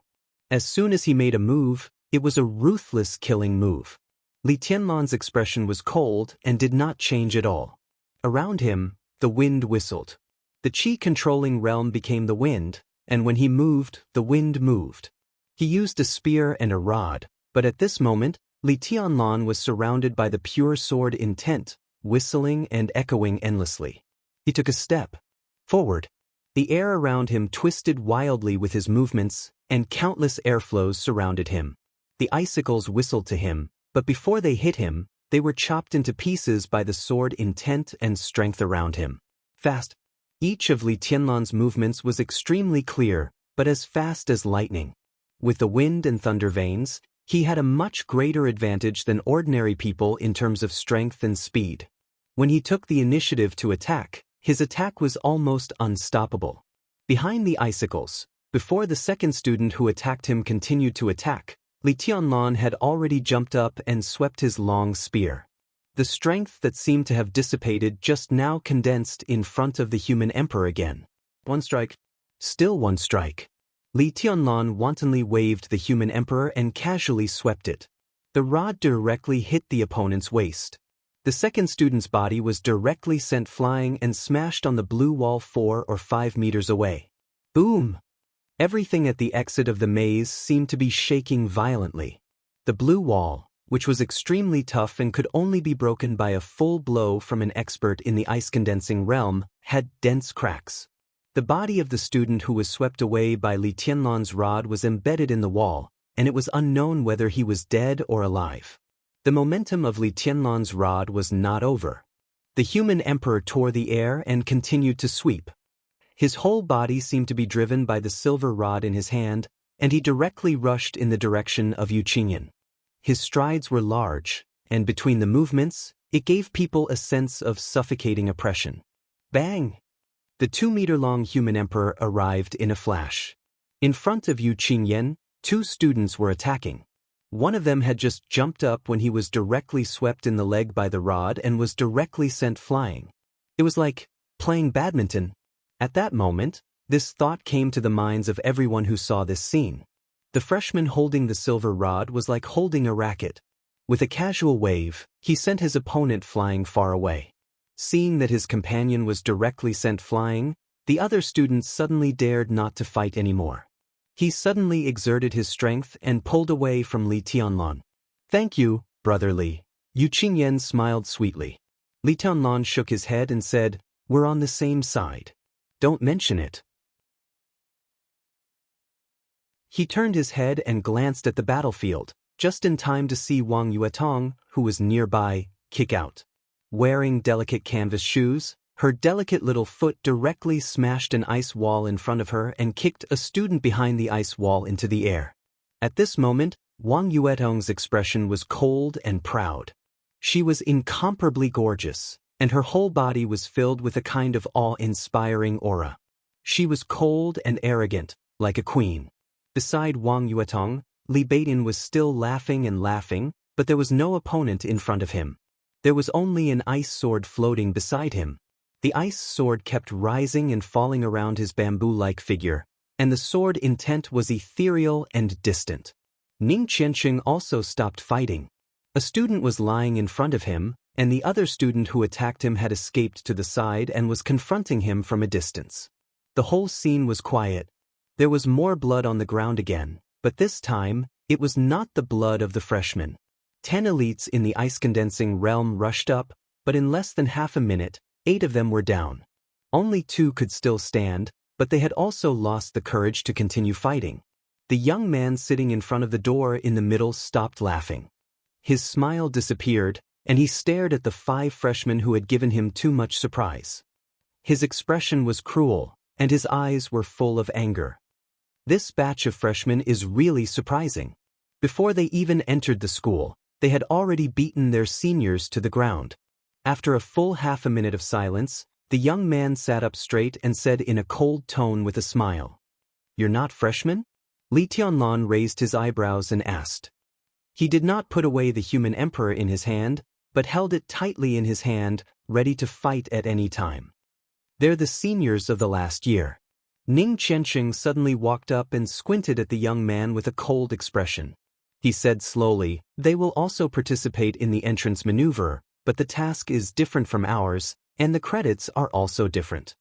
As soon as he made a move, it was a ruthless killing move. Li Tianlong's expression was cold and did not change at all. Around him, the wind whistled. The chi-controlling realm became the wind, and when he moved, the wind moved. He used a spear and a rod, but at this moment, Li Tianlong was surrounded by the pure sword intent, whistling and echoing endlessly. He took a step forward. The air around him twisted wildly with his movements, and countless airflows surrounded him. The icicles whistled to him, but before they hit him, they were chopped into pieces by the sword intent and strength around him. Fast. Each of Li Tianlong's movements was extremely clear, but as fast as lightning. With the wind and thunder veins, he had a much greater advantage than ordinary people in terms of strength and speed. When he took the initiative to attack, his attack was almost unstoppable. Behind the icicles, before the second student who attacked him continued to attack, Li Tianlong had already jumped up and swept his long spear. The strength that seemed to have dissipated just now condensed in front of the human emperor again. One strike. Still one strike. Li Tianlan wantonly waved the human emperor and casually swept it. The rod directly hit the opponent's waist. The second student's body was directly sent flying and smashed on the blue wall 4 or 5 meters away. Boom! Everything at the exit of the maze seemed to be shaking violently. The blue wall, which was extremely tough and could only be broken by a full blow from an expert in the ice-condensing realm, had dense cracks. The body of the student who was swept away by Li Tianlan's rod was embedded in the wall, and it was unknown whether he was dead or alive. The momentum of Li Tianlan's rod was not over. The human emperor tore the air and continued to sweep. His whole body seemed to be driven by the silver rod in his hand, and he directly rushed in the direction of Yu Qingyan. His strides were large, and between the movements, it gave people a sense of suffocating oppression. Bang! The 2-meter-long human emperor arrived in a flash. In front of Yu Qingyan, 2 students were attacking. One of them had just jumped up when he was directly swept in the leg by the rod and was directly sent flying. It was like playing badminton. At that moment, this thought came to the minds of everyone who saw this scene. The freshman holding the silver rod was like holding a racket. With a casual wave, he sent his opponent flying far away. Seeing that his companion was directly sent flying, the other student suddenly dared not to fight anymore. He suddenly exerted his strength and pulled away from Li Tianlan. "Thank you, brother Li." Yu Qingyan smiled sweetly. Li Tianlan shook his head and said, "We're on the same side. Don't mention it." He turned his head and glanced at the battlefield, just in time to see Wang Yuetong, who was nearby, kick out. Wearing delicate canvas shoes, her delicate little foot directly smashed an ice wall in front of her and kicked a student behind the ice wall into the air. At this moment, Wang Yuetong's expression was cold and proud. She was incomparably gorgeous, and her whole body was filled with a kind of awe-inspiring aura. She was cold and arrogant, like a queen. Beside Wang Yuetong, Li Beidian was still laughing and laughing, but there was no opponent in front of him. There was only an ice sword floating beside him. The ice sword kept rising and falling around his bamboo-like figure, and the sword intent was ethereal and distant. Ning Qianqing also stopped fighting. A student was lying in front of him, and the other student who attacked him had escaped to the side and was confronting him from a distance. The whole scene was quiet. There was more blood on the ground again, but this time, it was not the blood of the freshman. 10 elites in the ice-condensing realm rushed up, but in less than half a minute, 8 of them were down. Only 2 could still stand, but they had also lost the courage to continue fighting. The young man sitting in front of the door in the middle stopped laughing. His smile disappeared, and he stared at the 5 freshmen who had given him too much surprise. His expression was cruel, and his eyes were full of anger. This batch of freshmen is really surprising. Before they even entered the school, they had already beaten their seniors to the ground. After a full half a minute of silence, the young man sat up straight and said in a cold tone with a smile, "You're not freshmen?" Li Tianlan raised his eyebrows and asked. He did not put away the human emperor in his hand, but held it tightly in his hand, ready to fight at any time. "They're the seniors of the last year." Ning Qianqing suddenly walked up and squinted at the young man with a cold expression. He said slowly, "They will also participate in the entrance maneuver, but the task is different from ours, and the credits are also different."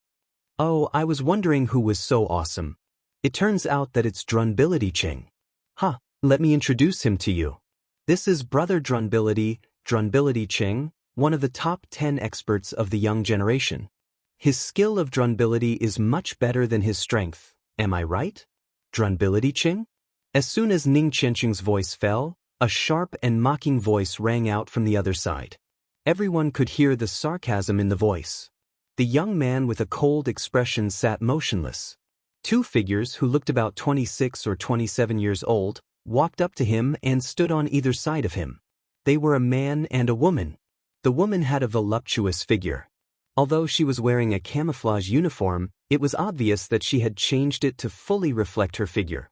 "Oh, I was wondering who was so awesome. It turns out that it's Drunbility Ching." "Ha, let me introduce him to you. This is Brother Drunbility Ching, one of the top 10 experts of the young generation. His skill of Drunbility is much better than his strength, am I right? Drunbility Ching?" As soon as Ning Qianqing's voice fell, a sharp and mocking voice rang out from the other side. Everyone could hear the sarcasm in the voice. The young man with a cold expression sat motionless. 2 figures who looked about 26 or 27 years old walked up to him and stood on either side of him. They were a man and a woman. The woman had a voluptuous figure. Although she was wearing a camouflage uniform, it was obvious that she had changed it to fully reflect her figure.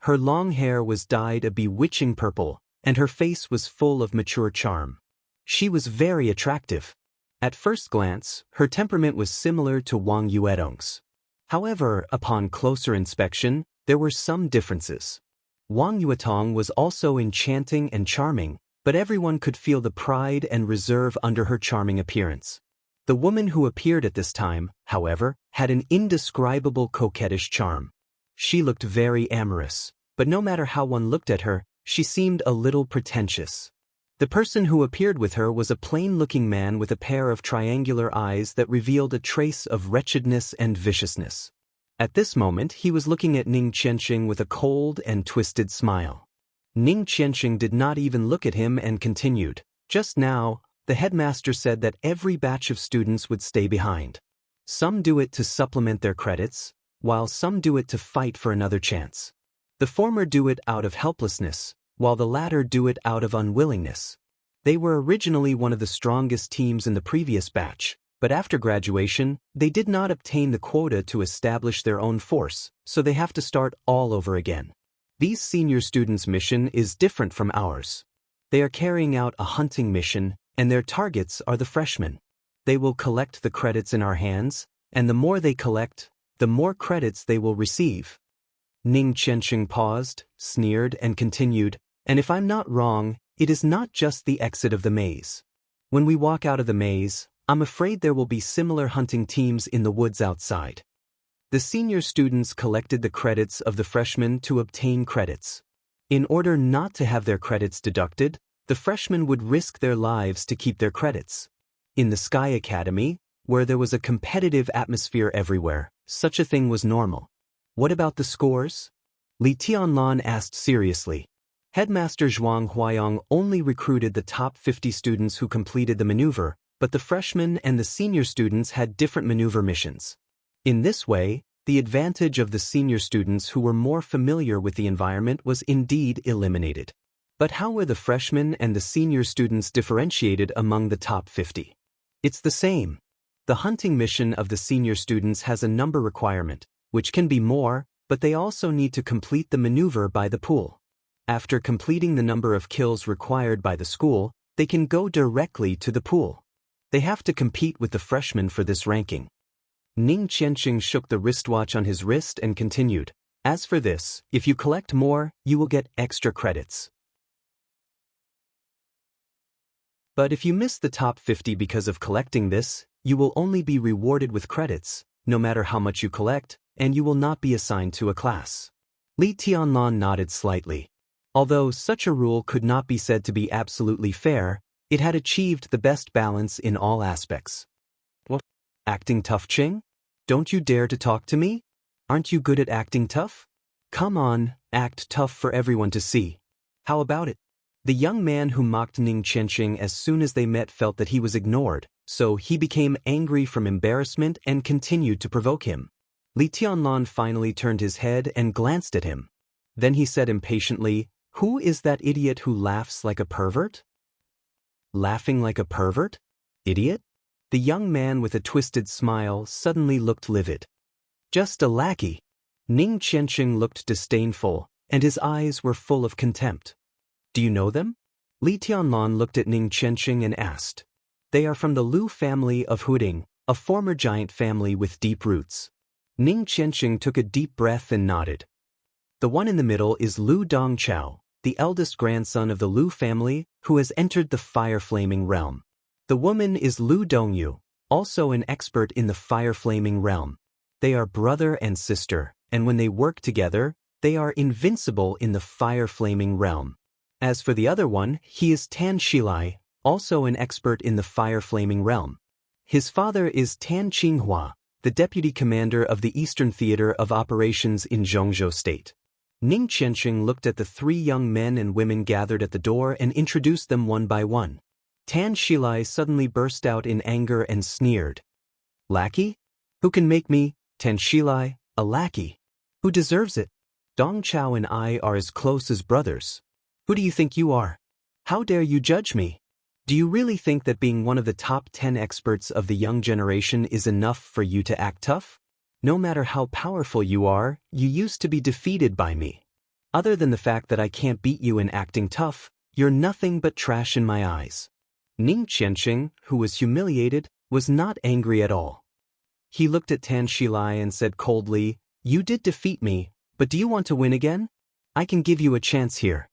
Her long hair was dyed a bewitching purple, and her face was full of mature charm. She was very attractive. At first glance, her temperament was similar to Wang Yuedong's. However, upon closer inspection, there were some differences. Wang Yuetong was also enchanting and charming, but everyone could feel the pride and reserve under her charming appearance. The woman who appeared at this time, however, had an indescribable coquettish charm. She looked very amorous, but no matter how one looked at her, she seemed a little pretentious. The person who appeared with her was a plain-looking man with a pair of triangular eyes that revealed a trace of wretchedness and viciousness. At this moment he was looking at Ning Qianxing with a cold and twisted smile. Ning Qianxing did not even look at him and continued, "Just now, the headmaster said that every batch of students would stay behind. Some do it to supplement their credits, while some do it to fight for another chance. The former do it out of helplessness, while the latter do it out of unwillingness. They were originally one of the strongest teams in the previous batch, but after graduation, they did not obtain the quota to establish their own force, so they have to start all over again. These senior students' mission is different from ours. They are carrying out a hunting mission, and their targets are the freshmen. They will collect the credits in our hands, and the more they collect, the more credits they will receive." Ning Qianxing paused, sneered, and continued, "And if I'm not wrong, it is not just the exit of the maze. When we walk out of the maze, I'm afraid there will be similar hunting teams in the woods outside." The senior students collected the credits of the freshmen to obtain credits. In order not to have their credits deducted, the freshmen would risk their lives to keep their credits. In the Sky Academy, where there was a competitive atmosphere everywhere, such a thing was normal. "What about the scores?" Li Tianlan asked seriously. Headmaster Zhuang Huayong only recruited the top 50 students who completed the maneuver, but the freshmen and the senior students had different maneuver missions. In this way, the advantage of the senior students who were more familiar with the environment was indeed eliminated. But how were the freshmen and the senior students differentiated among the top 50? It's the same. The hunting mission of the senior students has a number requirement, which can be more, but they also need to complete the maneuver by the pool. After completing the number of kills required by the school, they can go directly to the pool. They have to compete with the freshmen for this ranking. Ning Qianxing shook the wristwatch on his wrist and continued, "As for this, if you collect more, you will get extra credits. But if you miss the top 50 because of collecting this, you will only be rewarded with credits, no matter how much you collect, and you will not be assigned to a class." Li Tianlan nodded slightly. Although such a rule could not be said to be absolutely fair, it had achieved the best balance in all aspects. "What? Acting tough, Ching? Don't you dare to talk to me? Aren't you good at acting tough? Come on, act tough for everyone to see. How about it?" The young man who mocked Ning Qianxing as soon as they met felt that he was ignored, so he became angry from embarrassment and continued to provoke him. Li Tianlan finally turned his head and glanced at him. Then he said impatiently, "Who is that idiot who laughs like a pervert?" "Laughing like a pervert? Idiot?" The young man with a twisted smile suddenly looked livid. "Just a lackey." Ning Qianxing looked disdainful, and his eyes were full of contempt. "Do you know them?" Li Tianlan looked at Ning Qianxing and asked. "They are from the Lu family of Huding, a former giant family with deep roots." Ning Qianxing took a deep breath and nodded. "The one in the middle is Lu Dongchao, the eldest grandson of the Lu family, who has entered the fire-flaming realm. The woman is Lu Dongyu, also an expert in the fire-flaming realm. They are brother and sister, and when they work together, they are invincible in the fire-flaming realm. As for the other one, he is Tan Shilai, also an expert in the fire-flaming realm. His father is Tan Qinghua, the deputy commander of the Eastern Theater of Operations in Zhongzhou State." Ning Qianxing looked at the 3 young men and women gathered at the door and introduced them one by one. Tan Shilai suddenly burst out in anger and sneered. "Lackey? Who can make me, Tan Shilai, a lackey? Who deserves it? Dong Chao and I are as close as brothers. Who do you think you are? How dare you judge me? Do you really think that being one of the top 10 experts of the young generation is enough for you to act tough? No matter how powerful you are, you used to be defeated by me. Other than the fact that I can't beat you in acting tough, You're nothing but trash in my eyes. Ning Qianqing, who was humiliated, was not angry at all. He looked at Tan Shilai and said coldly, "You did defeat me, but do you want to win again? I can give you a chance here."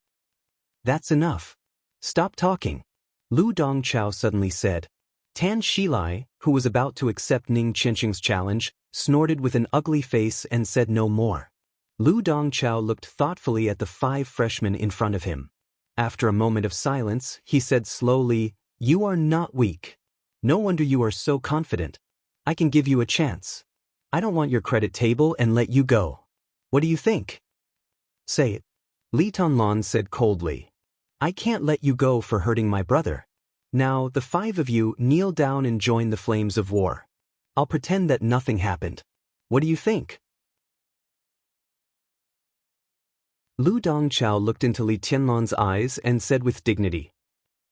"That's enough. Stop talking," Lu Dongchao suddenly said. Tan Shilai, who was about to accept Ning Qianqing's challenge, snorted with an ugly face and said no more. Lu Dongchao looked thoughtfully at the 5 freshmen in front of him. After a moment of silence, he said slowly, "You are not weak. No wonder you are so confident. I can give you a chance. I don't want your credit table and let you go. What do you think?" "Say it," Li Tanlan said coldly. "I can't let you go for hurting my brother. Now, the 5 of you kneel down and join the flames of war. I'll pretend that nothing happened. What do you think?" Lu Dongchao looked into Li Tianlan's eyes and said with dignity,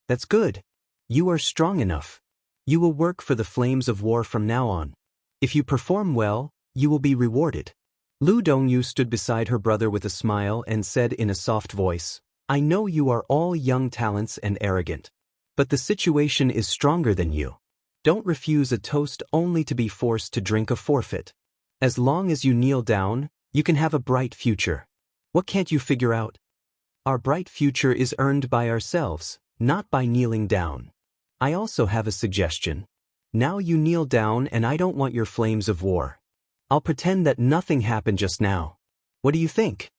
"That's good. You are strong enough. You will work for the flames of war from now on. If you perform well, you will be rewarded." Lu Dongyu stood beside her brother with a smile and said in a soft voice, "I know you are all young talents and arrogant. But the situation is stronger than you. Don't refuse a toast only to be forced to drink a forfeit. As long as you kneel down, you can have a bright future. What can't you figure out? Our bright future is earned by ourselves, not by kneeling down. I also have a suggestion. Now you kneel down and I don't want your flames of war. I'll pretend that nothing happened just now. What do you think?"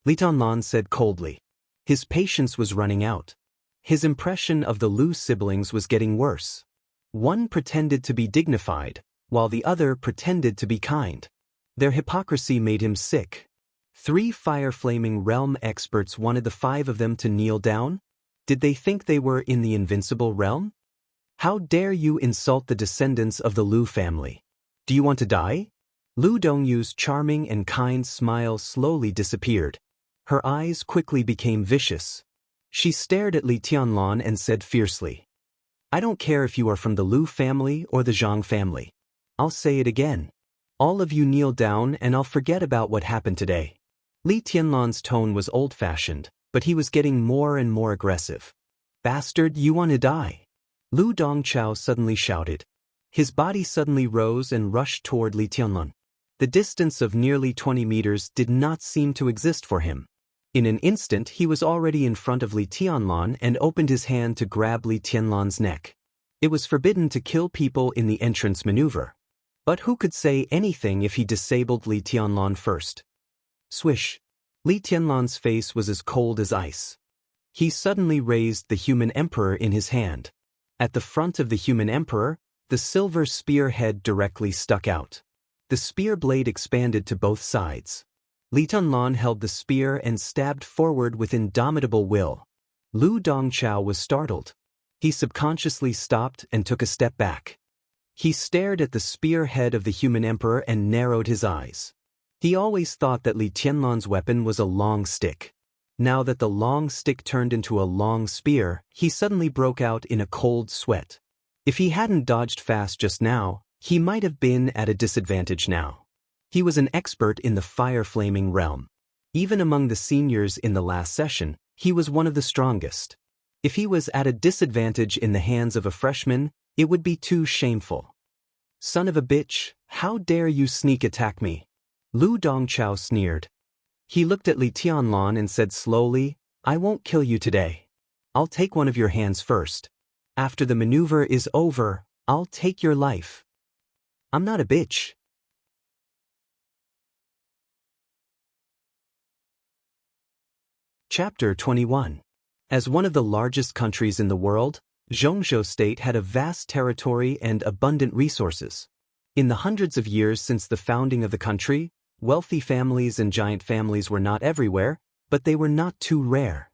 Li Tanlan said coldly. His patience was running out. His impression of the Lu siblings was getting worse. One pretended to be dignified, while the other pretended to be kind. Their hypocrisy made him sick. 3 fire-flaming realm experts wanted the 5 of them to kneel down? Did they think they were in the invincible realm? How dare you insult the descendants of the Lu family? Do you want to die? Lu Dongyu's charming and kind smile slowly disappeared. Her eyes quickly became vicious. She stared at Li Tianlan and said fiercely, "I don't care if you are from the Lu family or the Zhang family. I'll say it again. All of you kneel down and I'll forget about what happened today." Li Tianlan's tone was old-fashioned, but he was getting more and more aggressive. "Bastard, you want to die?" Lu Dongchao suddenly shouted. His body suddenly rose and rushed toward Li Tianlan. The distance of nearly 20 meters did not seem to exist for him. In an instant he was already in front of Li Tianlan and opened his hand to grab Li Tianlan's neck. It was forbidden to kill people in the entrance maneuver. But who could say anything if he disabled Li Tianlan first? Swish! Li Tianlan's face was as cold as ice. He suddenly raised the human emperor in his hand. At the front of the human emperor, the silver spear head directly stuck out. The spear blade expanded to both sides. Li Tianlan held the spear and stabbed forward with indomitable will. Lu Dongchao was startled. He subconsciously stopped and took a step back. He stared at the spear head of the human emperor and narrowed his eyes. He always thought that Li Tianlan's weapon was a long stick. Now that the long stick turned into a long spear, he suddenly broke out in a cold sweat. If he hadn't dodged fast just now, he might have been at a disadvantage now. He was an expert in the fire-flaming realm. Even among the seniors in the last session, he was one of the strongest. If he was at a disadvantage in the hands of a freshman, it would be too shameful. "Son of a bitch, how dare you sneak attack me?" Lu Dongchao sneered. He looked at Li Tianlan and said slowly, "I won't kill you today. I'll take one of your hands first. After the maneuver is over, I'll take your life. I'm not a bitch." Chapter 21. As one of the largest countries in the world, Zhongzhou State had a vast territory and abundant resources. In the hundreds of years since the founding of the country, wealthy families and giant families were not everywhere, but they were not too rare.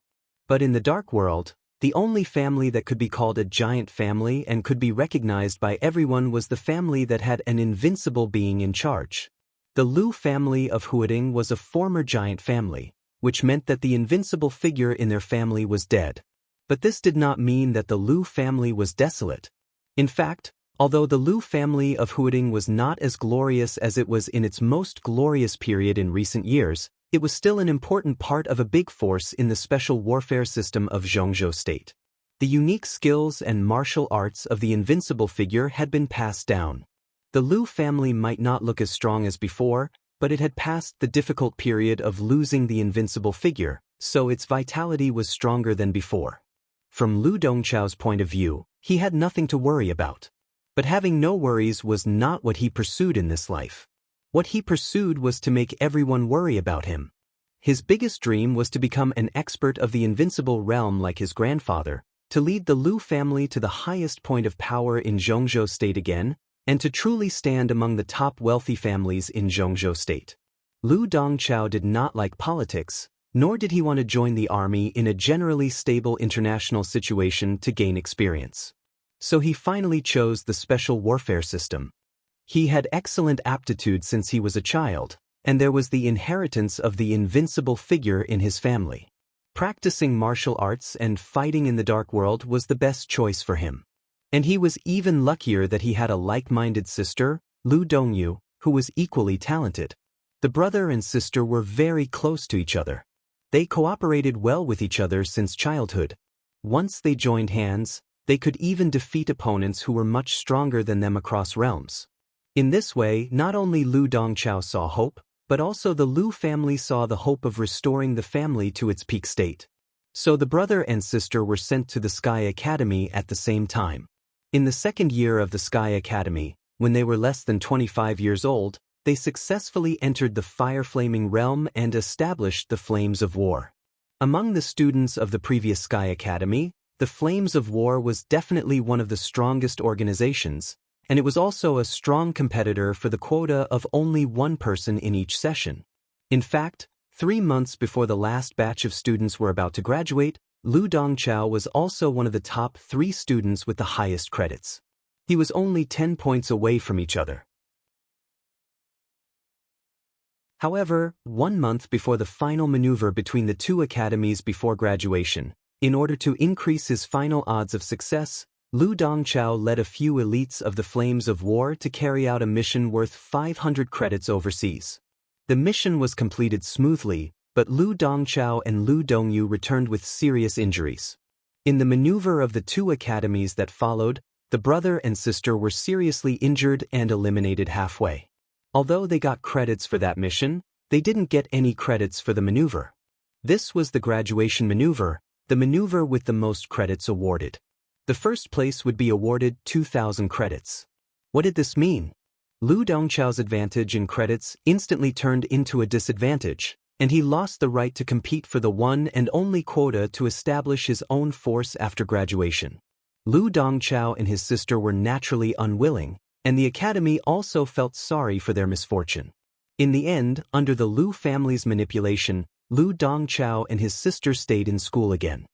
But in the dark world, the only family that could be called a giant family and could be recognized by everyone was the family that had an invincible being in charge. The Lu family of Huading was a former giant family, which meant that the invincible figure in their family was dead. But this did not mean that the Lu family was desolate. In fact, although the Lu family of Huading was not as glorious as it was in its most glorious period in recent years, it was still an important part of a big force in the special warfare system of Zhongzhou State. The unique skills and martial arts of the invincible figure had been passed down. The Lu family might not look as strong as before, but it had passed the difficult period of losing the invincible figure, so its vitality was stronger than before. From Lu Dongchao's point of view, he had nothing to worry about. But having no worries was not what he pursued in this life. What he pursued was to make everyone worry about him. His biggest dream was to become an expert of the invincible realm like his grandfather, to lead the Lu family to the highest point of power in Zhongzhou State again, and to truly stand among the top wealthy families in Zhongzhou State. Lu Dongchao did not like politics, nor did he want to join the army in a generally stable international situation to gain experience. So he finally chose the special warfare system. He had excellent aptitude since he was a child, and there was the inheritance of the invincible figure in his family. Practicing martial arts and fighting in the dark world was the best choice for him. And he was even luckier that he had a like-minded sister, Lu Dongyu, who was equally talented. The brother and sister were very close to each other. They cooperated well with each other since childhood. Once they joined hands, they could even defeat opponents who were much stronger than them across realms. In this way, not only Lu Dongchao saw hope, but also the Lu family saw the hope of restoring the family to its peak state. So the brother and sister were sent to the Sky Academy at the same time. In the second year of the Sky Academy, when they were less than 25 years old, they successfully entered the fire-flaming realm and established the Flames of War. Among the students of the previous Sky Academy, the Flames of War was definitely one of the strongest organizations, and it was also a strong competitor for the quota of only one person in each session. In fact, 3 months before the last batch of students were about to graduate, Lu Dongchao was also one of the top 3 students with the highest credits. He was only 10 points away from each other. However, 1 month before the final maneuver between the 2 academies before graduation, in order to increase his final odds of success, Lu Dongchao led a few elites of the Flames of War to carry out a mission worth 500 credits overseas. The mission was completed smoothly, but Lu Dongchao and Lu Dongyu returned with serious injuries. In the maneuver of the 2 academies that followed, the brother and sister were seriously injured and eliminated halfway. Although they got credits for that mission, they didn't get any credits for the maneuver. This was the graduation maneuver, the maneuver with the most credits awarded. The first place would be awarded 2,000 credits. What did this mean? Lu Dongchao's advantage in credits instantly turned into a disadvantage, and he lost the right to compete for the one and only quota to establish his own force after graduation. Lu Dongchao and his sister were naturally unwilling, and the academy also felt sorry for their misfortune. In the end, under the Lu family's manipulation, Lu Dongchao and his sister stayed in school again.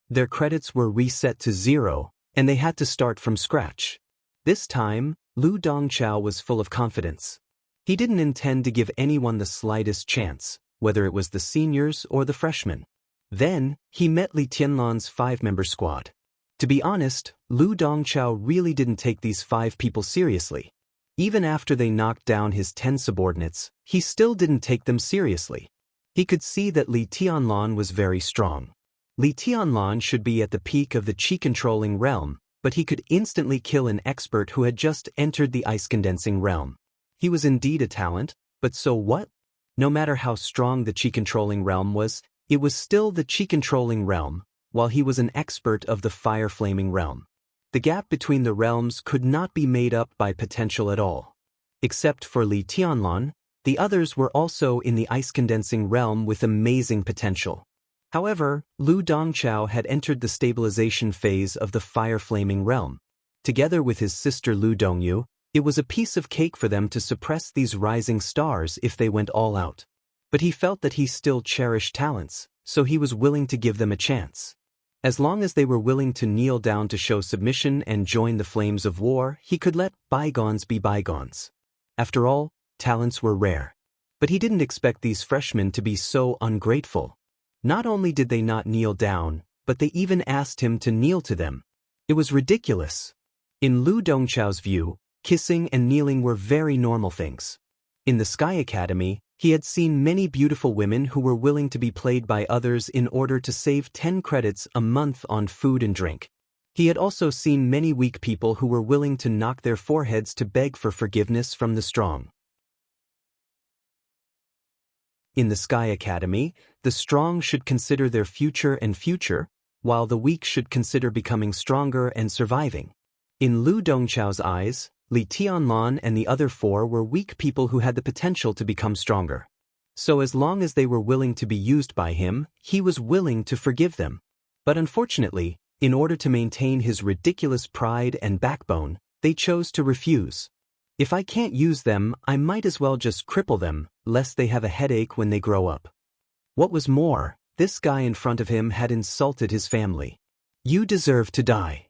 Their credits were reset to 0, and they had to start from scratch. This time, Lu Dongchao was full of confidence. He didn't intend to give anyone the slightest chance, whether it was the seniors or the freshmen. Then, he met Li Tianlan's 5-member squad. To be honest, Lu Dongchao really didn't take these 5 people seriously. Even after they knocked down his 10 subordinates, he still didn't take them seriously. He could see that Li Tianlan was very strong. Li Tianlan should be at the peak of the qi-controlling realm, but he could instantly kill an expert who had just entered the ice-condensing realm. He was indeed a talent, but so what? No matter how strong the qi-controlling realm was, it was still the qi-controlling realm, while he was an expert of the fire-flaming realm. The gap between the realms could not be made up by potential at all. Except for Li Tianlan, the others were also in the ice-condensing realm with amazing potential. However, Lu Dongchao had entered the stabilization phase of the fire-flaming realm. Together with his sister Lu Dongyu, it was a piece of cake for them to suppress these rising stars if they went all out. But he felt that he still cherished talents, so he was willing to give them a chance. As long as they were willing to kneel down to show submission and join the Flames of War, he could let bygones be bygones. After all, talents were rare. But he didn't expect these freshmen to be so ungrateful. Not only did they not kneel down, but they even asked him to kneel to them. It was ridiculous. In Lu Dongchao's view, kissing and kneeling were very normal things. In the Sky Academy, He had seen many beautiful women who were willing to be played by others in order to save 10 credits a month on food and drink. He had also seen many weak people who were willing to knock their foreheads to beg for forgiveness from the strong. In the Sky Academy, the strong should consider their future, while the weak should consider becoming stronger and surviving. In Lu Dongchao's eyes, Li Tianlan and the other 4 were weak people who had the potential to become stronger. So as long as they were willing to be used by him, he was willing to forgive them. But unfortunately, in order to maintain his ridiculous pride and backbone, they chose to refuse. If I can't use them, I might as well just cripple them, lest they have a headache when they grow up. What was more, this guy in front of him had insulted his family. You deserve to die.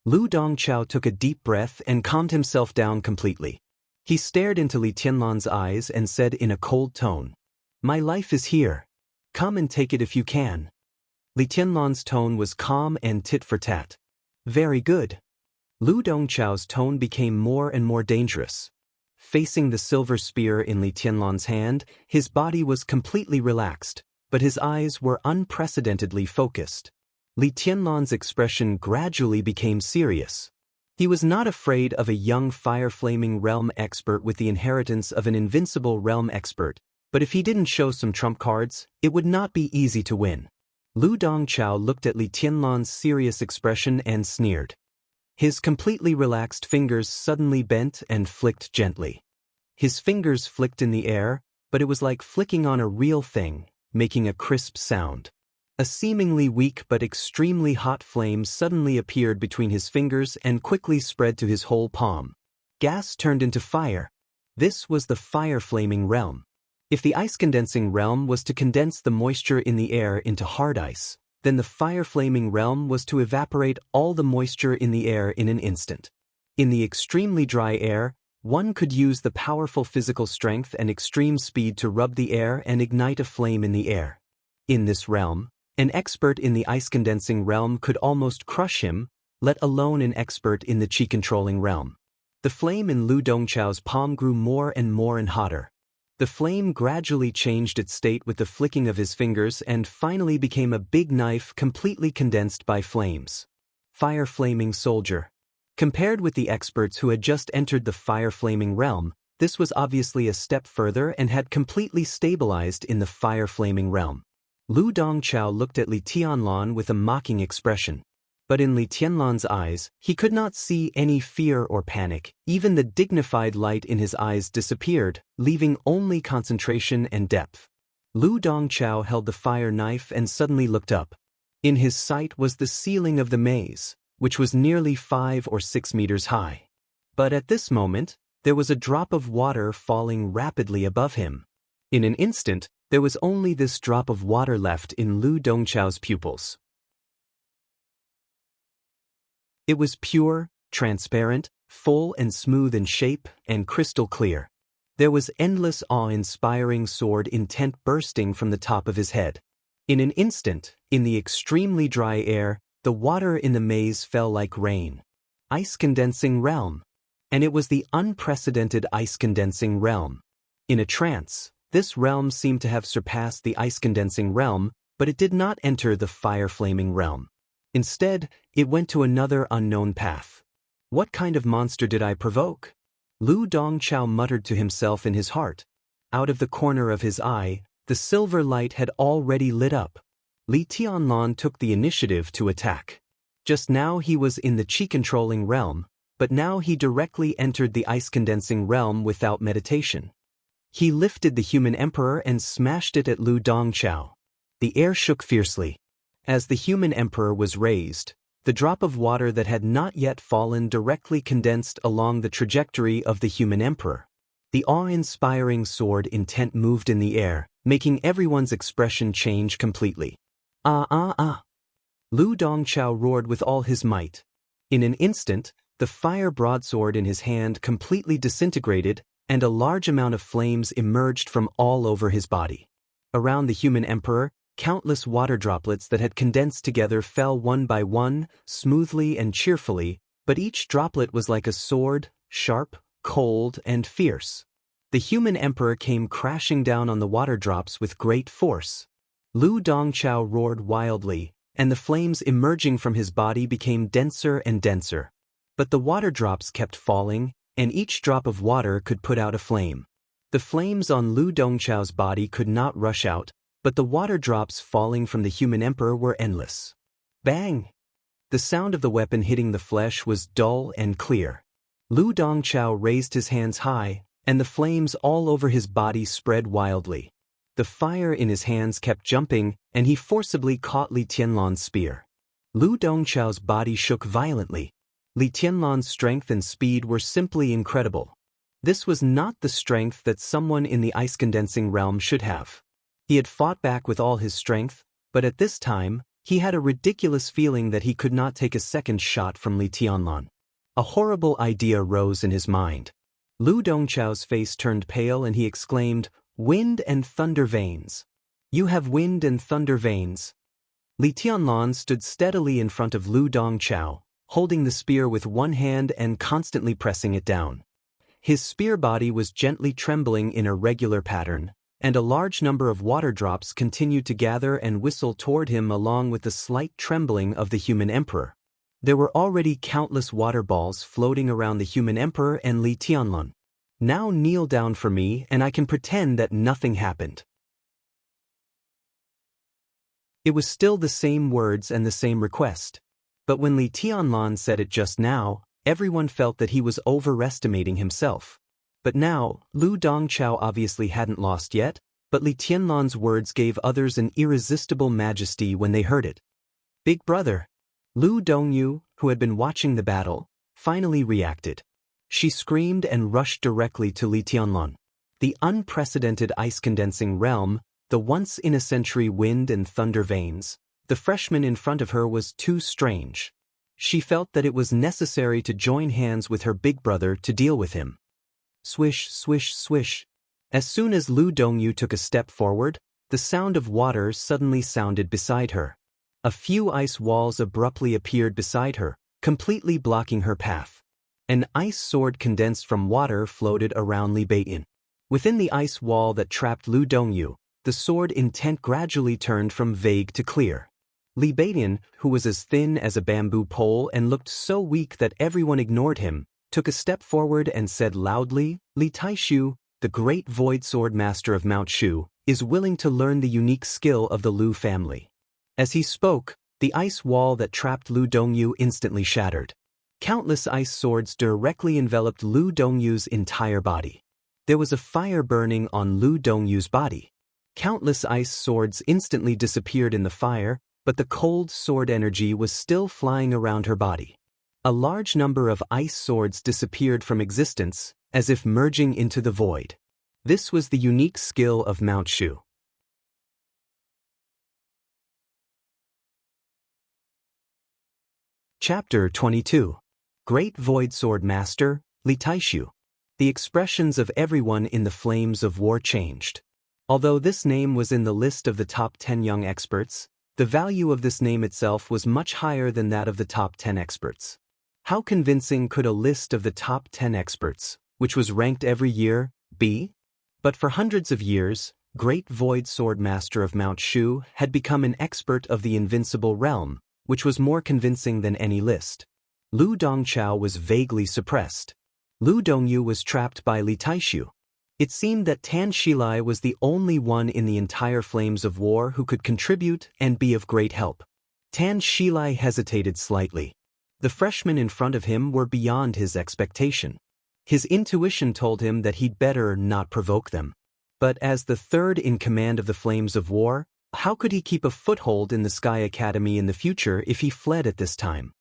Lu Dongchao took a deep breath and calmed himself down completely. He stared into Li Tianlan's eyes and said in a cold tone, "My life is here. Come and take it if you can." Li Tianlan's tone was calm and tit for tat. Very good. Lu Dongchao's tone became more and more dangerous. Facing the silver spear in Li Tianlan's hand, his body was completely relaxed, but his eyes were unprecedentedly focused. Li Tianlan's expression gradually became serious. He was not afraid of a young fire-flaming realm expert with the inheritance of an invincible realm expert, but if he didn't show some trump cards, it would not be easy to win. Lu Dongchao looked at Li Tianlan's serious expression and sneered. His completely relaxed fingers suddenly bent and flicked gently. His fingers flicked in the air, but it was like flicking on a real thing, making a crisp sound. A seemingly weak but extremely hot flame suddenly appeared between his fingers and quickly spread to his whole palm. Gas turned into fire. This was the fire-flaming realm. If the ice-condensing realm was to condense the moisture in the air into hard ice, then the fire-flaming realm was to evaporate all the moisture in the air in an instant. In the extremely dry air, one could use the powerful physical strength and extreme speed to rub the air and ignite a flame in the air. In this realm, an expert in the ice-condensing realm could almost crush him, let alone an expert in the chi-controlling realm. The flame in Lu Dongchao's palm grew more and hotter. The flame gradually changed its state with the flicking of his fingers and finally became a big knife completely condensed by flames. Fire-flaming soldier. Compared with the experts who had just entered the fire-flaming realm, this was obviously a step further and had completely stabilized in the fire-flaming realm. Lu Dongchao looked at Li Tianlan with a mocking expression. But in Li Tianlan's eyes, he could not see any fear or panic. Even the dignified light in his eyes disappeared, leaving only concentration and depth. Lu Dongchao held the fire knife and suddenly looked up. In his sight was the ceiling of the maze, which was nearly 5 or 6 meters high. But at this moment, there was a drop of water falling rapidly above him. In an instant, there was only this drop of water left in Lu Dongchao's pupils. It was pure, transparent, full and smooth in shape, and crystal clear. There was endless awe-inspiring sword intent bursting from the top of his head. In an instant, in the extremely dry air, the water in the maze fell like rain. Ice-condensing realm. And it was the unprecedented ice-condensing realm. In a trance, this realm seemed to have surpassed the ice-condensing realm, but it did not enter the fire-flaming realm. Instead, it went to another unknown path. What kind of monster did I provoke? Lu Dongchao muttered to himself in his heart. Out of the corner of his eye, the silver light had already lit up. Li Tianlan took the initiative to attack. Just now he was in the chi-controlling realm, but now he directly entered the ice-condensing realm without meditation. He lifted the human emperor and smashed it at Lu Dongchao. The air shook fiercely. As the human emperor was raised, the drop of water that had not yet fallen directly condensed along the trajectory of the human emperor. The awe-inspiring sword intent moved in the air, making everyone's expression change completely. Ah! Lu Dongchao roared with all his might. In an instant, the fire broadsword in his hand completely disintegrated, and a large amount of flames emerged from all over his body. Around the human emperor, countless water droplets that had condensed together fell one by one, smoothly and cheerfully, but each droplet was like a sword, sharp, cold, and fierce. The human emperor came crashing down on the water drops with great force. Lu Dongchao roared wildly, and the flames emerging from his body became denser and denser. But the water drops kept falling, and each drop of water could put out a flame. The flames on Lu Dongchao's body could not rush out, but the water drops falling from the human emperor were endless. Bang! The sound of the weapon hitting the flesh was dull and clear. Lu Dongchao raised his hands high, and the flames all over his body spread wildly. The fire in his hands kept jumping, and he forcibly caught Li Tianlan's spear. Lu Dongchao's body shook violently. Li Tianlan's strength and speed were simply incredible. This was not the strength that someone in the ice-condensing realm should have. He had fought back with all his strength, but at this time, he had a ridiculous feeling that he could not take a second shot from Li Tianlan. A horrible idea rose in his mind. Lu Dongchao's face turned pale and he exclaimed, "Wind and thunder veins. You have wind and thunder veins." Li Tianlan stood steadily in front of Lu Dongchao, holding the spear with one hand and constantly pressing it down. His spear body was gently trembling in a regular pattern, and a large number of water drops continued to gather and whistle toward him along with the slight trembling of the human emperor. There were already countless water balls floating around the human emperor and Li Tianlan. Now kneel down for me and I can pretend that nothing happened. It was still the same words and the same request. But when Li Tianlan said it just now, everyone felt that he was overestimating himself. But now, Lu Dongchao obviously hadn't lost yet, but Li Tianlan's words gave others an irresistible majesty when they heard it. "Big brother." Lu Dongyu, who had been watching the battle, finally reacted. She screamed and rushed directly to Li Tianlan. The unprecedented ice-condensing realm, the once-in-a-century wind and thunder veins, the freshman in front of her was too strange. She felt that it was necessary to join hands with her big brother to deal with him. Swish, swish, swish. As soon as Lu Dongyu took a step forward, the sound of water suddenly sounded beside her. A few ice walls abruptly appeared beside her, completely blocking her path. An ice sword condensed from water floated around Li Beidian. Within the ice wall that trapped Lu Dongyu, the sword intent gradually turned from vague to clear. Li Beidian, who was as thin as a bamboo pole and looked so weak that everyone ignored him, took a step forward and said loudly, "Li Taishu, the great void sword master of Mount Shu, is willing to learn the unique skill of the Lu family." As he spoke, the ice wall that trapped Lu Dongyu instantly shattered. Countless ice swords directly enveloped Lu Dongyu's entire body. There was a fire burning on Lu Dongyu's body. Countless ice swords instantly disappeared in the fire, but the cold sword energy was still flying around her body. A large number of ice swords disappeared from existence, as if merging into the void. This was the unique skill of Mount Shu. Chapter 22. Great Void Sword Master, Li Taishu. The expressions of everyone in the flames of war changed. Although this name was in the list of the top 10 young experts, the value of this name itself was much higher than that of the top 10 experts. How convincing could a list of the top 10 experts, which was ranked every year, be? But for hundreds of years, Great Void Sword Master of Mount Shu had become an expert of the invincible realm, which was more convincing than any list. Lu Dongchao was vaguely suppressed. Lu Dongyu was trapped by Li Taishu. It seemed that Tan Shilai was the only one in the entire flames of war who could contribute and be of great help. Tan Shilai hesitated slightly. The freshmen in front of him were beyond his expectation. His intuition told him that he'd better not provoke them. But as the third in command of the flames of war, how could he keep a foothold in the Sky Academy in the future if he fled at this time?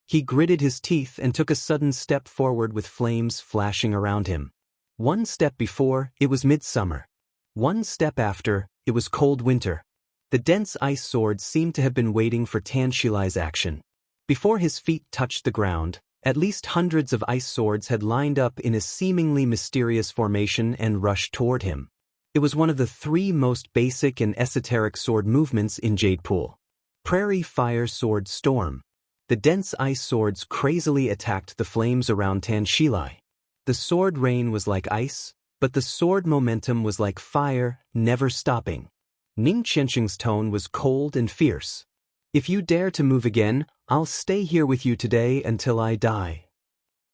He gritted his teeth and took a sudden step forward with flames flashing around him. One step before, it was midsummer. One step after, it was cold winter. The dense ice sword seemed to have been waiting for Tan Shilai's action. Before his feet touched the ground, at least hundreds of ice swords had lined up in a seemingly mysterious formation and rushed toward him. It was one of the three most basic and esoteric sword movements in Jade Pool. Prairie Fire Sword Storm. The dense ice swords crazily attacked the flames around Tan Shilai. The sword rain was like ice, but the sword momentum was like fire, never stopping. Ning Qiansheng's tone was cold and fierce. If you dare to move again, I'll stay here with you today until I die.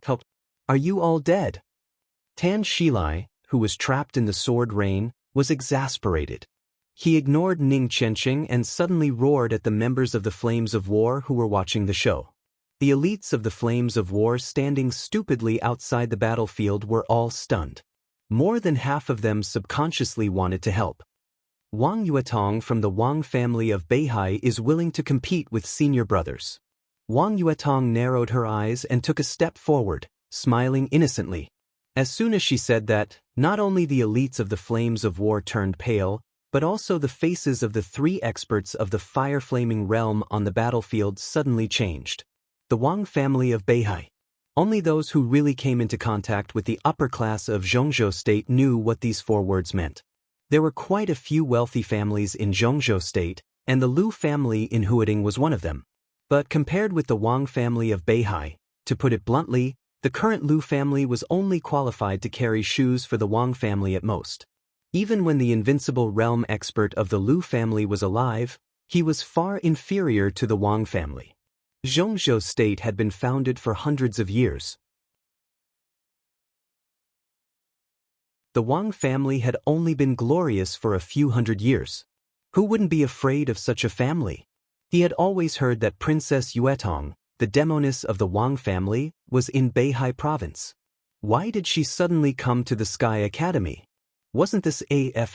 Help! Are you all dead? Tan Shilai, who was trapped in the sword rain, was exasperated. He ignored Ning Qiansheng and suddenly roared at the members of the Flames of War who were watching the show. The elites of the Flames of War standing stupidly outside the battlefield were all stunned. More than half of them subconsciously wanted to help. Wang Yuetong from the Wang family of Beihai is willing to compete with senior brothers. Wang Yuetong narrowed her eyes and took a step forward, smiling innocently. As soon as she said that, not only the elites of the Flames of War turned pale, but also the faces of the three experts of the fire-flaming realm on the battlefield suddenly changed. The Wang family of Beihai. Only those who really came into contact with the upper class of Zhongzhou State knew what these four words meant. There were quite a few wealthy families in Zhongzhou State, and the Lu family in Huading was one of them. But compared with the Wang family of Beihai, to put it bluntly, the current Lu family was only qualified to carry shoes for the Wang family at most. Even when the invincible realm expert of the Lu family was alive, he was far inferior to the Wang family. Zhongzhou State had been founded for hundreds of years. The Wang family had only been glorious for a few hundred years. Who wouldn't be afraid of such a family? He had always heard that Princess Yuetong, the demoness of the Wang family, was in Beihai province. Why did she suddenly come to the Sky Academy? Wasn't this AF**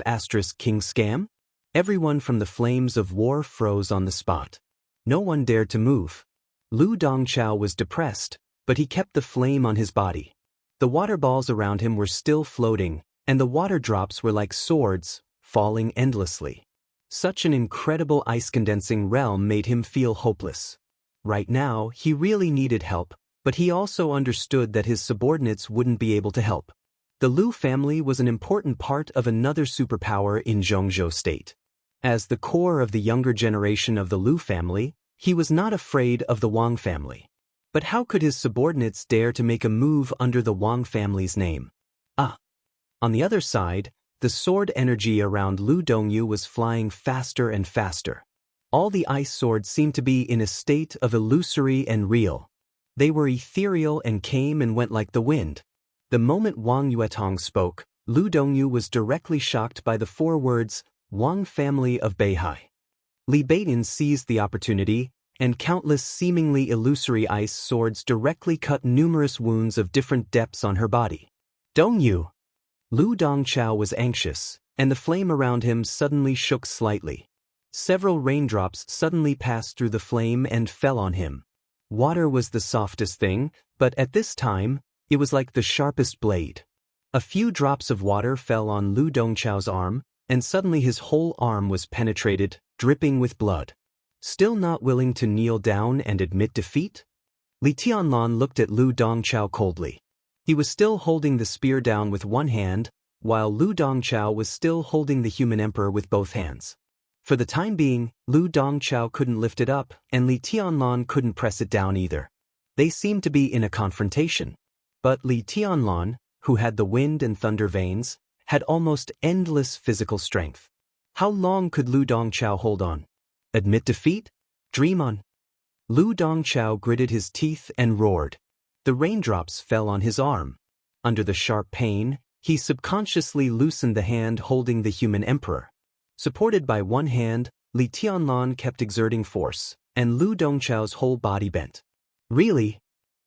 King scam? Everyone from the Flames of War froze on the spot. No one dared to move. Lu Dongchao was depressed, but he kept the flame on his body. The water balls around him were still floating, and the water drops were like swords, falling endlessly. Such an incredible ice-condensing realm made him feel hopeless. Right now, he really needed help, but he also understood that his subordinates wouldn't be able to help. The Lu family was an important part of another superpower in Zhongzhou State. As the core of the younger generation of the Lu family, he was not afraid of the Wang family. But how could his subordinates dare to make a move under the Wang family's name? On the other side, the sword energy around Lu Dongyu was flying faster and faster. All the ice swords seemed to be in a state of illusory and real. They were ethereal and came and went like the wind. The moment Wang Yuetong spoke, Lu Dongyu was directly shocked by the four words, Wang family of Beihai. Li Beidian seized the opportunity, and countless seemingly illusory ice swords directly cut numerous wounds of different depths on her body. Dongyu! Lu Dongchao was anxious, and the flame around him suddenly shook slightly. Several raindrops suddenly passed through the flame and fell on him. Water was the softest thing, but at this time, it was like the sharpest blade. A few drops of water fell on Lu Dongchao's arm, and suddenly his whole arm was penetrated, dripping with blood. Still not willing to kneel down and admit defeat? Li Tianlan looked at Lu Dongchao coldly. He was still holding the spear down with one hand, while Lu Dongchao was still holding the human emperor with both hands. For the time being, Lu Dongchao couldn't lift it up, and Li Tianlan couldn't press it down either. They seemed to be in a confrontation. But Li Tianlan, who had the wind and thunder veins, had almost endless physical strength. How long could Lu Dongchao hold on? Admit defeat? Dream on. Lu Dongchao gritted his teeth and roared. The raindrops fell on his arm. Under the sharp pain, he subconsciously loosened the hand holding the human emperor. Supported by one hand, Li Tianlan kept exerting force, and Lu Dongchao's whole body bent. Really?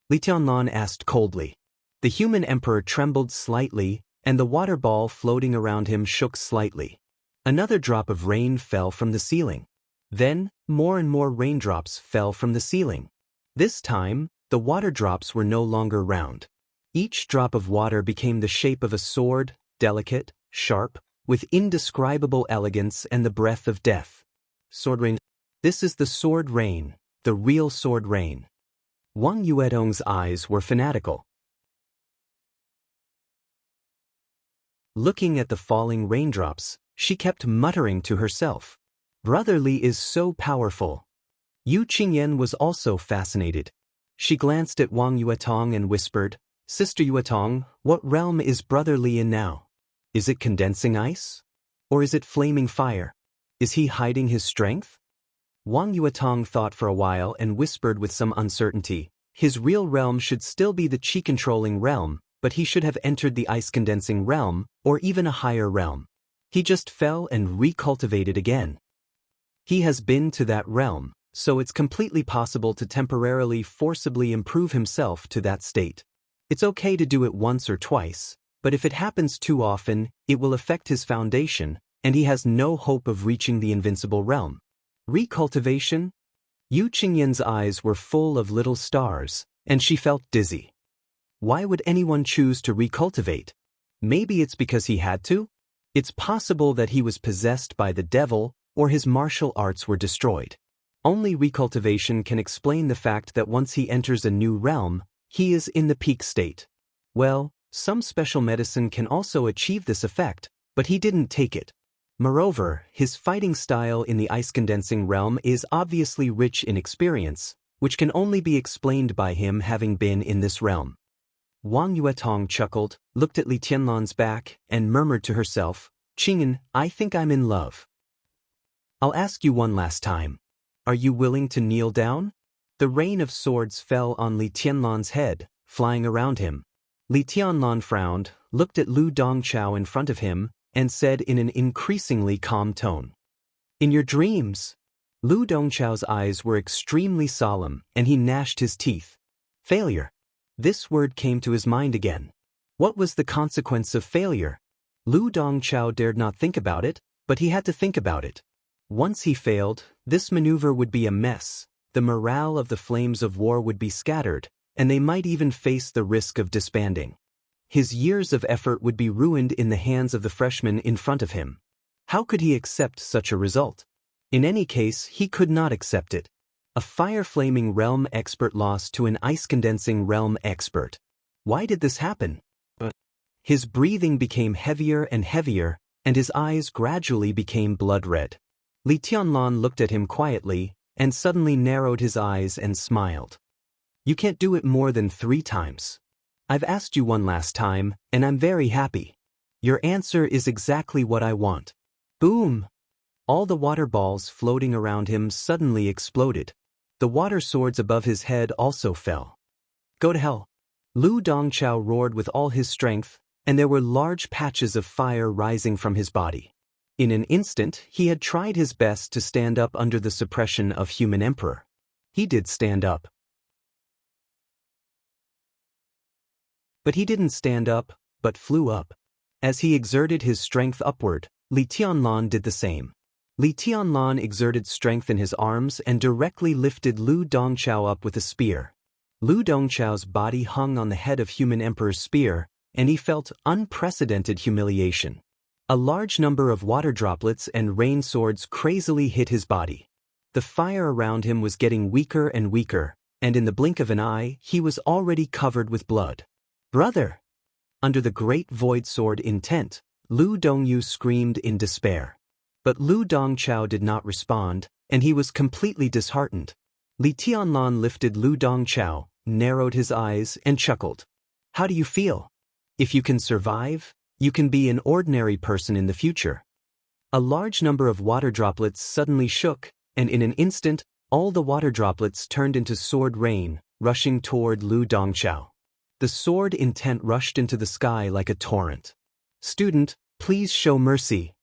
Li Tianlan asked coldly. The human emperor trembled slightly, and the water ball floating around him shook slightly. Another drop of rain fell from the ceiling. Then, more and more raindrops fell from the ceiling. This time, the water drops were no longer round. Each drop of water became the shape of a sword, delicate, sharp, with indescribable elegance and the breath of death. Sword rain. This is the sword rain, the real sword rain. Wang Yuetong's eyes were fanatical. Looking at the falling raindrops, she kept muttering to herself. Brother Li is so powerful. Yu Qingyan was also fascinated. She glanced at Wang Yuetong and whispered, Sister Yuetong, what realm is Brother Li in now? Is it condensing ice? Or is it flaming fire? Is he hiding his strength? Wang Yuetong thought for a while and whispered with some uncertainty. His real realm should still be the qi-controlling realm, but he should have entered the ice-condensing realm, or even a higher realm. He just fell and recultivated again. He has been to that realm, so it's completely possible to temporarily forcibly improve himself to that state. It's okay to do it once or twice, but if it happens too often, it will affect his foundation, and he has no hope of reaching the invincible realm. Recultivation? Yu Qingyan's eyes were full of little stars, and she felt dizzy. Why would anyone choose to recultivate? Maybe it's because he had to? It's possible that he was possessed by the devil, or his martial arts were destroyed. Only recultivation can explain the fact that once he enters a new realm, he is in the peak state. Well, some special medicine can also achieve this effect, but he didn't take it. Moreover, his fighting style in the ice-condensing realm is obviously rich in experience, which can only be explained by him having been in this realm. Wang Yuetong chuckled, looked at Li Tianlan's back, and murmured to herself, "Qingyan, I think I'm in love. I'll ask you one last time. Are you willing to kneel down?" The rain of swords fell on Li Tianlan's head, flying around him. Li Tianlan frowned, looked at Lu Dongchao in front of him, and said in an increasingly calm tone, "In your dreams." Lu Dongchao's eyes were extremely solemn, and he gnashed his teeth. Failure. This word came to his mind again. What was the consequence of failure? Lu Dongchao dared not think about it, but he had to think about it. Once he failed, this maneuver would be a mess, the morale of the flames of war would be scattered, and they might even face the risk of disbanding. His years of effort would be ruined in the hands of the freshmen in front of him. How could he accept such a result? In any case, he could not accept it. A fire-flaming realm expert lost to an ice-condensing realm expert. Why did this happen? His breathing became heavier and heavier, and his eyes gradually became blood-red. Li Tianlan looked at him quietly, and suddenly narrowed his eyes and smiled. "You can't do it more than 3 times. I've asked you one last time, and I'm very happy. Your answer is exactly what I want." Boom! All the water balls floating around him suddenly exploded. The water swords above his head also fell. "Go to hell!" Lu Dongchao roared with all his strength, and there were large patches of fire rising from his body. In an instant, he had tried his best to stand up under the suppression of Human Emperor. He did stand up. But he didn't stand up, but flew up. As he exerted his strength upward, Li Tianlan did the same. Li Tianlan exerted strength in his arms and directly lifted Lu Dongchao up with a spear. Lu Dongchao's body hung on the head of Human Emperor's spear, and he felt unprecedented humiliation. A large number of water droplets and rain swords crazily hit his body. The fire around him was getting weaker and weaker, and in the blink of an eye, he was already covered with blood. "Brother!" Under the great void sword intent, Lu Dongyu screamed in despair. But Lu Dongchao did not respond, and he was completely disheartened. Li Tianlan lifted Lu Dongchao, narrowed his eyes, and chuckled. "How do you feel? If you can survive, you can be an ordinary person in the future." A large number of water droplets suddenly shook, and in an instant, all the water droplets turned into sword rain, rushing toward Lu Dongchao. The sword intent rushed into the sky like a torrent. "Student, please show mercy."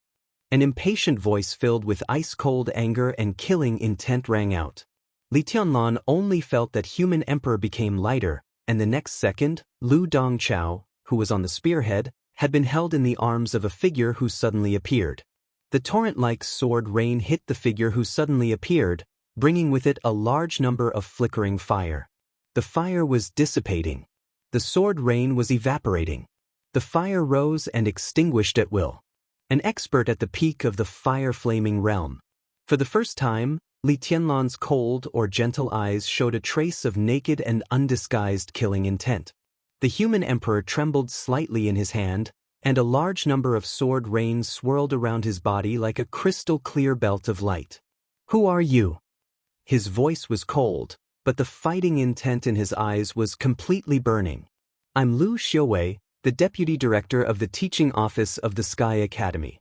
An impatient voice filled with ice-cold anger and killing intent rang out. Li Tianlan only felt that Human Emperor became lighter, and the next second, Lu Dongchao, who was on the spearhead, had been held in the arms of a figure who suddenly appeared. The torrent-like sword rain hit the figure who suddenly appeared, bringing with it a large number of flickering fire. The fire was dissipating. The sword rain was evaporating. The fire rose and extinguished at will. An expert at the peak of the fire-flaming realm. For the first time, Li Tianlan's cold or gentle eyes showed a trace of naked and undisguised killing intent. The Human Emperor trembled slightly in his hand, and a large number of sword rain swirled around his body like a crystal-clear belt of light. "Who are you?" His voice was cold, but the fighting intent in his eyes was completely burning. "I'm Lu Xiuwei, the deputy director of the teaching office of the Sky Academy.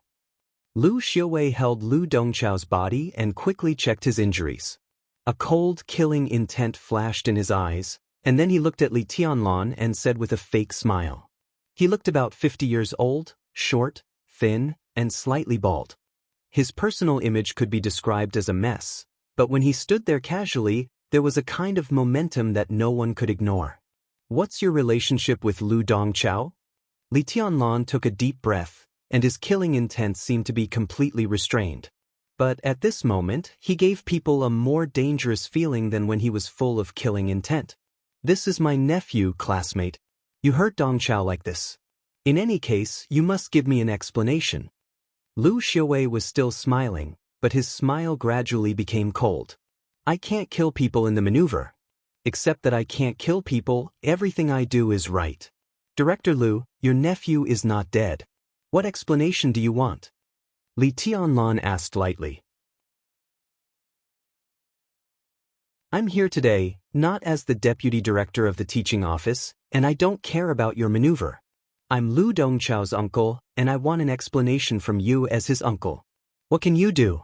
Lu Xiaowei held Lu Dongchao's body and quickly checked his injuries. A cold, killing intent flashed in his eyes, and then he looked at Li Tianlan and said with a fake smile. He looked about 50 years old, short, thin, and slightly bald. His personal image could be described as a mess, but when he stood there casually, there was a kind of momentum that no one could ignore. "What's your relationship with Lu Dongchao?" Li Tianlan took a deep breath, and his killing intent seemed to be completely restrained. But at this moment, he gave people a more dangerous feeling than when he was full of killing intent. "This is my nephew, classmate. You hurt Dongchao like this. In any case, you must give me an explanation." Lu Xiaowei was still smiling, but his smile gradually became cold. "I can't kill people in the maneuver. Except that I can't kill people, everything I do is right. Director Lu, your nephew is not dead. What explanation do you want?" Li Tianlan asked lightly. "I'm here today, not as the deputy director of the teaching office, and I don't care about your maneuver. I'm Lu Dongchao's uncle, and I want an explanation from you as his uncle. What can you do?"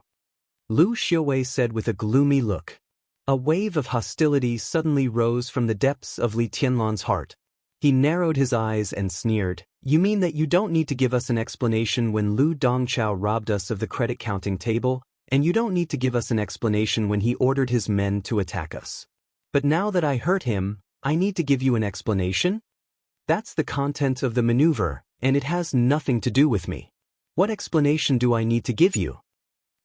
Lu Xiaowei said with a gloomy look. A wave of hostility suddenly rose from the depths of Li Tianlan's heart. He narrowed his eyes and sneered. "You mean that you don't need to give us an explanation when Lu Dongchao robbed us of the credit counting table, and you don't need to give us an explanation when he ordered his men to attack us. But now that I hurt him, I need to give you an explanation? That's the content of the maneuver, and it has nothing to do with me. What explanation do I need to give you?"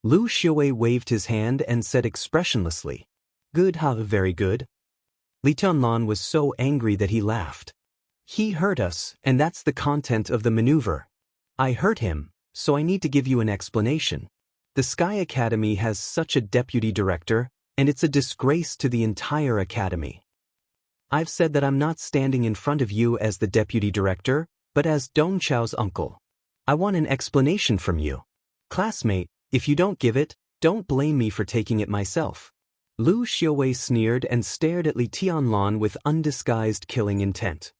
Lu Xiaowei waved his hand and said expressionlessly. "Good, very good." Li Tianlan was so angry that he laughed. "He hurt us, and that's the content of the maneuver. I hurt him, so I need to give you an explanation. The Sky Academy has such a deputy director, and it's a disgrace to the entire academy. I've said that I'm not standing in front of you as the deputy director, but as Dongchao's uncle. I want an explanation from you. Classmate, if you don't give it, don't blame me for taking it myself." Lu Xiaowei sneered and stared at Li Tianlan with undisguised killing intent.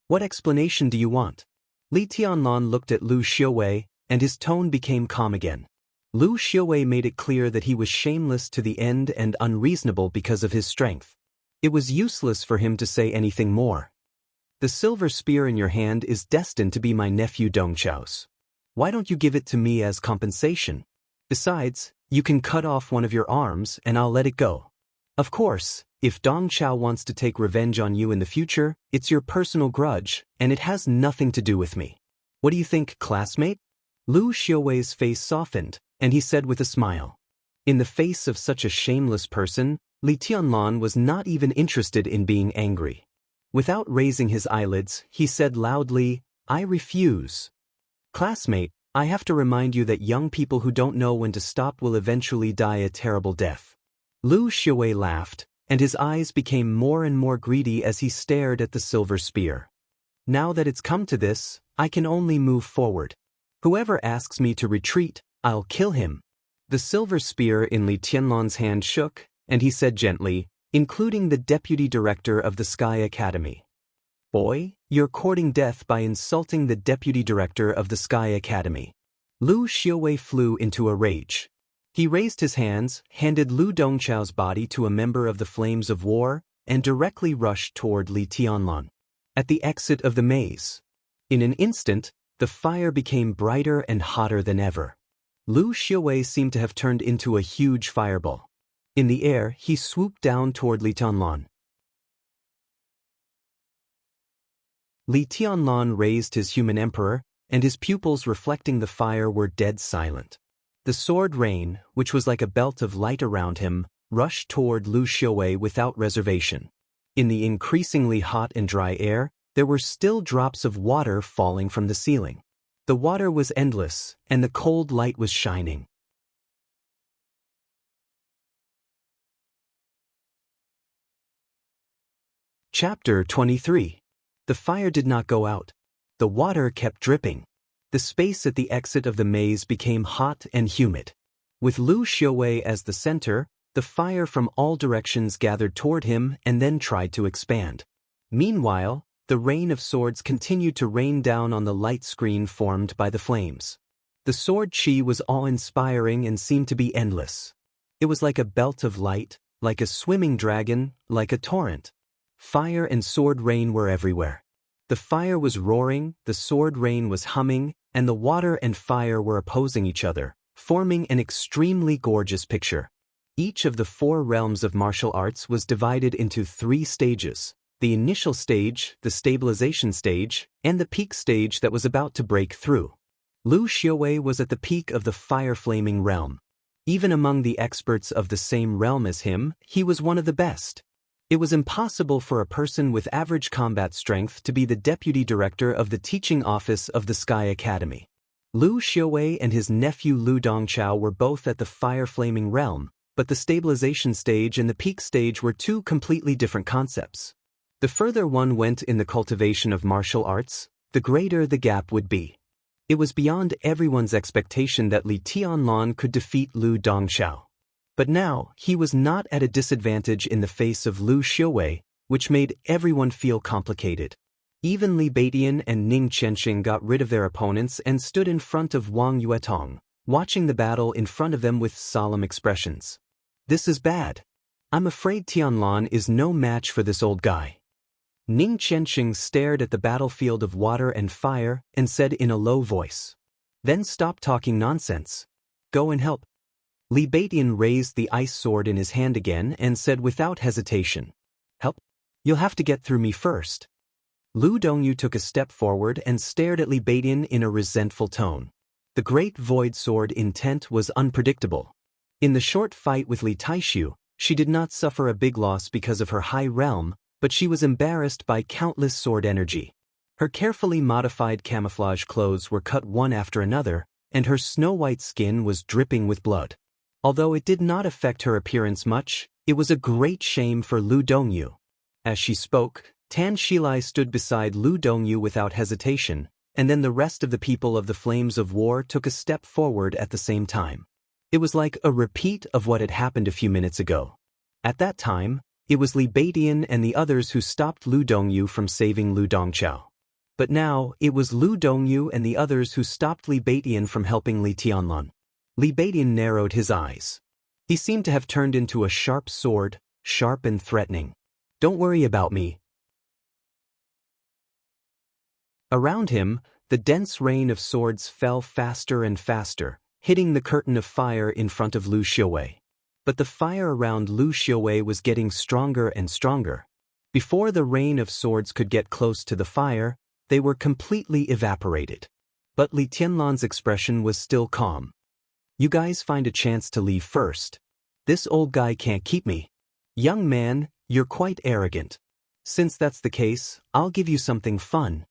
"What explanation do you want?" Li Tianlan looked at Lu Xiaowei, and his tone became calm again. Lu Xiaowei made it clear that he was shameless to the end and unreasonable because of his strength. It was useless for him to say anything more. "The silver spear in your hand is destined to be my nephew Dongchao's. Why don't you give it to me as compensation? Besides, you can cut off one of your arms and I'll let it go. Of course, if Dongchao wants to take revenge on you in the future, it's your personal grudge, and it has nothing to do with me. What do you think, classmate?" Lu Xiaowei's face softened, and he said with a smile. In the face of such a shameless person, Li Tianlan was not even interested in being angry. Without raising his eyelids, he said loudly, "I refuse. Classmate, I have to remind you that young people who don't know when to stop will eventually die a terrible death." Lu Xiaowei laughed, and his eyes became more and more greedy as he stared at the silver spear. "Now that it's come to this, I can only move forward. Whoever asks me to retreat, I'll kill him." The silver spear in Li Tianlan's hand shook, and he said gently, "Including the deputy director of the Sky Academy. Boy, you're courting death by insulting the deputy director of the Sky Academy." Lu Xiaowei flew into a rage. He raised his hands, handed Lu Dongchao's body to a member of the Flames of War, and directly rushed toward Li Tianlan. At the exit of the maze, in an instant, the fire became brighter and hotter than ever. Lu Xiaowei seemed to have turned into a huge fireball. In the air, he swooped down toward Li Tianlan. Li Tianlan raised his human emperor, and his pupils reflecting the fire were dead silent. The sword rain, which was like a belt of light around him, rushed toward Lu Xiaowei without reservation. In the increasingly hot and dry air, there were still drops of water falling from the ceiling. The water was endless, and the cold light was shining. Chapter 23. The fire did not go out. The water kept dripping. The space at the exit of the maze became hot and humid. With Lu Xiaowei as the center, the fire from all directions gathered toward him and then tried to expand. Meanwhile, The rain of swords continued to rain down on the light screen formed by the flames. The sword chi was awe-inspiring and seemed to be endless. It was like a belt of light, like a swimming dragon, like a torrent. Fire and sword rain were everywhere. The fire was roaring, the sword rain was humming, and the water and fire were opposing each other, forming an extremely gorgeous picture. Each of the 4 realms of martial arts was divided into 3 stages: the initial stage, the stabilization stage, and the peak stage that was about to break through. Lu Xiaowei was at the peak of the fire-flaming realm. Even among the experts of the same realm as him, he was one of the best. It was impossible for a person with average combat strength to be the deputy director of the teaching office of the Sky Academy. Lu Xiaowei and his nephew Lu Dongchao were both at the fire-flaming realm, but the stabilization stage and the peak stage were 2 completely different concepts. The further one went in the cultivation of martial arts, the greater the gap would be. It was beyond everyone's expectation that Li Tianlan could defeat Lu Dongchao. But now, he was not at a disadvantage in the face of Lu Xiaowei, which made everyone feel complicated. Even Li Beidian and Ning Qianxing got rid of their opponents and stood in front of Wang Yuetong, watching the battle in front of them with solemn expressions. This is bad. I'm afraid Tianlan is no match for this old guy. Ning Qianxing stared at the battlefield of water and fire and said in a low voice, "Then stop talking nonsense. Go and help." Li Beidian raised the ice sword in his hand again and said without hesitation, "Help? You'll have to get through me first." Lu Dongyu took a step forward and stared at Li Beidian in a resentful tone. The great void sword intent was unpredictable. In the short fight with Li Taishu, she did not suffer a big loss because of her high realm, but she was embarrassed by countless sword energy. Her carefully modified camouflage clothes were cut one after another, and her snow-white skin was dripping with blood. Although it did not affect her appearance much, it was a great shame for Lu Dongyu. As she spoke, Tan Shilai stood beside Lu Dongyu without hesitation, and then the rest of the people of the Flames of War took a step forward at the same time. It was like a repeat of what had happened a few minutes ago. At that time, it was Li Beidian and the others who stopped Lu Dongyu from saving Lu Dongchao. But now, it was Lu Dongyu and the others who stopped Li Beidian from helping Li Tianlan. Li Beidian narrowed his eyes. He seemed to have turned into a sharp sword, sharp and threatening. "Don't worry about me." Around him, the dense rain of swords fell faster and faster, hitting the curtain of fire in front of Lu Xiaowei. But the fire around Lu Xiaowei was getting stronger and stronger. Before the rain of swords could get close to the fire, they were completely evaporated. But Li Tianlan's expression was still calm. "You guys find a chance to leave first. This old guy can't keep me." "Young man, you're quite arrogant. Since that's the case, I'll give you something fun."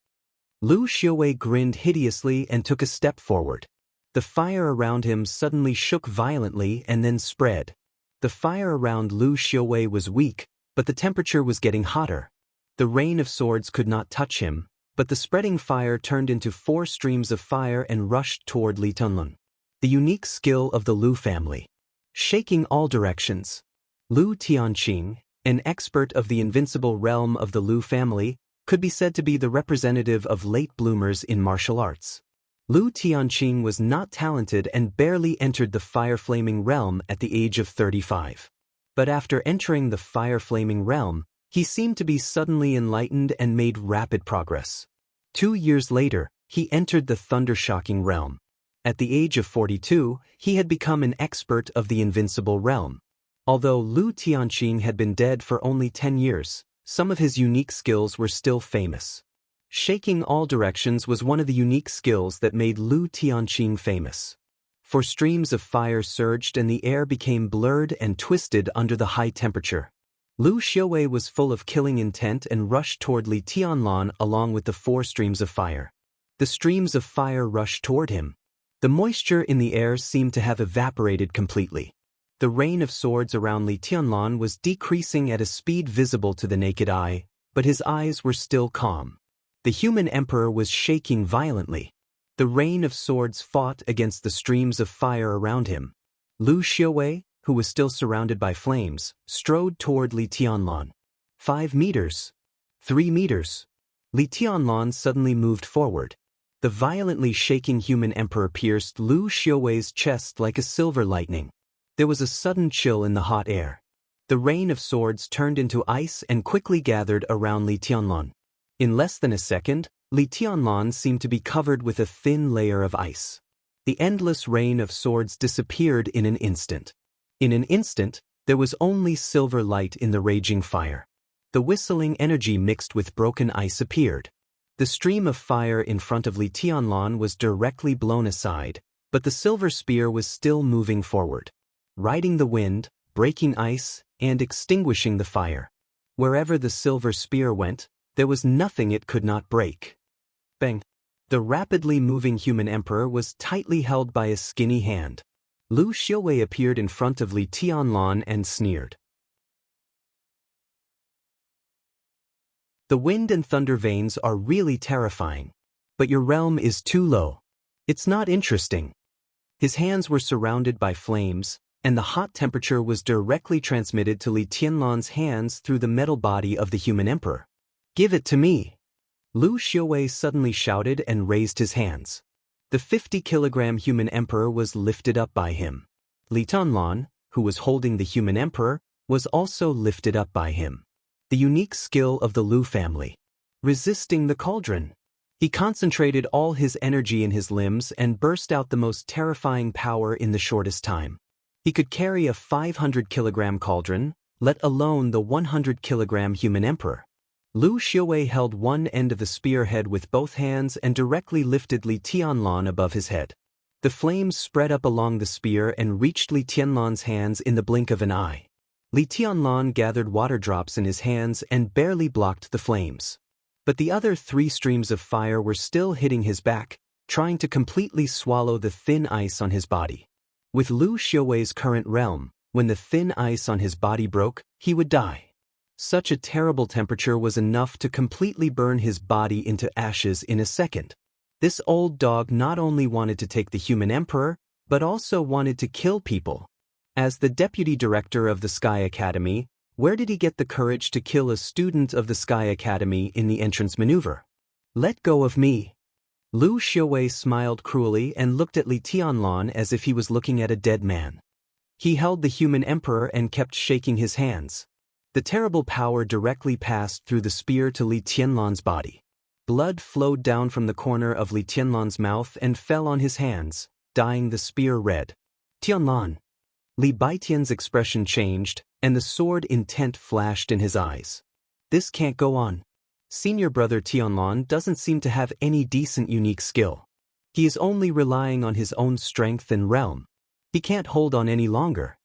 Lu Xiaowei grinned hideously and took a step forward. The fire around him suddenly shook violently and then spread. The fire around Lu Xiaowei was weak, but the temperature was getting hotter. The rain of swords could not touch him, but the spreading fire turned into 4 streams of fire and rushed toward Li Tianlan. The unique skill of the Lu family. Shaking all directions. Lu Tianqing, an expert of the invincible realm of the Lu family, could be said to be the representative of late bloomers in martial arts. Lu Tianqing was not talented and barely entered the fire-flaming realm at the age of 35. But after entering the fire-flaming realm, he seemed to be suddenly enlightened and made rapid progress. 2 years later, he entered the thunder-shocking realm. At the age of 42, he had become an expert of the invincible realm. Although Lu Tianqing had been dead for only 10 years, some of his unique skills were still famous. Shaking all directions was one of the unique skills that made Lu Tianqing famous. For streams of fire surged and the air became blurred and twisted under the high temperature. Lu Xiaowei was full of killing intent and rushed toward Li Tianlan along with the 4 streams of fire. The streams of fire rushed toward him. The moisture in the air seemed to have evaporated completely. The rain of swords around Li Tianlan was decreasing at a speed visible to the naked eye, but his eyes were still calm. The human emperor was shaking violently. The rain of swords fought against the streams of fire around him. Lu Xiaowei, who was still surrounded by flames, strode toward Li Tianlan. 5 meters. 3 meters. Li Tianlan suddenly moved forward. The violently shaking human emperor pierced Lu Xiaowei's chest like a silver lightning. There was a sudden chill in the hot air. The rain of swords turned into ice and quickly gathered around Li Tianlan. In less than a second, Li Tianlan seemed to be covered with a thin layer of ice. The endless rain of swords disappeared in an instant. In an instant, there was only silver light in the raging fire. The whistling energy mixed with broken ice appeared. The stream of fire in front of Li Tianlan was directly blown aside, but the silver spear was still moving forward, riding the wind, breaking ice, and extinguishing the fire. Wherever the silver spear went, there was nothing it could not break. Bang! The rapidly moving human emperor was tightly held by a skinny hand. Lu Xiaowei appeared in front of Li Tianlan and sneered. The wind and thunder veins are really terrifying. But your realm is too low. It's not interesting. His hands were surrounded by flames, and the hot temperature was directly transmitted to Li Tianlan's hands through the metal body of the human emperor. Give it to me! Lu Xiaowei suddenly shouted and raised his hands. The 50-kilogram human emperor was lifted up by him. Li Tianlan, who was holding the human emperor, was also lifted up by him. The unique skill of the Lu family. Resisting the cauldron. He concentrated all his energy in his limbs and burst out the most terrifying power in the shortest time. He could carry a 500-kilogram cauldron, let alone the 100-kilogram human emperor. Lu Xiaowei held one end of the spearhead with both hands and directly lifted Li Tianlan above his head. The flames spread up along the spear and reached Li Tianlan's hands in the blink of an eye. Li Tianlan gathered water drops in his hands and barely blocked the flames. But the other 3 streams of fire were still hitting his back, trying to completely swallow the thin ice on his body. With Lu Xiaowei's current realm, when the thin ice on his body broke, he would die. Such a terrible temperature was enough to completely burn his body into ashes in a second. This old dog not only wanted to take the human emperor, but also wanted to kill people. As the deputy director of the Sky Academy, where did he get the courage to kill a student of the Sky Academy in the entrance maneuver? Let go of me. Lu Xiaowei smiled cruelly and looked at Li Tianlan as if he was looking at a dead man. He held the human emperor and kept shaking his hands. The terrible power directly passed through the spear to Li Tianlan's body. Blood flowed down from the corner of Li Tianlan's mouth and fell on his hands, dyeing the spear red. Tianlan. Li Baitian's expression changed, and the sword intent flashed in his eyes. This can't go on. Senior brother Tianlan doesn't seem to have any decent unique skill. He is only relying on his own strength and realm. He can't hold on any longer.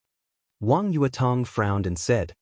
Wang Yuetong frowned and said,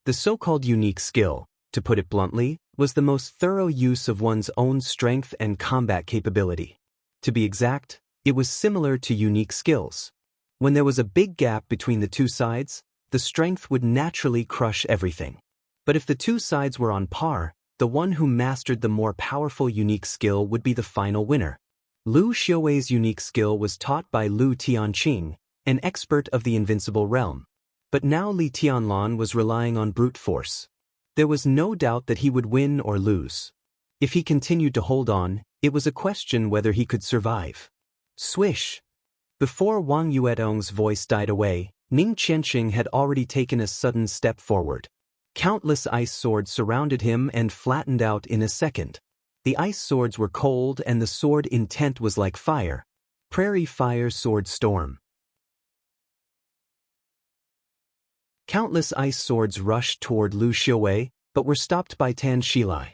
the so-called unique skill, to put it bluntly, was the most thorough use of one's own strength and combat capability. To be exact, it was similar to unique skills. When there was a big gap between the two sides, the strength would naturally crush everything. But if the two sides were on par, the one who mastered the more powerful unique skill would be the final winner. Lu Xiaowei's unique skill was taught by Lu Tianqing, an expert of the invincible realm. But now Li Tianlan was relying on brute force. There was no doubt that he would win or lose. If he continued to hold on, it was a question whether he could survive. Swish! Before Wang Yuetong's voice died away, Ning Qianqing had already taken a sudden step forward. Countless ice swords surrounded him and flattened out in a second. The ice swords were cold and the sword intent was like fire. Prairie fire sword storm. Countless ice swords rushed toward Lu Xiaowei, but were stopped by Tan Shilai.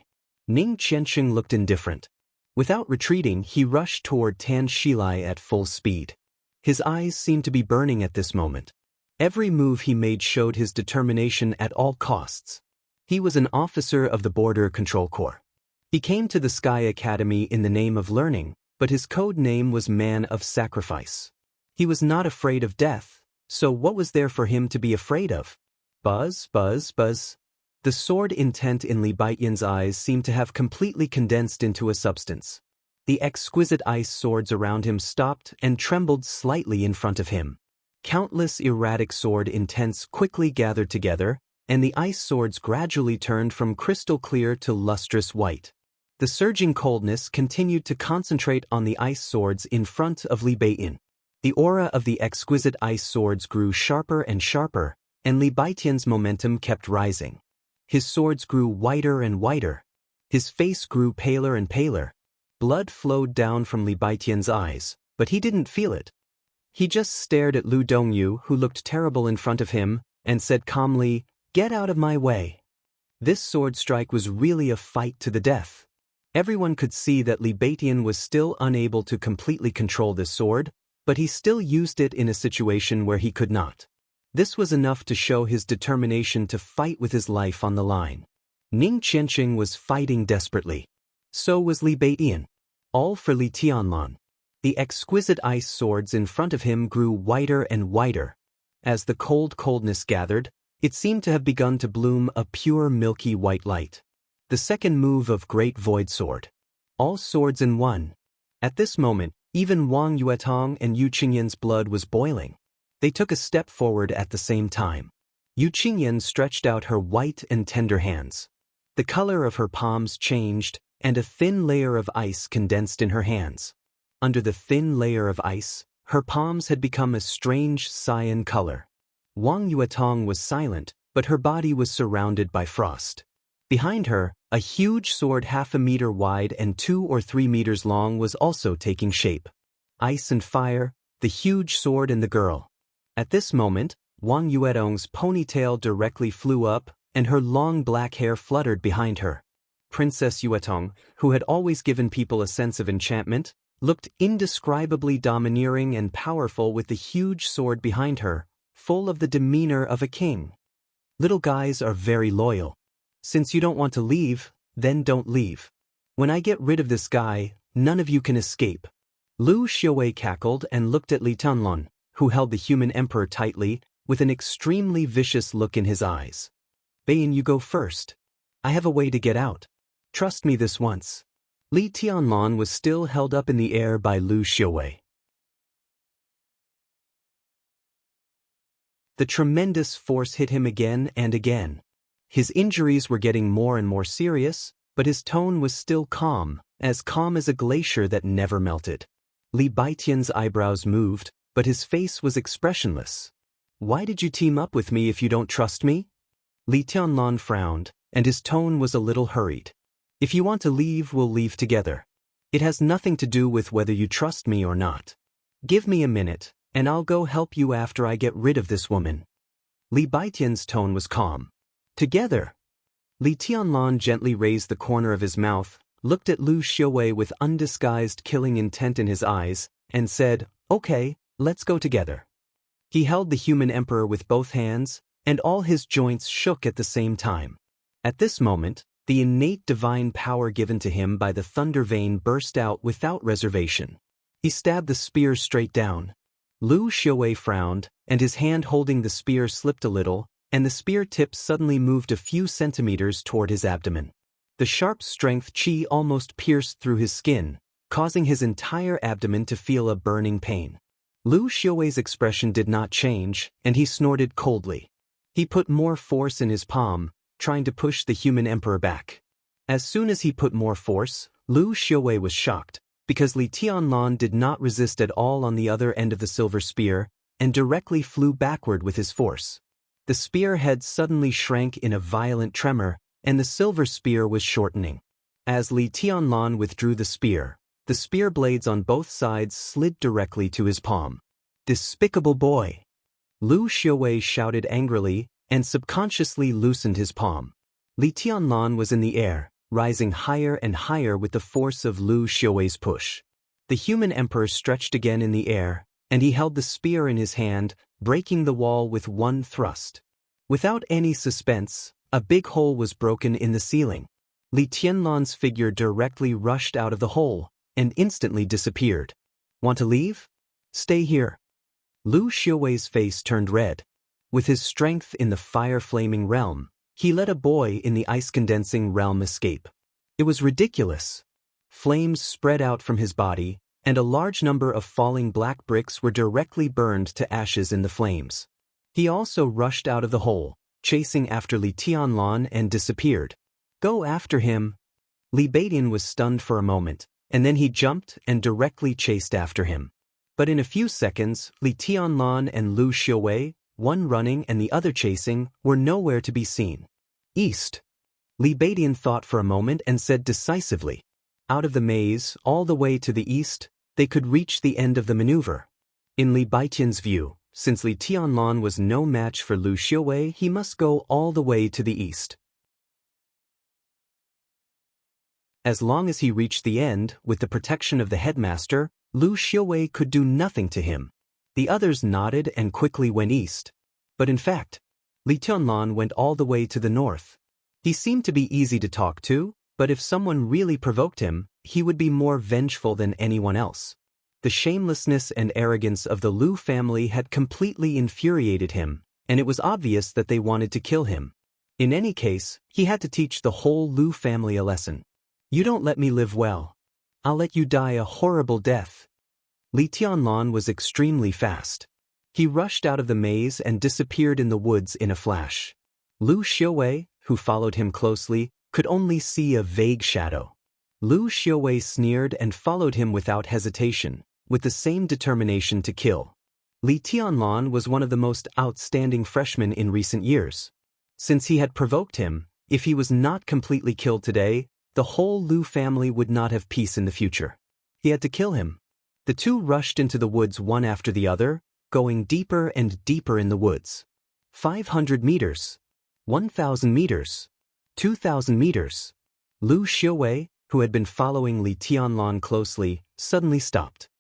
Ning Qianqing looked indifferent. Without retreating, he rushed toward Tan Shilai at full speed. His eyes seemed to be burning at this moment. Every move he made showed his determination at all costs. He was an officer of the Border Control Corps. He came to the Sky Academy in the name of learning, but his code name was Man of Sacrifice. He was not afraid of death. So what was there for him to be afraid of? Buzz, buzz, buzz. The sword intent in Li Baitian's eyes seemed to have completely condensed into a substance. The exquisite ice swords around him stopped and trembled slightly in front of him. Countless erratic sword intents quickly gathered together, and the ice swords gradually turned from crystal clear to lustrous white. The surging coldness continued to concentrate on the ice swords in front of Li Baiyan. The aura of the exquisite ice swords grew sharper and sharper, and Li Baiyan's momentum kept rising. His swords grew whiter and whiter. His face grew paler and paler. Blood flowed down from Li Baiyan's eyes, but he didn't feel it. He just stared at Lu Dongyu, who looked terrible in front of him, and said calmly, "Get out of my way." This sword strike was really a fight to the death. Everyone could see that Li Baiyan was still unable to completely control this sword, but he still used it in a situation where he could not. This was enough to show his determination to fight with his life on the line. Ning Qianqing was fighting desperately. So was Li Baiyan. All for Li Tianlan. The exquisite ice swords in front of him grew whiter and whiter. As the coldness gathered, it seemed to have begun to bloom a pure milky white light. The second move of Great Void Sword. All swords in one. At this moment, even Wang Yuetong and Yu Qingyan's blood was boiling. They took a step forward at the same time. Yu Qingyan stretched out her white and tender hands. The color of her palms changed, and a thin layer of ice condensed in her hands. Under the thin layer of ice, her palms had become a strange cyan color. Wang Yuetong was silent, but her body was surrounded by frost. Behind her, a huge sword 1/2 meter wide and 2 or 3 meters long was also taking shape. Ice and fire, the huge sword and the girl. At this moment, Wang Yuetong's ponytail directly flew up, and her long black hair fluttered behind her. Princess Yuetong, who had always given people a sense of enchantment, looked indescribably domineering and powerful with the huge sword behind her, full of the demeanor of a king. Little guys are very loyal. Since you don't want to leave, then don't leave. When I get rid of this guy, none of you can escape. Lu Xiaowei cackled and looked at Li Tianlan, who held the human emperor tightly, with an extremely vicious look in his eyes. Baiyan, you go first. I have a way to get out. Trust me this once. Li Tianlan was still held up in the air by Lu Xiaowei. The tremendous force hit him again and again. His injuries were getting more and more serious, but his tone was still calm as a glacier that never melted. Li Baiyan's eyebrows moved, but his face was expressionless. Why did you team up with me if you don't trust me? Li Tianlan frowned, and his tone was a little hurried. If you want to leave, we'll leave together. It has nothing to do with whether you trust me or not. Give me a minute, and I'll go help you after I get rid of this woman. Li Baiyan's tone was calm. Together. Li Tianlan gently raised the corner of his mouth, looked at Lu Xiaowei with undisguised killing intent in his eyes, and said, "Okay, let's go together." He held the human emperor with both hands, and all his joints shook at the same time. At this moment, the innate divine power given to him by the thunder vein burst out without reservation. He stabbed the spear straight down. Lu Xiaowei frowned, and his hand holding the spear slipped a little, and the spear tip suddenly moved a few centimeters toward his abdomen. The sharp strength qi almost pierced through his skin, causing his entire abdomen to feel a burning pain. Lu Xiaowei's expression did not change, and he snorted coldly. He put more force in his palm, trying to push the human emperor back. As soon as he put more force, Lu Xiaowei was shocked, because Li Tianlan did not resist at all on the other end of the silver spear, and directly flew backward with his force. The spearhead suddenly shrank in a violent tremor, and the silver spear was shortening. As Li Tianlan withdrew the spear blades on both sides slid directly to his palm. Despicable boy! Lu Xiaowei shouted angrily, and subconsciously loosened his palm. Li Tianlan was in the air, rising higher and higher with the force of Lu Xiaowei's push. The human emperor stretched again in the air, and he held the spear in his hand, breaking the wall with one thrust. Without any suspense, a big hole was broken in the ceiling. Li Tianlan's figure directly rushed out of the hole, and instantly disappeared. Want to leave? Stay here. Lu Xiaowei's face turned red. With his strength in the fire-flaming realm, he let a boy in the ice-condensing realm escape. It was ridiculous. Flames spread out from his body, and a large number of falling black bricks were directly burned to ashes in the flames. He also rushed out of the hole, chasing after Li Tianlan, and disappeared. Go after him. Li Beidian was stunned for a moment, and then he jumped and directly chased after him. But in a few seconds, Li Tianlan and Lu Xiuwei, one running and the other chasing, were nowhere to be seen. East. Li Beidian thought for a moment and said decisively. Out of the maze, all the way to the east, they could reach the end of the maneuver. In Li Beidian's view, since Li Tianlan was no match for Lu Xiuwei, he must go all the way to the east. As long as he reached the end, with the protection of the headmaster, Lu Xiuwei could do nothing to him. The others nodded and quickly went east. But in fact, Li Tianlan went all the way to the north. He seemed to be easy to talk to, but if someone really provoked him, he would be more vengeful than anyone else. The shamelessness and arrogance of the Lu family had completely infuriated him, and it was obvious that they wanted to kill him. In any case, he had to teach the whole Lu family a lesson. You don't let me live well. I'll let you die a horrible death. Li Tianlan was extremely fast. He rushed out of the maze and disappeared in the woods in a flash. Lu Xiuwei, who followed him closely, could only see a vague shadow. Lu Xiuwei sneered and followed him without hesitation, with the same determination to kill. Li Tianlan was one of the most outstanding freshmen in recent years. Since he had provoked him, if he was not completely killed today, the whole Lu family would not have peace in the future. He had to kill him. The two rushed into the woods one after the other, going deeper and deeper in the woods. 500 meters. 1,000 meters. 2,000 meters. Lu Xiuwei, who had been following Li Tianlan closely, suddenly stopped.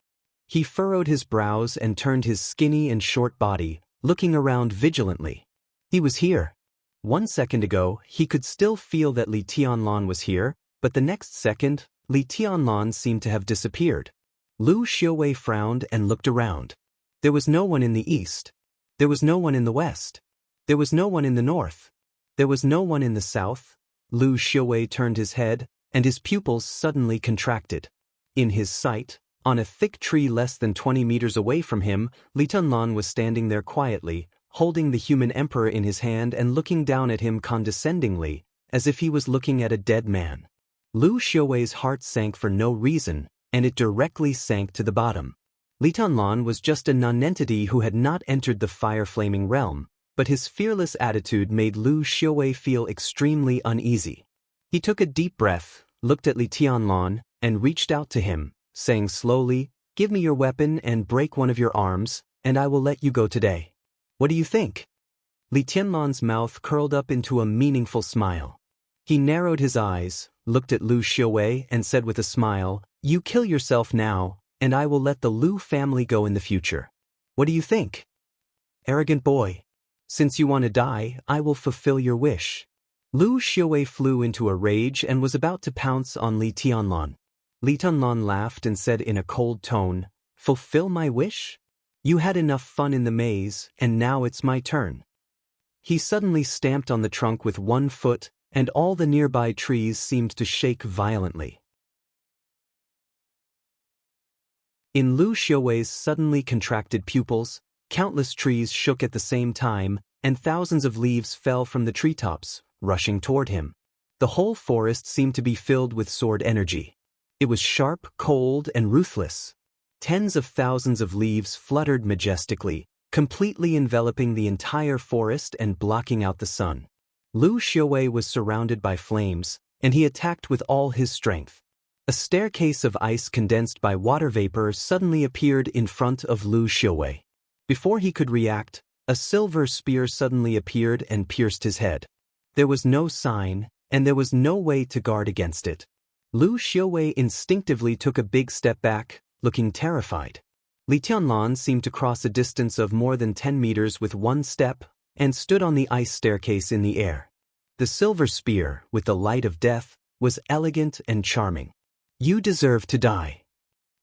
He furrowed his brows and turned his skinny and short body, looking around vigilantly. He was here. 1 second ago, he could still feel that Li Tianlan was here, but the next second, Li Tianlan seemed to have disappeared. Lu Xiuwei frowned and looked around. There was no one in the east. There was no one in the west. There was no one in the north. There was no one in the south. Lu Xiuwei turned his head, and his pupils suddenly contracted. In his sight, on a thick tree less than 20 meters away from him, Li Tianlan was standing there quietly, holding the human emperor in his hand and looking down at him condescendingly, as if he was looking at a dead man. Lu Xiuwei's heart sank for no reason, and it directly sank to the bottom. Li Tianlan was just a nonentity who had not entered the fire-flaming realm, but his fearless attitude made Lu Xiuwei feel extremely uneasy. He took a deep breath, looked at Li Tianlan, and reached out to him, saying slowly, "Give me your weapon and break one of your arms, and I will let you go today. What do you think?" Li Tianlan's mouth curled up into a meaningful smile. He narrowed his eyes, looked at Lu Xiuwei, and said with a smile, "You kill yourself now, and I will let the Lu family go in the future. What do you think?" "Arrogant boy. Since you want to die, I will fulfill your wish." Lu Xiuwei flew into a rage and was about to pounce on Li Tianlan. Li Tianlan laughed and said in a cold tone, "Fulfill my wish? You had enough fun in the maze, and now it's my turn." He suddenly stamped on the trunk with one foot, and all the nearby trees seemed to shake violently. In Lu Xiuwei's suddenly contracted pupils, countless trees shook at the same time, and thousands of leaves fell from the treetops, rushing toward him. The whole forest seemed to be filled with sword energy. It was sharp, cold, and ruthless. Tens of thousands of leaves fluttered majestically, completely enveloping the entire forest and blocking out the sun. Lu Xiuwei was surrounded by flames, and he attacked with all his strength. A staircase of ice condensed by water vapor suddenly appeared in front of Lu Xiuwei. Before he could react, a silver spear suddenly appeared and pierced his head. There was no sign, and there was no way to guard against it. Lu Xiuwei instinctively took a big step back, looking terrified. Li Tianlan seemed to cross a distance of more than 10 meters with one step, and stood on the ice staircase in the air. The silver spear, with the light of death, was elegant and charming. "You deserve to die,"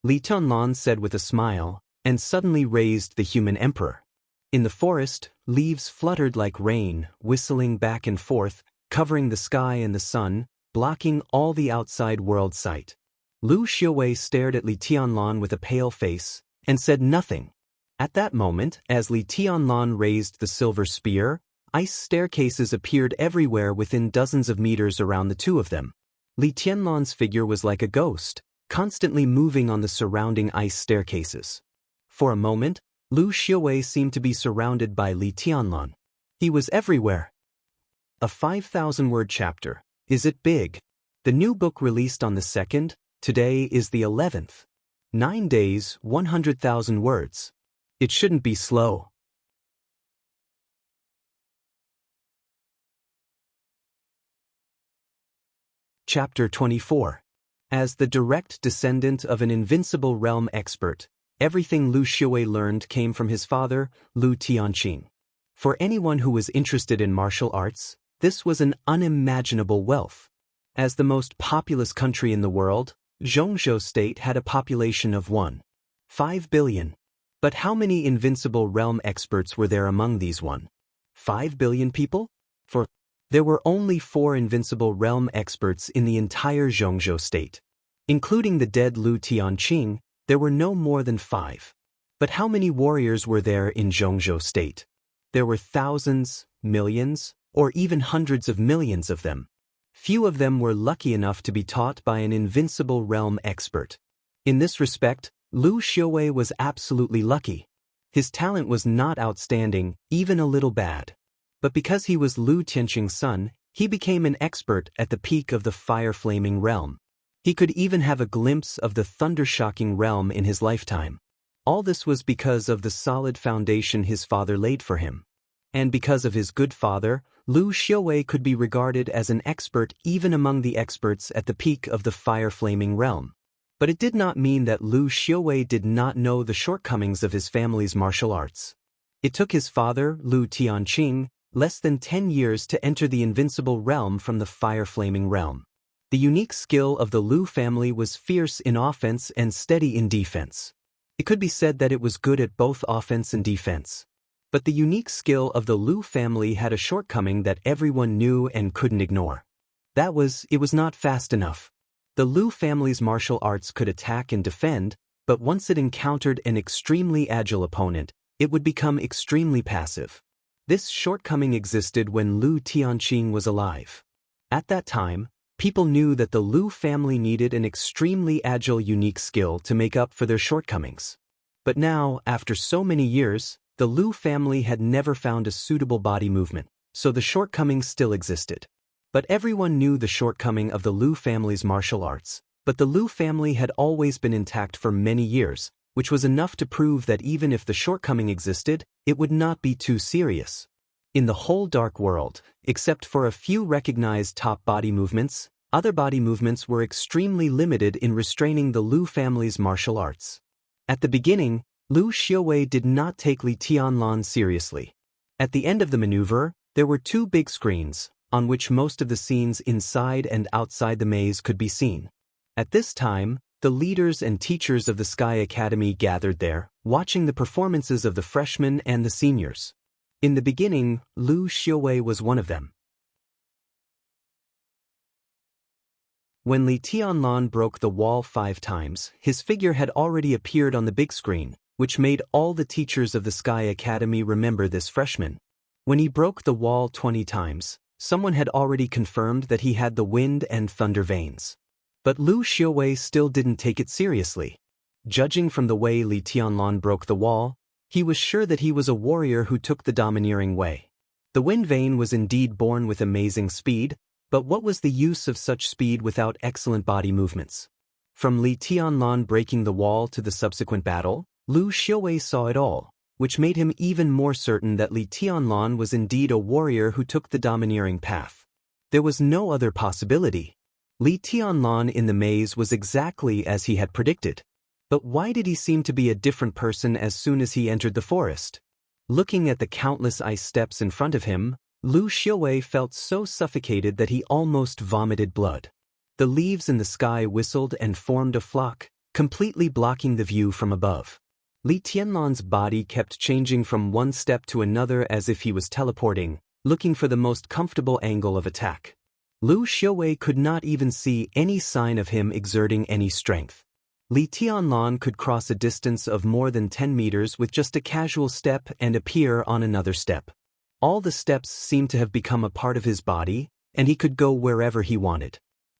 Li Tianlan said with a smile, and suddenly raised the human emperor. In the forest, leaves fluttered like rain, whistling back and forth, covering the sky and the sun, blocking all the outside world sight. Lu Xiuwei stared at Li Tianlan with a pale face, and said nothing. At that moment, as Li Tianlan raised the silver spear, ice staircases appeared everywhere within dozens of meters around the two of them. Li Tianlan's figure was like a ghost, constantly moving on the surrounding ice staircases. For a moment, Lu Xiaowei seemed to be surrounded by Li Tianlan. He was everywhere. A 5,000-word chapter. Is it big? The new book released on the 2nd, today is the 11th. 9 days, 100,000 words. It shouldn't be slow. Chapter 24. As the direct descendant of an invincible realm expert, everything Lu Xiaowei learned came from his father, Lu Tianqing. For anyone who was interested in martial arts, this was an unimaginable wealth. As the most populous country in the world, Zhongzhou State had a population of 1.5 billion. But how many invincible realm experts were there among these 1.5 billion people? For there were only 4 invincible realm experts in the entire Zhongzhou State. Including the dead Lu Tianqing, there were no more than 5. But how many warriors were there in Zhongzhou State? There were thousands, millions, or even hundreds of millions of them. Few of them were lucky enough to be taught by an invincible realm expert. In this respect, Lu Xiaowei was absolutely lucky. His talent was not outstanding, even a little bad. But because he was Lu Tianqing's son, he became an expert at the peak of the fire-flaming realm. He could even have a glimpse of the thunder-shocking realm in his lifetime. All this was because of the solid foundation his father laid for him. And because of his good father, Lu Xiaowei could be regarded as an expert even among the experts at the peak of the fire-flaming realm. But it did not mean that Lu Xiaowei did not know the shortcomings of his family's martial arts. It took his father, Lu Tianqing, less than 10 years to enter the invincible realm from the fire-flaming realm. The unique skill of the Lu family was fierce in offense and steady in defense. It could be said that it was good at both offense and defense. But the unique skill of the Lu family had a shortcoming that everyone knew and couldn't ignore. That was, it was not fast enough. The Lu family's martial arts could attack and defend, but once it encountered an extremely agile opponent, it would become extremely passive. This shortcoming existed when Lu Tianqing was alive. At that time, people knew that the Lu family needed an extremely agile, unique skill to make up for their shortcomings. But now, after so many years, the Lu family had never found a suitable body movement, so the shortcoming still existed. But everyone knew the shortcoming of the Lu family's martial arts, but the Lu family had always been intact for many years, which was enough to prove that even if the shortcoming existed, it would not be too serious. In the whole dark world, except for a few recognized top body movements, other body movements were extremely limited in restraining the Lu family's martial arts. At the beginning, Lu Xiaowei did not take Li Tianlan seriously. At the end of the maneuver, there were 2 big screens, on which most of the scenes inside and outside the maze could be seen. At this time, the leaders and teachers of the Sky Academy gathered there, watching the performances of the freshmen and the seniors. In the beginning, Lu Xiaowei was one of them. When Li Tianlan broke the wall 5 times, his figure had already appeared on the big screen, which made all the teachers of the Sky Academy remember this freshman. When he broke the wall 20 times, someone had already confirmed that he had the wind and thunder veins. But Lu Xiaowei still didn't take it seriously. Judging from the way Li Tianlan broke the wall, he was sure that he was a warrior who took the domineering way. The wind vein was indeed born with amazing speed, but what was the use of such speed without excellent body movements? From Li Tianlan breaking the wall to the subsequent battle, Lu Xiaowei saw it all, which made him even more certain that Li Tianlan was indeed a warrior who took the domineering path. There was no other possibility. Li Tianlan in the maze was exactly as he had predicted. But why did he seem to be a different person as soon as he entered the forest? Looking at the countless ice steps in front of him, Lu Xiaowei felt so suffocated that he almost vomited blood. The leaves in the sky whistled and formed a flock, completely blocking the view from above. Li Tianlan's body kept changing from one step to another as if he was teleporting, looking for the most comfortable angle of attack. Lu Xiaowei could not even see any sign of him exerting any strength. Li Tianlan could cross a distance of more than 10 meters with just a casual step and appear on another step. All the steps seemed to have become a part of his body, and he could go wherever he wanted.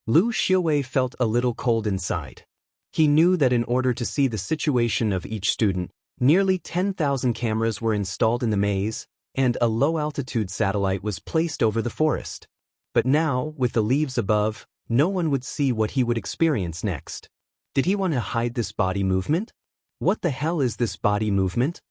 Lu Xiaowei felt a little cold inside. He knew that in order to see the situation of each student, nearly 10,000 cameras were installed in the maze, and a low-altitude satellite was placed over the forest. But now, with the leaves above, no one would see what he would experience next. Did he want to hide this body movement? What the hell is this body movement?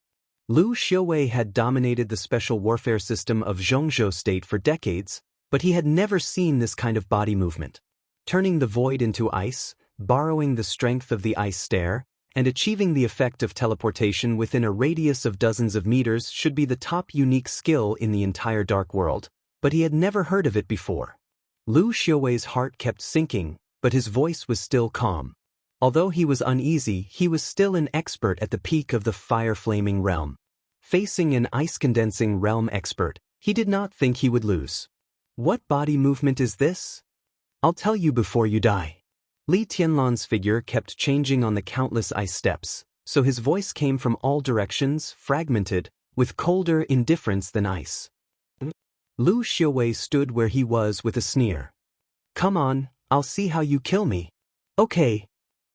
Lu Xiaowei had dominated the special warfare system of Zhongzhou State for decades, but he had never seen this kind of body movement. Turning the void into ice, borrowing the strength of the ice stare, and achieving the effect of teleportation within a radius of dozens of meters should be the top unique skill in the entire dark world, but he had never heard of it before. Lu Xiaowei's heart kept sinking, but his voice was still calm. Although he was uneasy, he was still an expert at the peak of the fire-flaming realm. Facing an ice-condensing realm expert, he did not think he would lose. What body movement is this? I'll tell you before you die. Li Tianlan's figure kept changing on the countless ice steps, so his voice came from all directions, fragmented, with colder indifference than ice. Lu Xiaowei stood where he was with a sneer. Come on, I'll see how you kill me. Okay.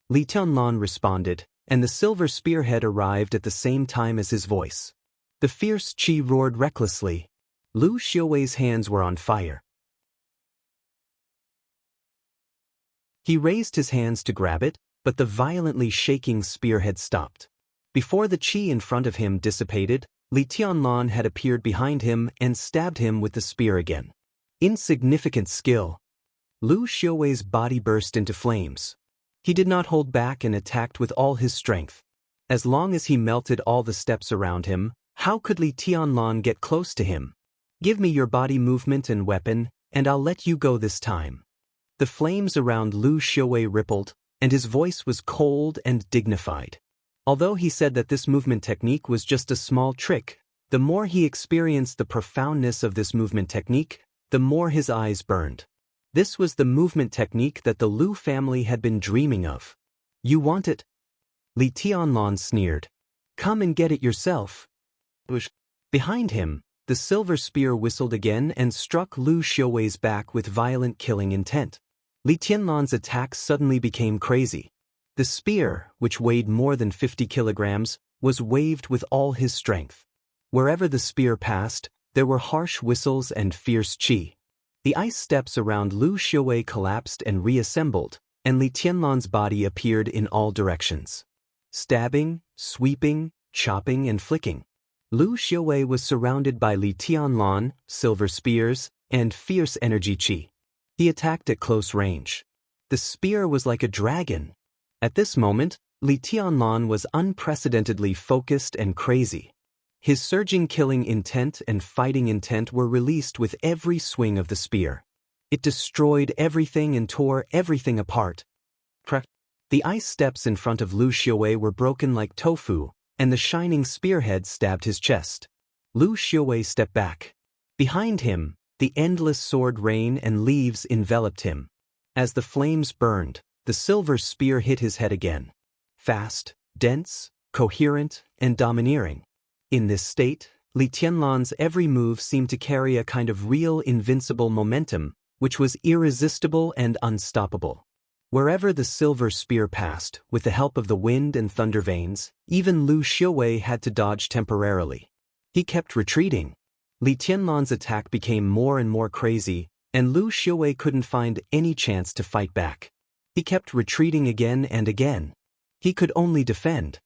Li Tianlan responded, and the silver spearhead arrived at the same time as his voice. The fierce qi roared recklessly. Lu Xiaowei's hands were on fire. He raised his hands to grab it, but the violently shaking spearhead stopped. Before the qi in front of him dissipated, Li Tianlan had appeared behind him and stabbed him with the spear again. Insignificant skill. Lu Xiaowei's body burst into flames. He did not hold back and attacked with all his strength. As long as he melted all the steps around him, how could Li Tianlan get close to him? Give me your body movement and weapon, and I'll let you go this time. The flames around Lu Xiaowei rippled, and his voice was cold and dignified. Although he said that this movement technique was just a small trick, the more he experienced the profoundness of this movement technique, the more his eyes burned. This was the movement technique that the Lu family had been dreaming of. You want it? Li Tianlan sneered. Come and get it yourself. Behind him, the silver spear whistled again and struck Lu Xiaowei's back with violent killing intent. Li Tianlan's attack suddenly became crazy. The spear, which weighed more than 50 kilograms, was waved with all his strength. Wherever the spear passed, there were harsh whistles and fierce qi. The ice steps around Lu Xiaowei collapsed and reassembled, and Li Tianlan's body appeared in all directions. Stabbing, sweeping, chopping and flicking. Lu Xiaowei was surrounded by Li Tianlan, silver spears, and fierce energy qi. He attacked at close range. The spear was like a dragon. At this moment, Li Tianlan was unprecedentedly focused and crazy. His surging killing intent and fighting intent were released with every swing of the spear. It destroyed everything and tore everything apart. The ice steps in front of Lu Xiaowei were broken like tofu, and the shining spearhead stabbed his chest. Lu Xiaowei stepped back. Behind him, the endless sword rain and leaves enveloped him. As the flames burned, the silver spear hit his head again. Fast, dense, coherent, and domineering. In this state, Li Tianlan's every move seemed to carry a kind of real invincible momentum, which was irresistible and unstoppable. Wherever the silver spear passed, with the help of the wind and thunder veins, even Lu Xiaowei had to dodge temporarily. He kept retreating. Li Tianlan's attack became more and more crazy, and Lu Xiaowei couldn't find any chance to fight back. He kept retreating again and again. He could only defend.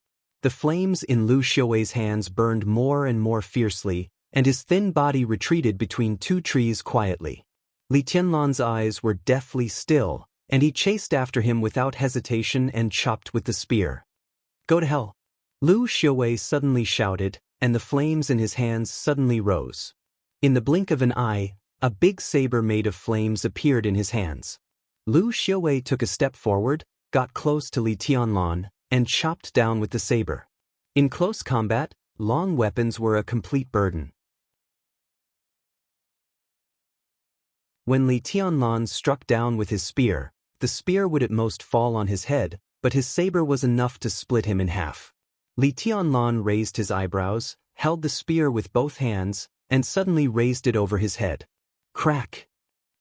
The flames in Lu Xiaowei's hands burned more and more fiercely, and his thin body retreated between two trees quietly. Li Tianlan's eyes were deathly still, and he chased after him without hesitation and chopped with the spear. Go to hell! Lu Xiaowei suddenly shouted, and the flames in his hands suddenly rose. In the blink of an eye, a big saber made of flames appeared in his hands. Lu Xiaowei took a step forward, got close to Li Tianlan, and chopped down with the saber. In close combat, long weapons were a complete burden. When Li Tianlan struck down with his spear, the spear would at most fall on his head, but his saber was enough to split him in half. Li Tianlan raised his eyebrows, held the spear with both hands, and suddenly raised it over his head. Crack!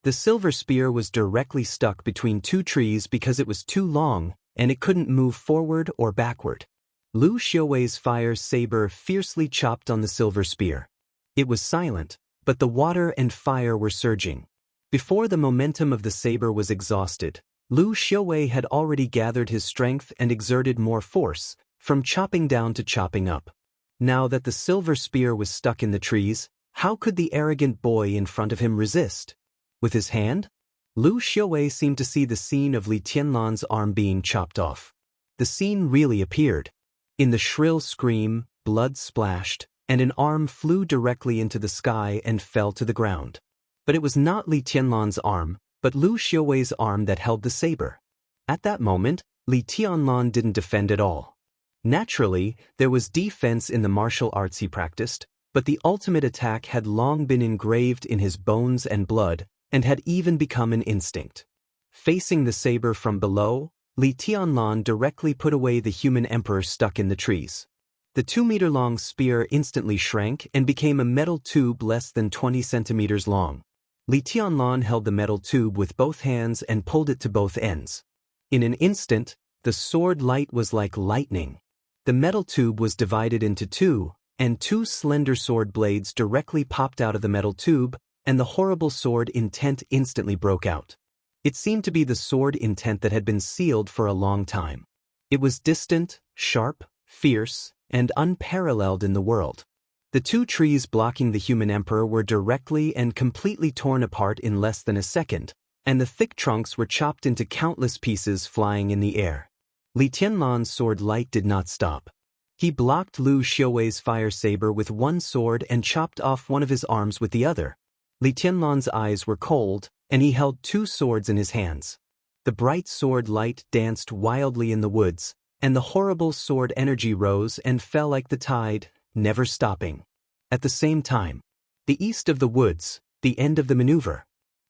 The silver spear was directly stuck between two trees because it was too long, and it couldn't move forward or backward. Lu Xiuwei's fire saber fiercely chopped on the silver spear. It was silent, but the water and fire were surging. Before the momentum of the saber was exhausted, Lu Xiuwei had already gathered his strength and exerted more force, from chopping down to chopping up. Now that the silver spear was stuck in the trees, how could the arrogant boy in front of him resist? With his hand? Lu Xiuwei seemed to see the scene of Li Tianlan's arm being chopped off. The scene really appeared. In the shrill scream, blood splashed, and an arm flew directly into the sky and fell to the ground. But it was not Li Tianlan's arm, but Lu Xiuwei's arm that held the saber. At that moment, Li Tianlan didn't defend at all. Naturally, there was defense in the martial arts he practiced, but the ultimate attack had long been engraved in his bones and blood, and had even become an instinct. Facing the saber from below, Li Tianlan directly put away the human emperor stuck in the trees. The 2-meter-long spear instantly shrank and became a metal tube less than 20 centimeters long. Li Tianlan held the metal tube with both hands and pulled it to both ends. In an instant, the sword light was like lightning. The metal tube was divided into two, and two slender sword blades directly popped out of the metal tube, and the horrible sword intent instantly broke out. It seemed to be the sword intent that had been sealed for a long time. It was distant, sharp, fierce, and unparalleled in the world. The two trees blocking the human emperor were directly and completely torn apart in less than a second, and the thick trunks were chopped into countless pieces flying in the air. Li Tianlan's sword light did not stop. He blocked Lu Xiuwei's fire saber with one sword and chopped off one of his arms with the other. Li Tianlan's eyes were cold, and he held two swords in his hands. The bright sword light danced wildly in the woods, and the horrible sword energy rose and fell like the tide, never stopping. At the same time, the east of the woods, the end of the maneuver,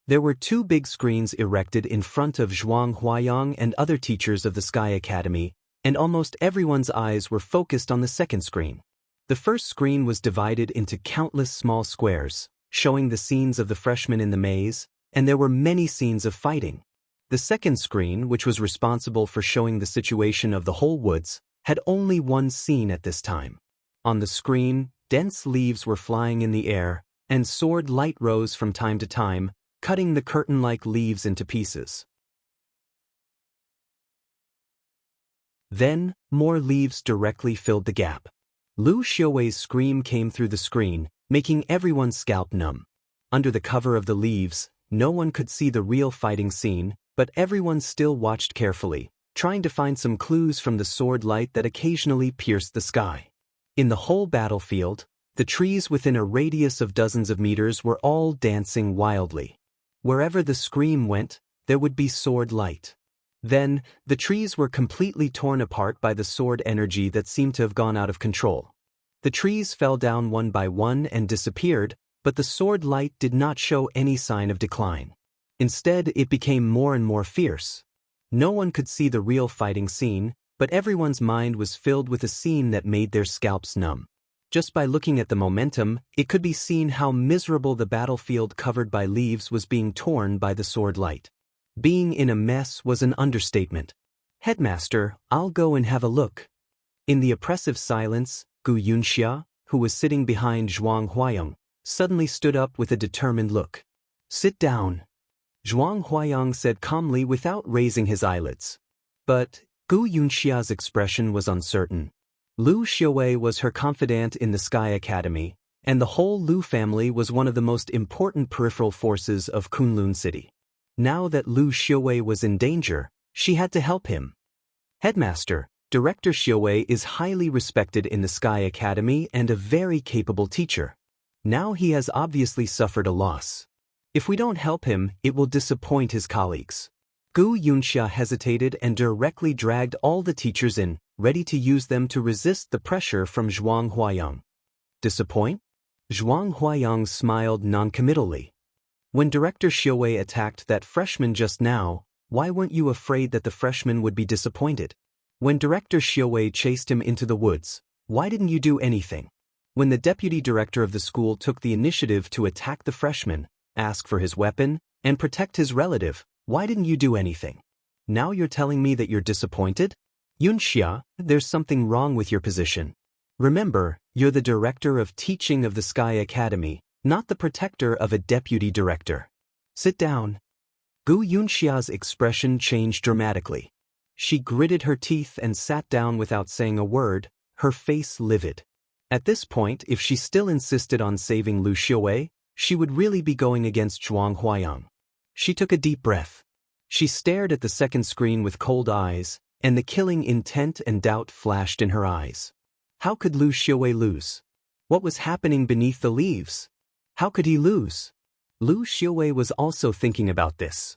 there were two big screens erected in front of Zhuang Huayang and other teachers of the Sky Academy, and almost everyone's eyes were focused on the second screen. The first screen was divided into countless small squares, showing the scenes of the freshmen in the maze, and there were many scenes of fighting. The second screen, which was responsible for showing the situation of the whole woods, had only one scene at this time. On the screen, dense leaves were flying in the air, and sword light rose from time to time, cutting the curtain-like leaves into pieces. Then, more leaves directly filled the gap. Lu Xiuwei's scream came through the screen, making everyone's scalp numb. Under the cover of the leaves, no one could see the real fighting scene, but everyone still watched carefully, trying to find some clues from the sword light that occasionally pierced the sky. In the whole battlefield, the trees within a radius of dozens of meters were all dancing wildly. Wherever the scream went, there would be sword light. Then, the trees were completely torn apart by the sword energy that seemed to have gone out of control. The trees fell down one by one and disappeared, but the sword light did not show any sign of decline. Instead, it became more and more fierce. No one could see the real fighting scene, but everyone's mind was filled with a scene that made their scalps numb. Just by looking at the momentum, it could be seen how miserable the battlefield covered by leaves was being torn by the sword light. Being in a mess was an understatement. "Headmaster, I'll go and have a look." In the oppressive silence, Gu Yunxia, who was sitting behind Zhuang Huayang, suddenly stood up with a determined look. "Sit down," Zhuang Huayang said calmly without raising his eyelids. But Gu Yunxia's expression was uncertain. Lu Xiuwei was her confidant in the Sky Academy, and the whole Lu family was one of the most important peripheral forces of Kunlun City. Now that Lu Xiuwei was in danger, she had to help him. "Headmaster, Director Xiuwei is highly respected in the Sky Academy and a very capable teacher. Now he has obviously suffered a loss. If we don't help him, it will disappoint his colleagues." Gu Yunxia hesitated and directly dragged all the teachers in, ready to use them to resist the pressure from Zhuang Huayang. "Disappoint?" Zhuang Huayang smiled noncommittally. "When Director Xiuwei attacked that freshman just now, why weren't you afraid that the freshman would be disappointed? When Director Xiuwei chased him into the woods, why didn't you do anything? When the deputy director of the school took the initiative to attack the freshman, ask for his weapon, and protect his relative. Why didn't you do anything? Now you're telling me that you're disappointed? Yunxia, there's something wrong with your position. Remember, you're the director of teaching of the Sky Academy, not the protector of a deputy director. Sit down. Gu Yunxia's expression changed dramatically. She gritted her teeth and sat down without saying a word, her face livid. At this point, if she still insisted on saving Lu Xiaowei, she would really be going against Zhuang Huayang. She took a deep breath. She stared at the second screen with cold eyes, and the killing intent and doubt flashed in her eyes. How could Lu Xiaowei lose? What was happening beneath the leaves? How could he lose? Lu Xiaowei was also thinking about this.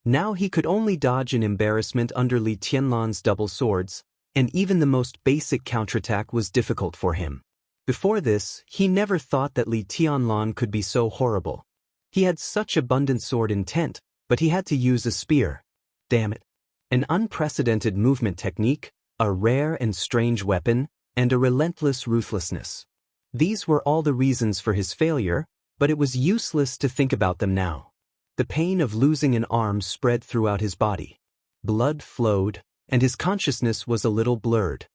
Now he could only dodge in embarrassment under Li Tianlan's double swords, and even the most basic counterattack was difficult for him. Before this, he never thought that Li Tianlan could be so horrible. He had such abundant sword intent, but he had to use a spear. Damn it. An unprecedented movement technique, a rare and strange weapon, and a relentless ruthlessness. These were all the reasons for his failure, but it was useless to think about them now. The pain of losing an arm spread throughout his body. Blood flowed, and his consciousness was a little blurred.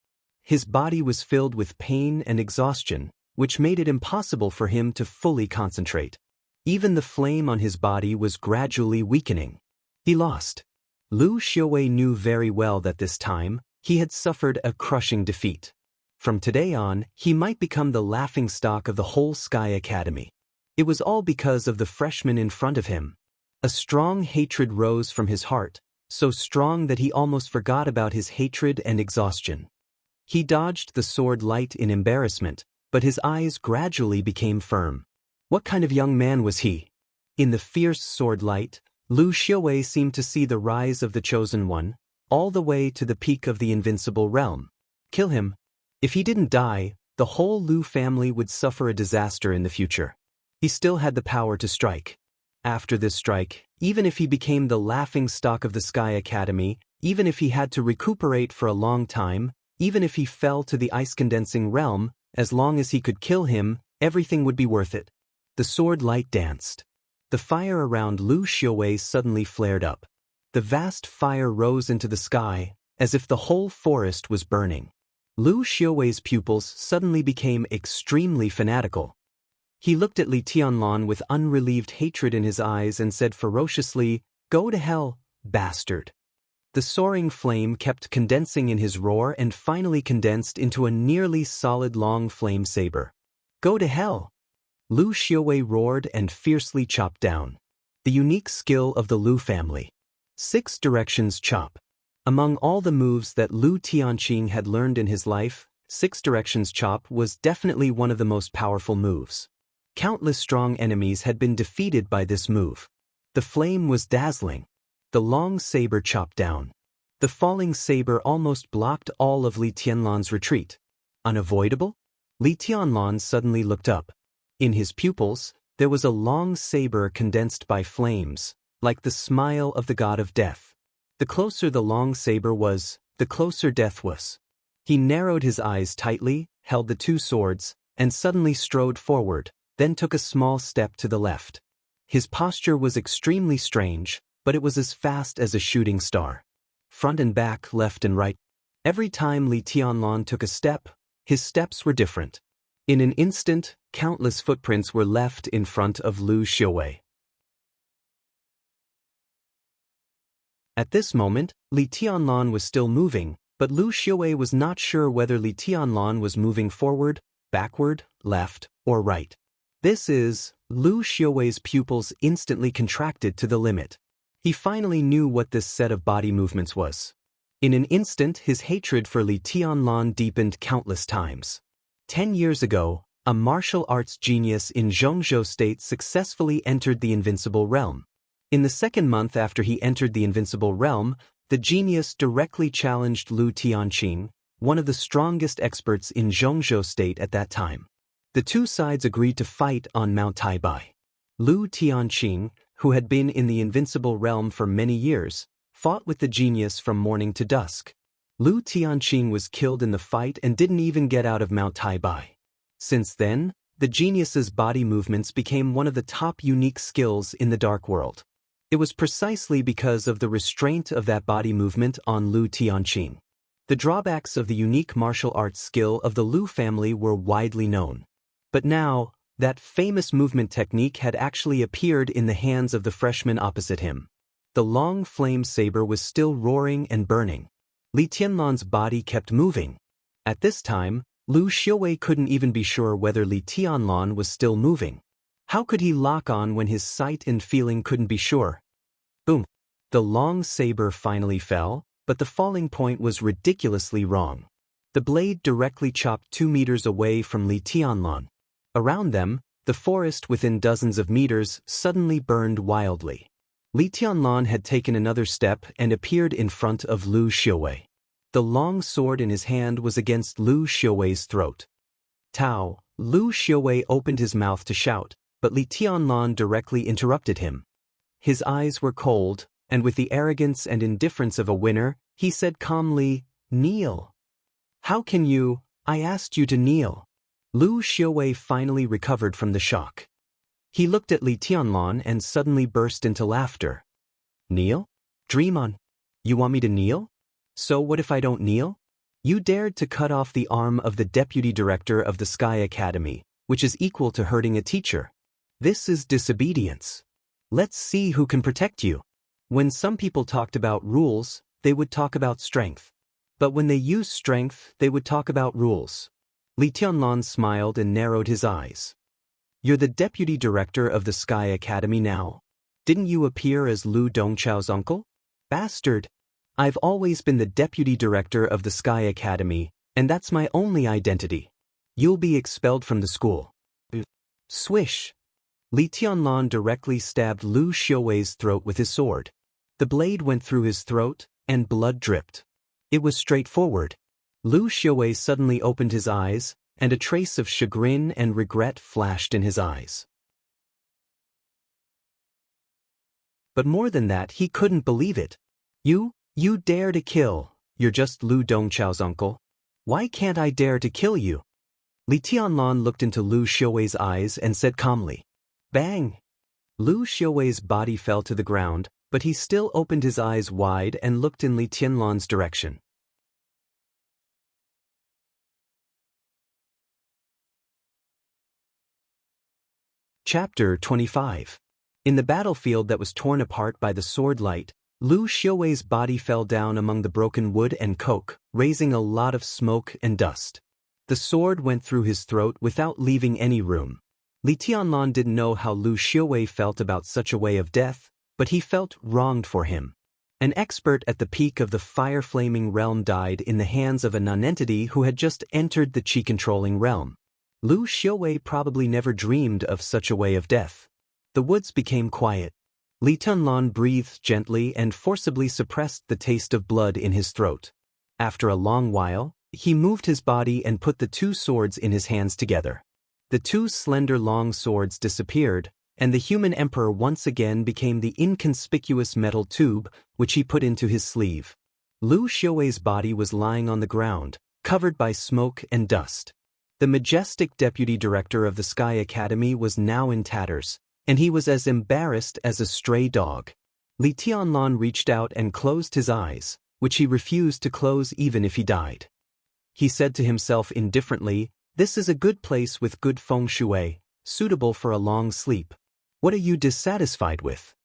His body was filled with pain and exhaustion, which made it impossible for him to fully concentrate. Even the flame on his body was gradually weakening. He lost. Lu Xiaowei knew very well that this time, he had suffered a crushing defeat. From today on, he might become the laughingstock of the whole Sky Academy. It was all because of the freshman in front of him. A strong hatred rose from his heart, so strong that he almost forgot about his hatred and exhaustion. He dodged the sword light in embarrassment, but his eyes gradually became firm. What kind of young man was he? In the fierce sword light, Lu Xiaowei seemed to see the rise of the Chosen One, all the way to the peak of the invincible realm. Kill him. If he didn't die, the whole Lu family would suffer a disaster in the future. He still had the power to strike. After this strike, even if he became the laughingstock of the Sky Academy, even if he had to recuperate for a long time, even if he fell to the ice-condensing realm, as long as he could kill him, everything would be worth it. The sword light danced. The fire around Lu Xiaowei suddenly flared up. The vast fire rose into the sky, as if the whole forest was burning. Lu Xiaowei's pupils suddenly became extremely fanatical. He looked at Li Tianlan with unrelieved hatred in his eyes and said ferociously, "Go to hell, bastard." The soaring flame kept condensing in his roar and finally condensed into a nearly solid long flame saber. "Go to hell!" Lu Xiaowei roared and fiercely chopped down. The unique skill of the Lu family. 6 directions chop. Among all the moves that Lu Tianqing had learned in his life, 6 directions chop was definitely one of the most powerful moves. Countless strong enemies had been defeated by this move. The flame was dazzling. The long saber chopped down. The falling saber almost blocked all of Li Tianlan's retreat. Unavoidable? Li Tianlan suddenly looked up. In his pupils, there was a long saber condensed by flames, like the smile of the god of death. The closer the long saber was, the closer death was. He narrowed his eyes tightly, held the 2 swords, and suddenly strode forward, then took a small step to the left. His posture was extremely strange, but it was as fast as a shooting star. Front and back, left and right. Every time Li Tianlan took a step, his steps were different. In an instant, countless footprints were left in front of Lu Xiaowei. At this moment, Li Tianlan was still moving, but Lu Xiaowei was not sure whether Li Tianlan was moving forward, backward, left, or right. Lu Xiaowei's pupils instantly contracted to the limit. He finally knew what this set of body movements was. In an instant, his hatred for Li Tianlan deepened countless times. 10 years ago, a martial arts genius in Zhongzhou State successfully entered the invincible realm. In the second month after he entered the invincible realm, the genius directly challenged Lu Tianqing, one of the strongest experts in Zhongzhou State at that time. The 2 sides agreed to fight on Mount Taibai. Lu Tianqing, who had been in the invincible realm for many years, fought with the genius from morning to dusk. Lu Tianqing was killed in the fight and didn't even get out of Mount Taibai. Since then, the genius's body movements became one of the top unique skills in the dark world. It was precisely because of the restraint of that body movement on Lu Tianqing. The drawbacks of the unique martial arts skill of the Lu family were widely known. But now, that famous movement technique had actually appeared in the hands of the freshman opposite him. The long flame saber was still roaring and burning. Li Tianlan's body kept moving. At this time, Lu Xiuwei couldn't even be sure whether Li Tianlan was still moving. How could he lock on when his sight and feeling couldn't be sure? Boom! The long saber finally fell, but the falling point was ridiculously wrong. The blade directly chopped 2 meters away from Li Tianlan. Around them, the forest within dozens of meters suddenly burned wildly. Li Tianlan had taken another step and appeared in front of Lu Xiuwei. The long sword in his hand was against Lu Xiuwei's throat. Tao! Lu Xiuwei opened his mouth to shout, but Li Tianlan directly interrupted him. His eyes were cold, and with the arrogance and indifference of a winner, he said calmly, "Kneel." "How can you? I asked you to kneel." Lu Xiuwei finally recovered from the shock. He looked at Li Tianlan and suddenly burst into laughter. "Kneel? Dream on. You want me to kneel? So what if I don't kneel? You dared to cut off the arm of the deputy director of the Sky Academy, which is equal to hurting a teacher. This is disobedience. Let's see who can protect you." When some people talked about rules, they would talk about strength. But when they used strength, they would talk about rules. Li Tianlan smiled and narrowed his eyes. "You're the deputy director of the Sky Academy now. Didn't you appear as Lu Dongchao's uncle? Bastard! I've always been the deputy director of the Sky Academy, and that's my only identity. You'll be expelled from the school." Swish! Li Tianlan directly stabbed Lu Xiuwei's throat with his sword. The blade went through his throat, and blood dripped. It was straightforward. Lu Xiuwei suddenly opened his eyes, and a trace of chagrin and regret flashed in his eyes. But more than that, he couldn't believe it. You dare to kill. You're just Lu Dongchao's uncle. Why can't I dare to kill you?" Li Tianlan looked into Lu Xiuwei's eyes and said calmly. Bang! Lu Xiuwei's body fell to the ground, but he still opened his eyes wide and looked in Li Tianlan's direction. Chapter 25. In the battlefield that was torn apart by the sword light, Lu Xiuwei's body fell down among the broken wood and coke, raising a lot of smoke and dust. The sword went through his throat without leaving any room. Li Tianlan didn't know how Lu Xiuwei felt about such a way of death, but he felt wronged for him. An expert at the peak of the fire-flaming realm died in the hands of a nonentity who had just entered the chi-controlling realm. Lu Xiuwei probably never dreamed of such a way of death. The woods became quiet. Li Tianlan breathed gently and forcibly suppressed the taste of blood in his throat. After a long while, he moved his body and put the 2 swords in his hands together. The 2 slender long swords disappeared, and the human emperor once again became the inconspicuous metal tube which he put into his sleeve. Lu Xiuwei's body was lying on the ground, covered by smoke and dust. The majestic deputy director of the Sky Academy was now in tatters, and he was as embarrassed as a stray dog. Li Tianlan reached out and closed his eyes, which he refused to close even if he died. He said to himself indifferently, "This is a good place with good feng shui, suitable for a long sleep. What are you dissatisfied with?"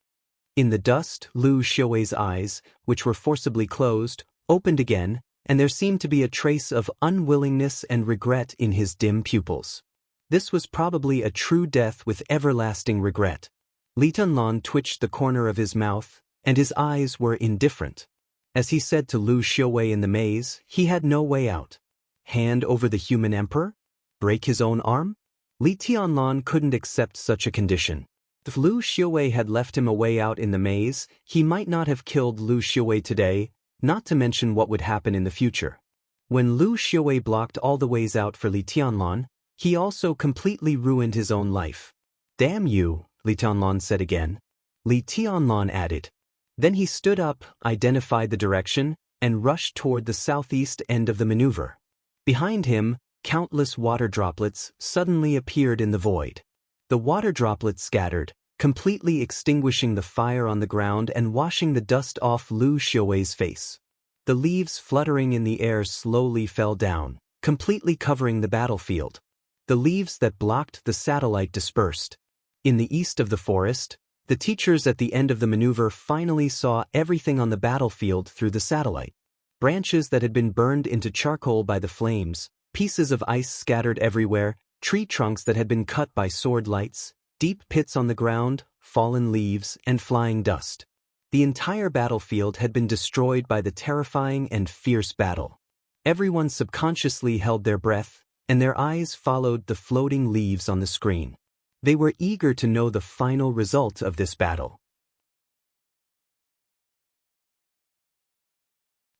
In the dust, Lu Xiuwei's eyes, which were forcibly closed, opened again, and there seemed to be a trace of unwillingness and regret in his dim pupils. This was probably a true death with everlasting regret. Li Tianlan twitched the corner of his mouth, and his eyes were indifferent. As he said to Lu Xiuwei in the maze, he had no way out. Hand over the human emperor? Break his own arm? Li Tianlan couldn't accept such a condition. If Lu Xiuwei had left him a way out in the maze, he might not have killed Lu Xiuwei today, not to mention what would happen in the future. When Lu Xiuwei blocked all the ways out for Li Tianlan, he also completely ruined his own life. "Damn you," Li Tianlan said again. Li Tianlan added. Then he stood up, identified the direction, and rushed toward the southeast end of the maneuver. Behind him, countless water droplets suddenly appeared in the void. The water droplets scattered, completely extinguishing the fire on the ground and washing the dust off Lu Xiaowei's face. The leaves fluttering in the air slowly fell down, completely covering the battlefield. The leaves that blocked the satellite dispersed. In the east of the forest, the teachers at the end of the maneuver finally saw everything on the battlefield through the satellite. Branches that had been burned into charcoal by the flames, pieces of ice scattered everywhere, tree trunks that had been cut by sword lights, deep pits on the ground, fallen leaves, and flying dust. The entire battlefield had been destroyed by the terrifying and fierce battle. Everyone subconsciously held their breath, and their eyes followed the floating leaves on the screen. They were eager to know the final result of this battle.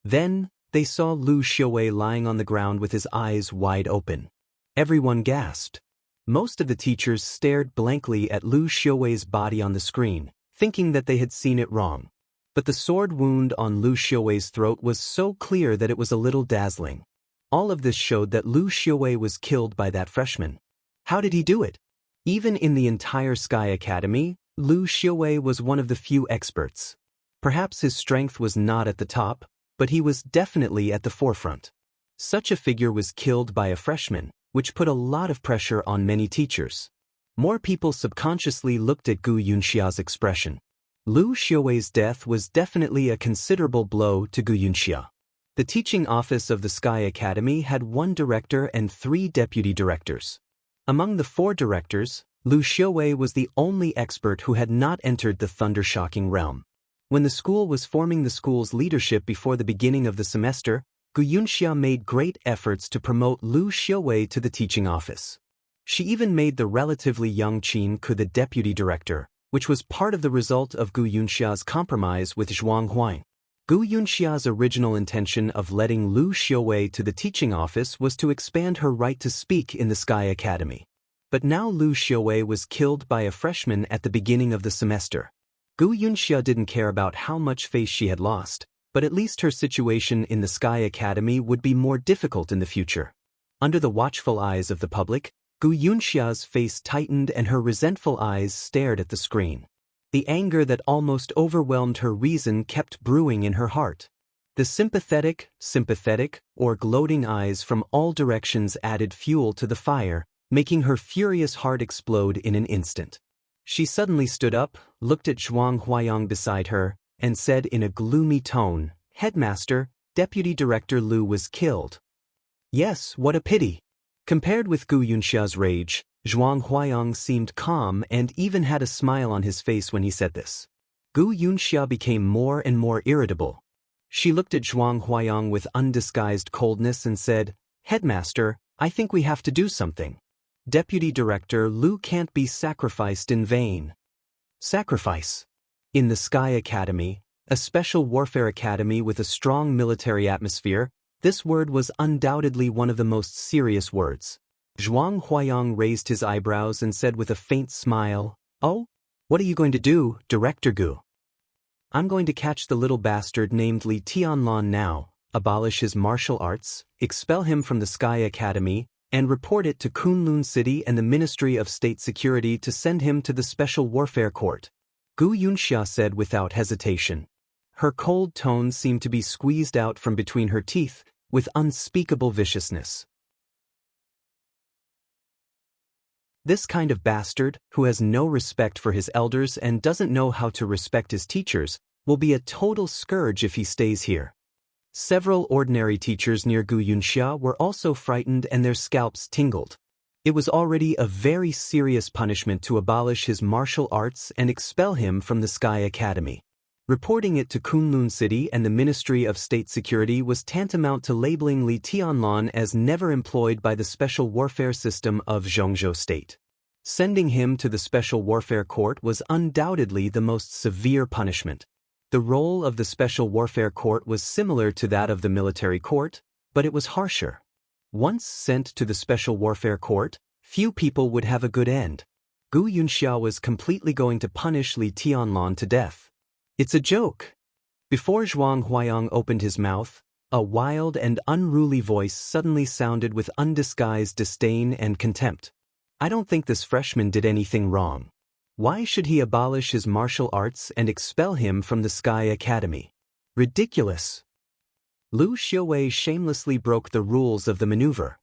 Then, they saw Lu Xiaowei lying on the ground with his eyes wide open. Everyone gasped. Most of the teachers stared blankly at Lu Xiaowei's body on the screen, thinking that they had seen it wrong. But the sword wound on Lu Xiaowei's throat was so clear that it was a little dazzling. All of this showed that Lu Xiaowei was killed by that freshman. How did he do it? Even in the entire Sky Academy, Lu Xiaowei was one of the few experts. Perhaps his strength was not at the top, but he was definitely at the forefront. Such a figure was killed by a freshman, which put a lot of pressure on many teachers. More people subconsciously looked at Gu Yunxia's expression. Lu Xiaowei's death was definitely a considerable blow to Gu Yunxia. The teaching office of the Sky Academy had 1 director and 3 deputy directors. Among the 4 directors, Lu Xiaowei was the only expert who had not entered the thunder-shocking realm. When the school was forming the school's leadership before the beginning of the semester, Gu Yunxia made great efforts to promote Lu Xiaowei to the teaching office. She even made the relatively young Qin Ku the deputy director, which was part of the result of Gu Yunxia's compromise with Zhuang Huang. Gu Yunxia's original intention of letting Lu Xiaowei to the teaching office was to expand her right to speak in the Sky Academy. But now Lu Xiaowei was killed by a freshman at the beginning of the semester. Gu Yunxia didn't care about how much face she had lost, but at least her situation in the Sky Academy would be more difficult in the future. Under the watchful eyes of the public, Gu Yunxia's face tightened and her resentful eyes stared at the screen. The anger that almost overwhelmed her reason kept brewing in her heart. The sympathetic, or gloating eyes from all directions added fuel to the fire, making her furious heart explode in an instant. She suddenly stood up, looked at Zhuang Huayang beside her, and said in a gloomy tone, "Headmaster, Deputy Director Lu was killed." Yes, what a pity. Compared with Gu Yunxia's rage, Zhuang Huayang seemed calm and even had a smile on his face when he said this. Gu Yunxia became more and more irritable. She looked at Zhuang Huayang with undisguised coldness and said, "Headmaster, I think we have to do something. Deputy Director Lu can't be sacrificed in vain." Sacrifice. In the Sky Academy, a special warfare academy with a strong military atmosphere, this word was undoubtedly one of the most serious words. Zhuang Huayang raised his eyebrows and said with a faint smile, "Oh? What are you going to do, Director Gu?" "I'm going to catch the little bastard named Li Tianlan now, abolish his martial arts, expel him from the Sky Academy, and report it to Kunlun City and the Ministry of State Security to send him to the Special Warfare Court," Gu Yunxia said without hesitation. Her cold tone seemed to be squeezed out from between her teeth with unspeakable viciousness. This kind of bastard, who has no respect for his elders and doesn't know how to respect his teachers, will be a total scourge if he stays here. Several ordinary teachers near Gu Yunxia were also frightened and their scalps tingled. It was already a very serious punishment to abolish his martial arts and expel him from the Sky Academy. Reporting it to Kunlun City and the Ministry of State Security was tantamount to labeling Li Tianlan as never employed by the Special Warfare System of Zhongzhou State. Sending him to the Special Warfare Court was undoubtedly the most severe punishment. The role of the Special Warfare Court was similar to that of the military court, but it was harsher. Once sent to the Special Warfare Court, few people would have a good end. Gu Yunxia was completely going to punish Li Tianlan to death. "It's a joke." Before Zhuang Huayang opened his mouth, A wild and unruly voice suddenly sounded with undisguised disdain and contempt. I don't think this freshman did anything wrong. Why should he abolish his martial arts and expel him from the Sky Academy? Ridiculous. Lu Xiaowei shamelessly broke the rules of the maneuver.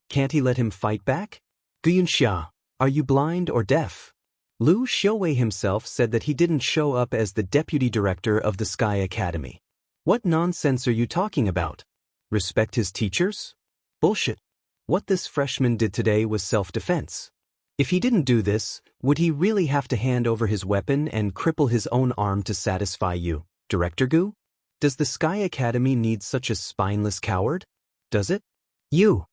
Can't he let him fight back? Guyunxia, are you blind or deaf? Lu Xiaowei himself said that he didn't show up as the deputy director of the Sky Academy. What nonsense are you talking about? Respect his teachers? Bullshit. What this freshman did today was self-defense. If he didn't do this, would he really have to hand over his weapon and cripple his own arm to satisfy you, Director Gu? Does the Sky Academy need such a spineless coward? Does it? You!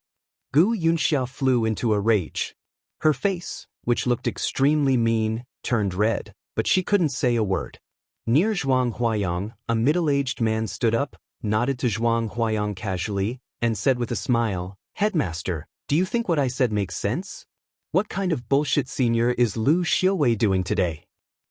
Gu Yunxia flew into a rage. Her face, which looked extremely mean, turned red, but she couldn't say a word. Near Zhuang Huayang, a middle-aged man stood up, nodded to Zhuang Huayang casually, and said with a smile, "Headmaster, do you think what I said makes sense? What kind of bullshit senior is Lu Xiaowei doing today?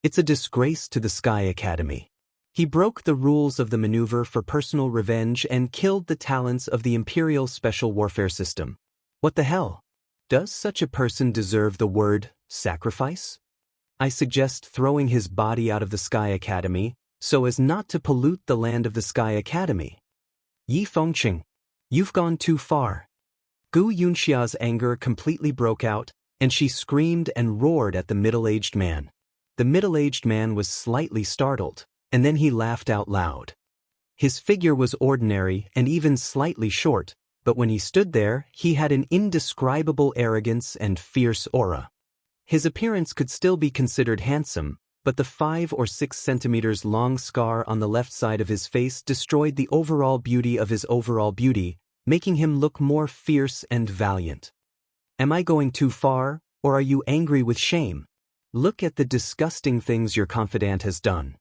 It's a disgrace to the Sky Academy. He broke the rules of the maneuver for personal revenge and killed the talents of the Imperial Special Warfare System. What the hell? Does such a person deserve the word sacrifice? I suggest throwing his body out of the Sky Academy so as not to pollute the land of the Sky Academy." Yi Fengqing, you've gone too far. Gu Yunxia's anger completely broke out, and she screamed and roared at the middle-aged man. The middle-aged man was slightly startled, and then he laughed out loud. His figure was ordinary and even slightly short, but when he stood there, he had an indescribable arrogance and fierce aura. His appearance could still be considered handsome, but the 5 or 6 centimeters long scar on the left side of his face destroyed the overall beauty of his overall beauty, making him look more fierce and valiant. Am I going too far, or are you angry with shame? Look at the disgusting things your confidant has done.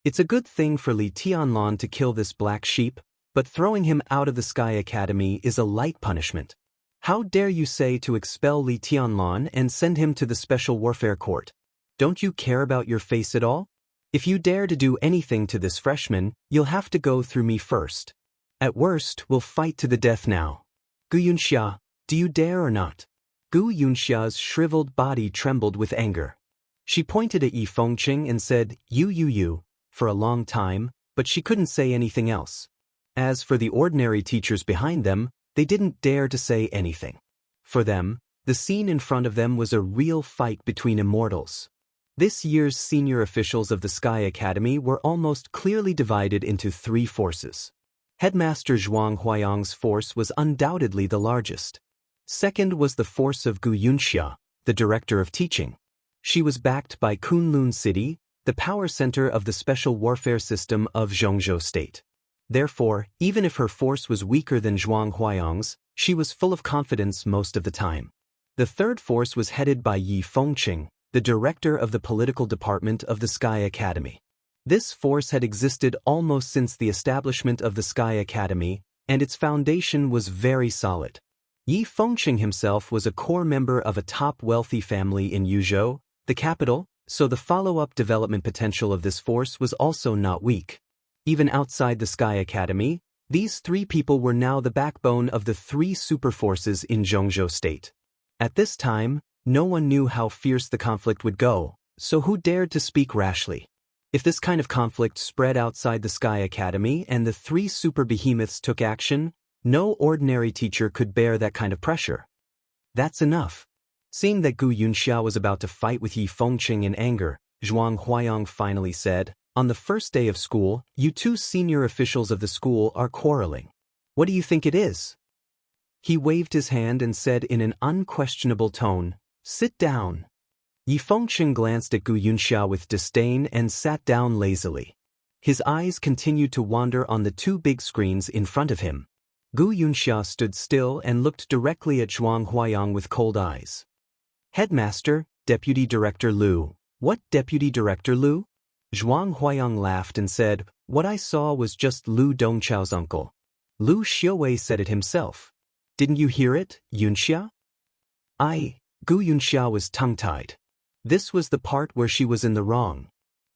It's a good thing for Li Tianlan to kill this black sheep, but throwing him out of the Sky Academy is a light punishment. How dare you say to expel Li Tianlan and send him to the Special Warfare Court? Don't you care about your face at all? If you dare to do anything to this freshman, you'll have to go through me first. At worst, we'll fight to the death now. Gu Yunxia, do you dare or not? Gu Yunxia's shriveled body trembled with anger. She pointed at Yi Fengqing and said, you, for a long time, but she couldn't say anything else. As for the ordinary teachers behind them, they didn't dare to say anything. For them, the scene in front of them was a real fight between immortals. This year's senior officials of the Sky Academy were almost clearly divided into 3 forces. Headmaster Zhuang Huayang's force was undoubtedly the largest. Second was the force of Gu Yunxia, the director of teaching. She was backed by Kunlun City, the power center of the special warfare system of Zhongzhou State. Therefore, even if her force was weaker than Zhuang Huayang's, she was full of confidence most of the time. The third force was headed by Yi Fengqing, the director of the political department of the Sky Academy. This force had existed almost since the establishment of the Sky Academy, and its foundation was very solid. Yi Fengqing himself was a core member of a top wealthy family in Yuzhou, the capital, so the follow-up development potential of this force was also not weak. Even outside the Sky Academy, these 3 people were now the backbone of the 3 super forces in Zhongzhou State. At this time, no one knew how fierce the conflict would go, so who dared to speak rashly? If this kind of conflict spread outside the Sky Academy and the 3 super behemoths took action, no ordinary teacher could bear that kind of pressure. That's enough. Seeing that Gu Yunxia was about to fight with Yi Fengqing in anger, Zhuang Huayang finally said, "On the first day of school, you 2 senior officials of the school are quarreling. What do you think it is?" He waved his hand and said in an unquestionable tone, "Sit down." Yi Fengqing glanced at Gu Yunxia with disdain and sat down lazily. His eyes continued to wander on the 2 big screens in front of him. Gu Yunxia stood still and looked directly at Zhuang Huayang with cold eyes. "Headmaster, Deputy Director Lu." "What Deputy Director Lu?" Zhuang Huayang laughed and said, "What I saw was just Lu Dongchao's uncle. Lu Xiaowei said it himself. Didn't you hear it, Yunxia?" Gu Yunxia was tongue-tied. This was the part where she was in the wrong.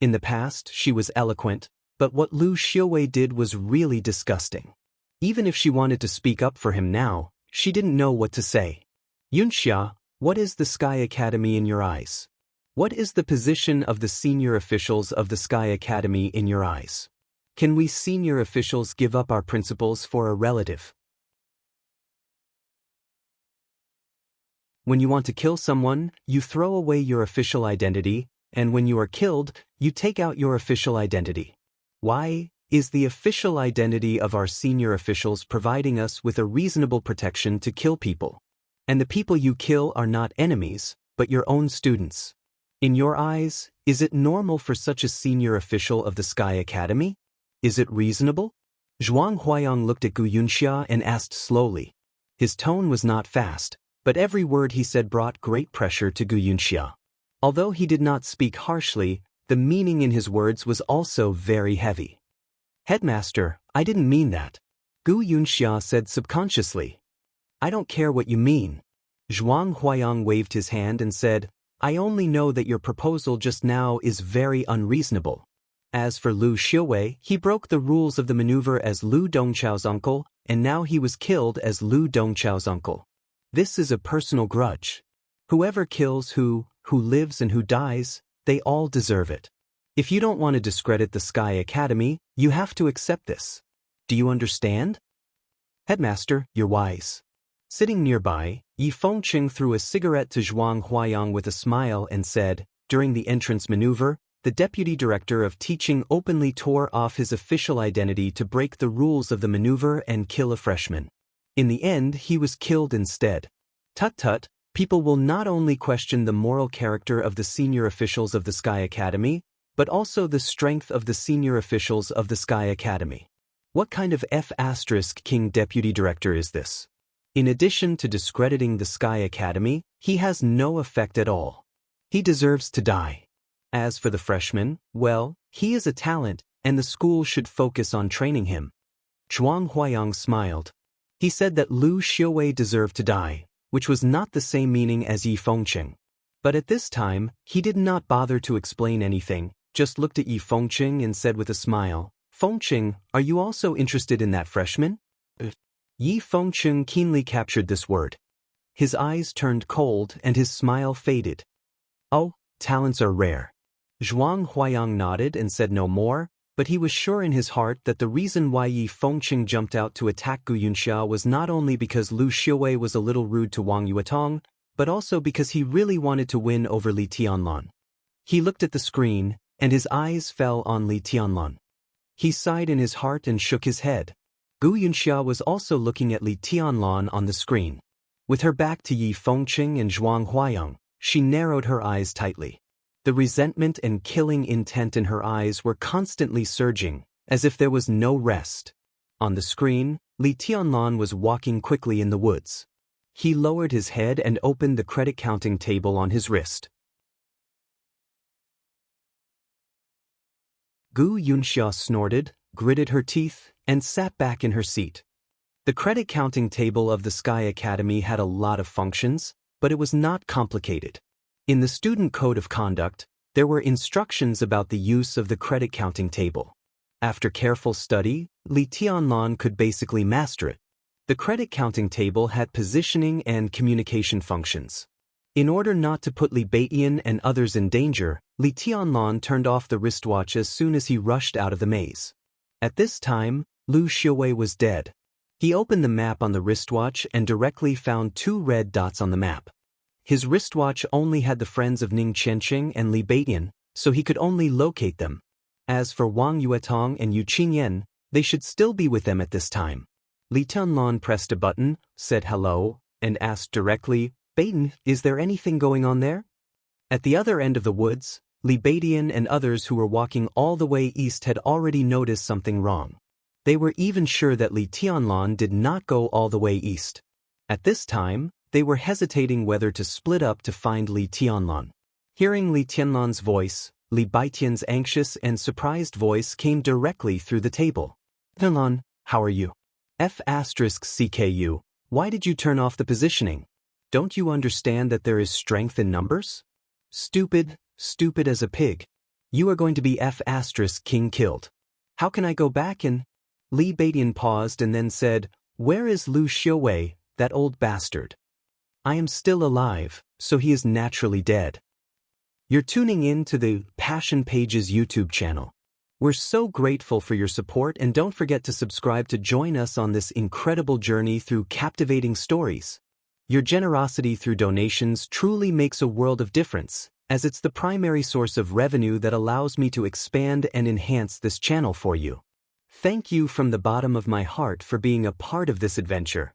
In the past, she was eloquent, but what Lu Xiaowei did was really disgusting. Even if she wanted to speak up for him now, she didn't know what to say. Yunxia, what is the Sky Academy in your eyes? What is the position of the senior officials of the Sky Academy in your eyes? Can we senior officials give up our principles for a relative? When you want to kill someone, you throw away your official identity, and when you are killed, you take out your official identity. Why is the official identity of our senior officials providing us with a reasonable protection to kill people? And the people you kill are not enemies, but your own students. In your eyes, is it normal for such a senior official of the Sky Academy? Is it reasonable? Zhuang Huayang looked at Gu Yunxia and asked slowly. His tone was not fast, but every word he said brought great pressure to Gu Yunxia. Although he did not speak harshly, the meaning in his words was also very heavy. Headmaster, I didn't mean that. Gu Yunxia said subconsciously. I don't care what you mean. Zhuang Huayang waved his hand and said, I only know that your proposal just now is very unreasonable. As for Lu Xiaowei, he broke the rules of the maneuver as Lu Dongchao's uncle, and now he was killed as Lu Dongchao's uncle. This is a personal grudge. Whoever kills who lives and who dies, they all deserve it. If you don't want to discredit the Sky Academy, you have to accept this. Do you understand? Headmaster, you're wise. Sitting nearby, Yi Fengqing threw a cigarette to Zhuang Huayang with a smile and said, during the entrance maneuver, the deputy director of teaching openly tore off his official identity to break the rules of the maneuver and kill a freshman. In the end, he was killed instead. Tut-tut, people will not only question the moral character of the senior officials of the Sky Academy, but also the strength of the senior officials of the Sky Academy. What kind of F***king deputy director is this? In addition to discrediting the Sky Academy, he has no effect at all. He deserves to die. As for the freshman, well, he is a talent, and the school should focus on training him. Zhuang Huayang smiled. He said that Lu Xiaowei deserved to die, which was not the same meaning as Yi Fengqing. But at this time, he did not bother to explain anything, just looked at Yi Fengqing and said with a smile, Fengqing, are you also interested in that freshman? Yi Fengqing keenly captured this word. His eyes turned cold and his smile faded. Oh, talents are rare. Zhuang Huayang nodded and said no more, but he was sure in his heart that the reason why Yi Fengqing jumped out to attack Gu Yunxia was not only because Lu Xiaowei was a little rude to Wang Yuetong, but also because he really wanted to win over Li Tianlan. He looked at the screen, and his eyes fell on Li Tianlan. He sighed in his heart and shook his head. Gu Yunxia was also looking at Li Tianlan on the screen. With her back to Yi Fengqing and Zhuang Huayang, she narrowed her eyes tightly. The resentment and killing intent in her eyes were constantly surging, as if there was no rest. On the screen, Li Tianlan was walking quickly in the woods. He lowered his head and opened the credit counting table on his wrist. Gu Yunxia snorted, gritted her teeth, and sat back in her seat. The credit counting table of the Sky Academy had a lot of functions, but it was not complicated. In the Student Code of Conduct, there were instructions about the use of the credit counting table. After careful study, Li Tianlan could basically master it. The credit counting table had positioning and communication functions. In order not to put Li Baidian and others in danger, Li Tianlan turned off the wristwatch as soon as he rushed out of the maze. At this time, Lu Xiaowei was dead. He opened the map on the wristwatch and directly found 2 red dots on the map. His wristwatch only had the friends of Ning Qianqing and Li Baidian, so he could only locate them. As for Wang Yuetong and Yu Qingyan, they should still be with them at this time. Li Tianlan pressed a button, said hello, and asked directly, Baidian, is there anything going on there? At the other end of the woods, Li Baidian and others who were walking all the way east had already noticed something wrong. They were even sure that Li Tianlan did not go all the way east. At this time, they were hesitating whether to split up to find Li Tianlan. Hearing Li Tianlan's voice, Li Baidian's anxious and surprised voice came directly through the table. Tianlan, how are you? F***CKU, why did you turn off the positioning? Don't you understand that there is strength in numbers? Stupid as a pig. You are going to be King killed. How can I go back and... Li Beidian paused and then said, "Where is Lu Xiuwei, that old bastard? I am still alive, so he is naturally dead." You're tuning in to the Passion Pages YouTube channel. We're so grateful for your support, and don't forget to subscribe to join us on this incredible journey through captivating stories. Your generosity through donations truly makes a world of difference, as it's the primary source of revenue that allows me to expand and enhance this channel for you. Thank you from the bottom of my heart for being a part of this adventure.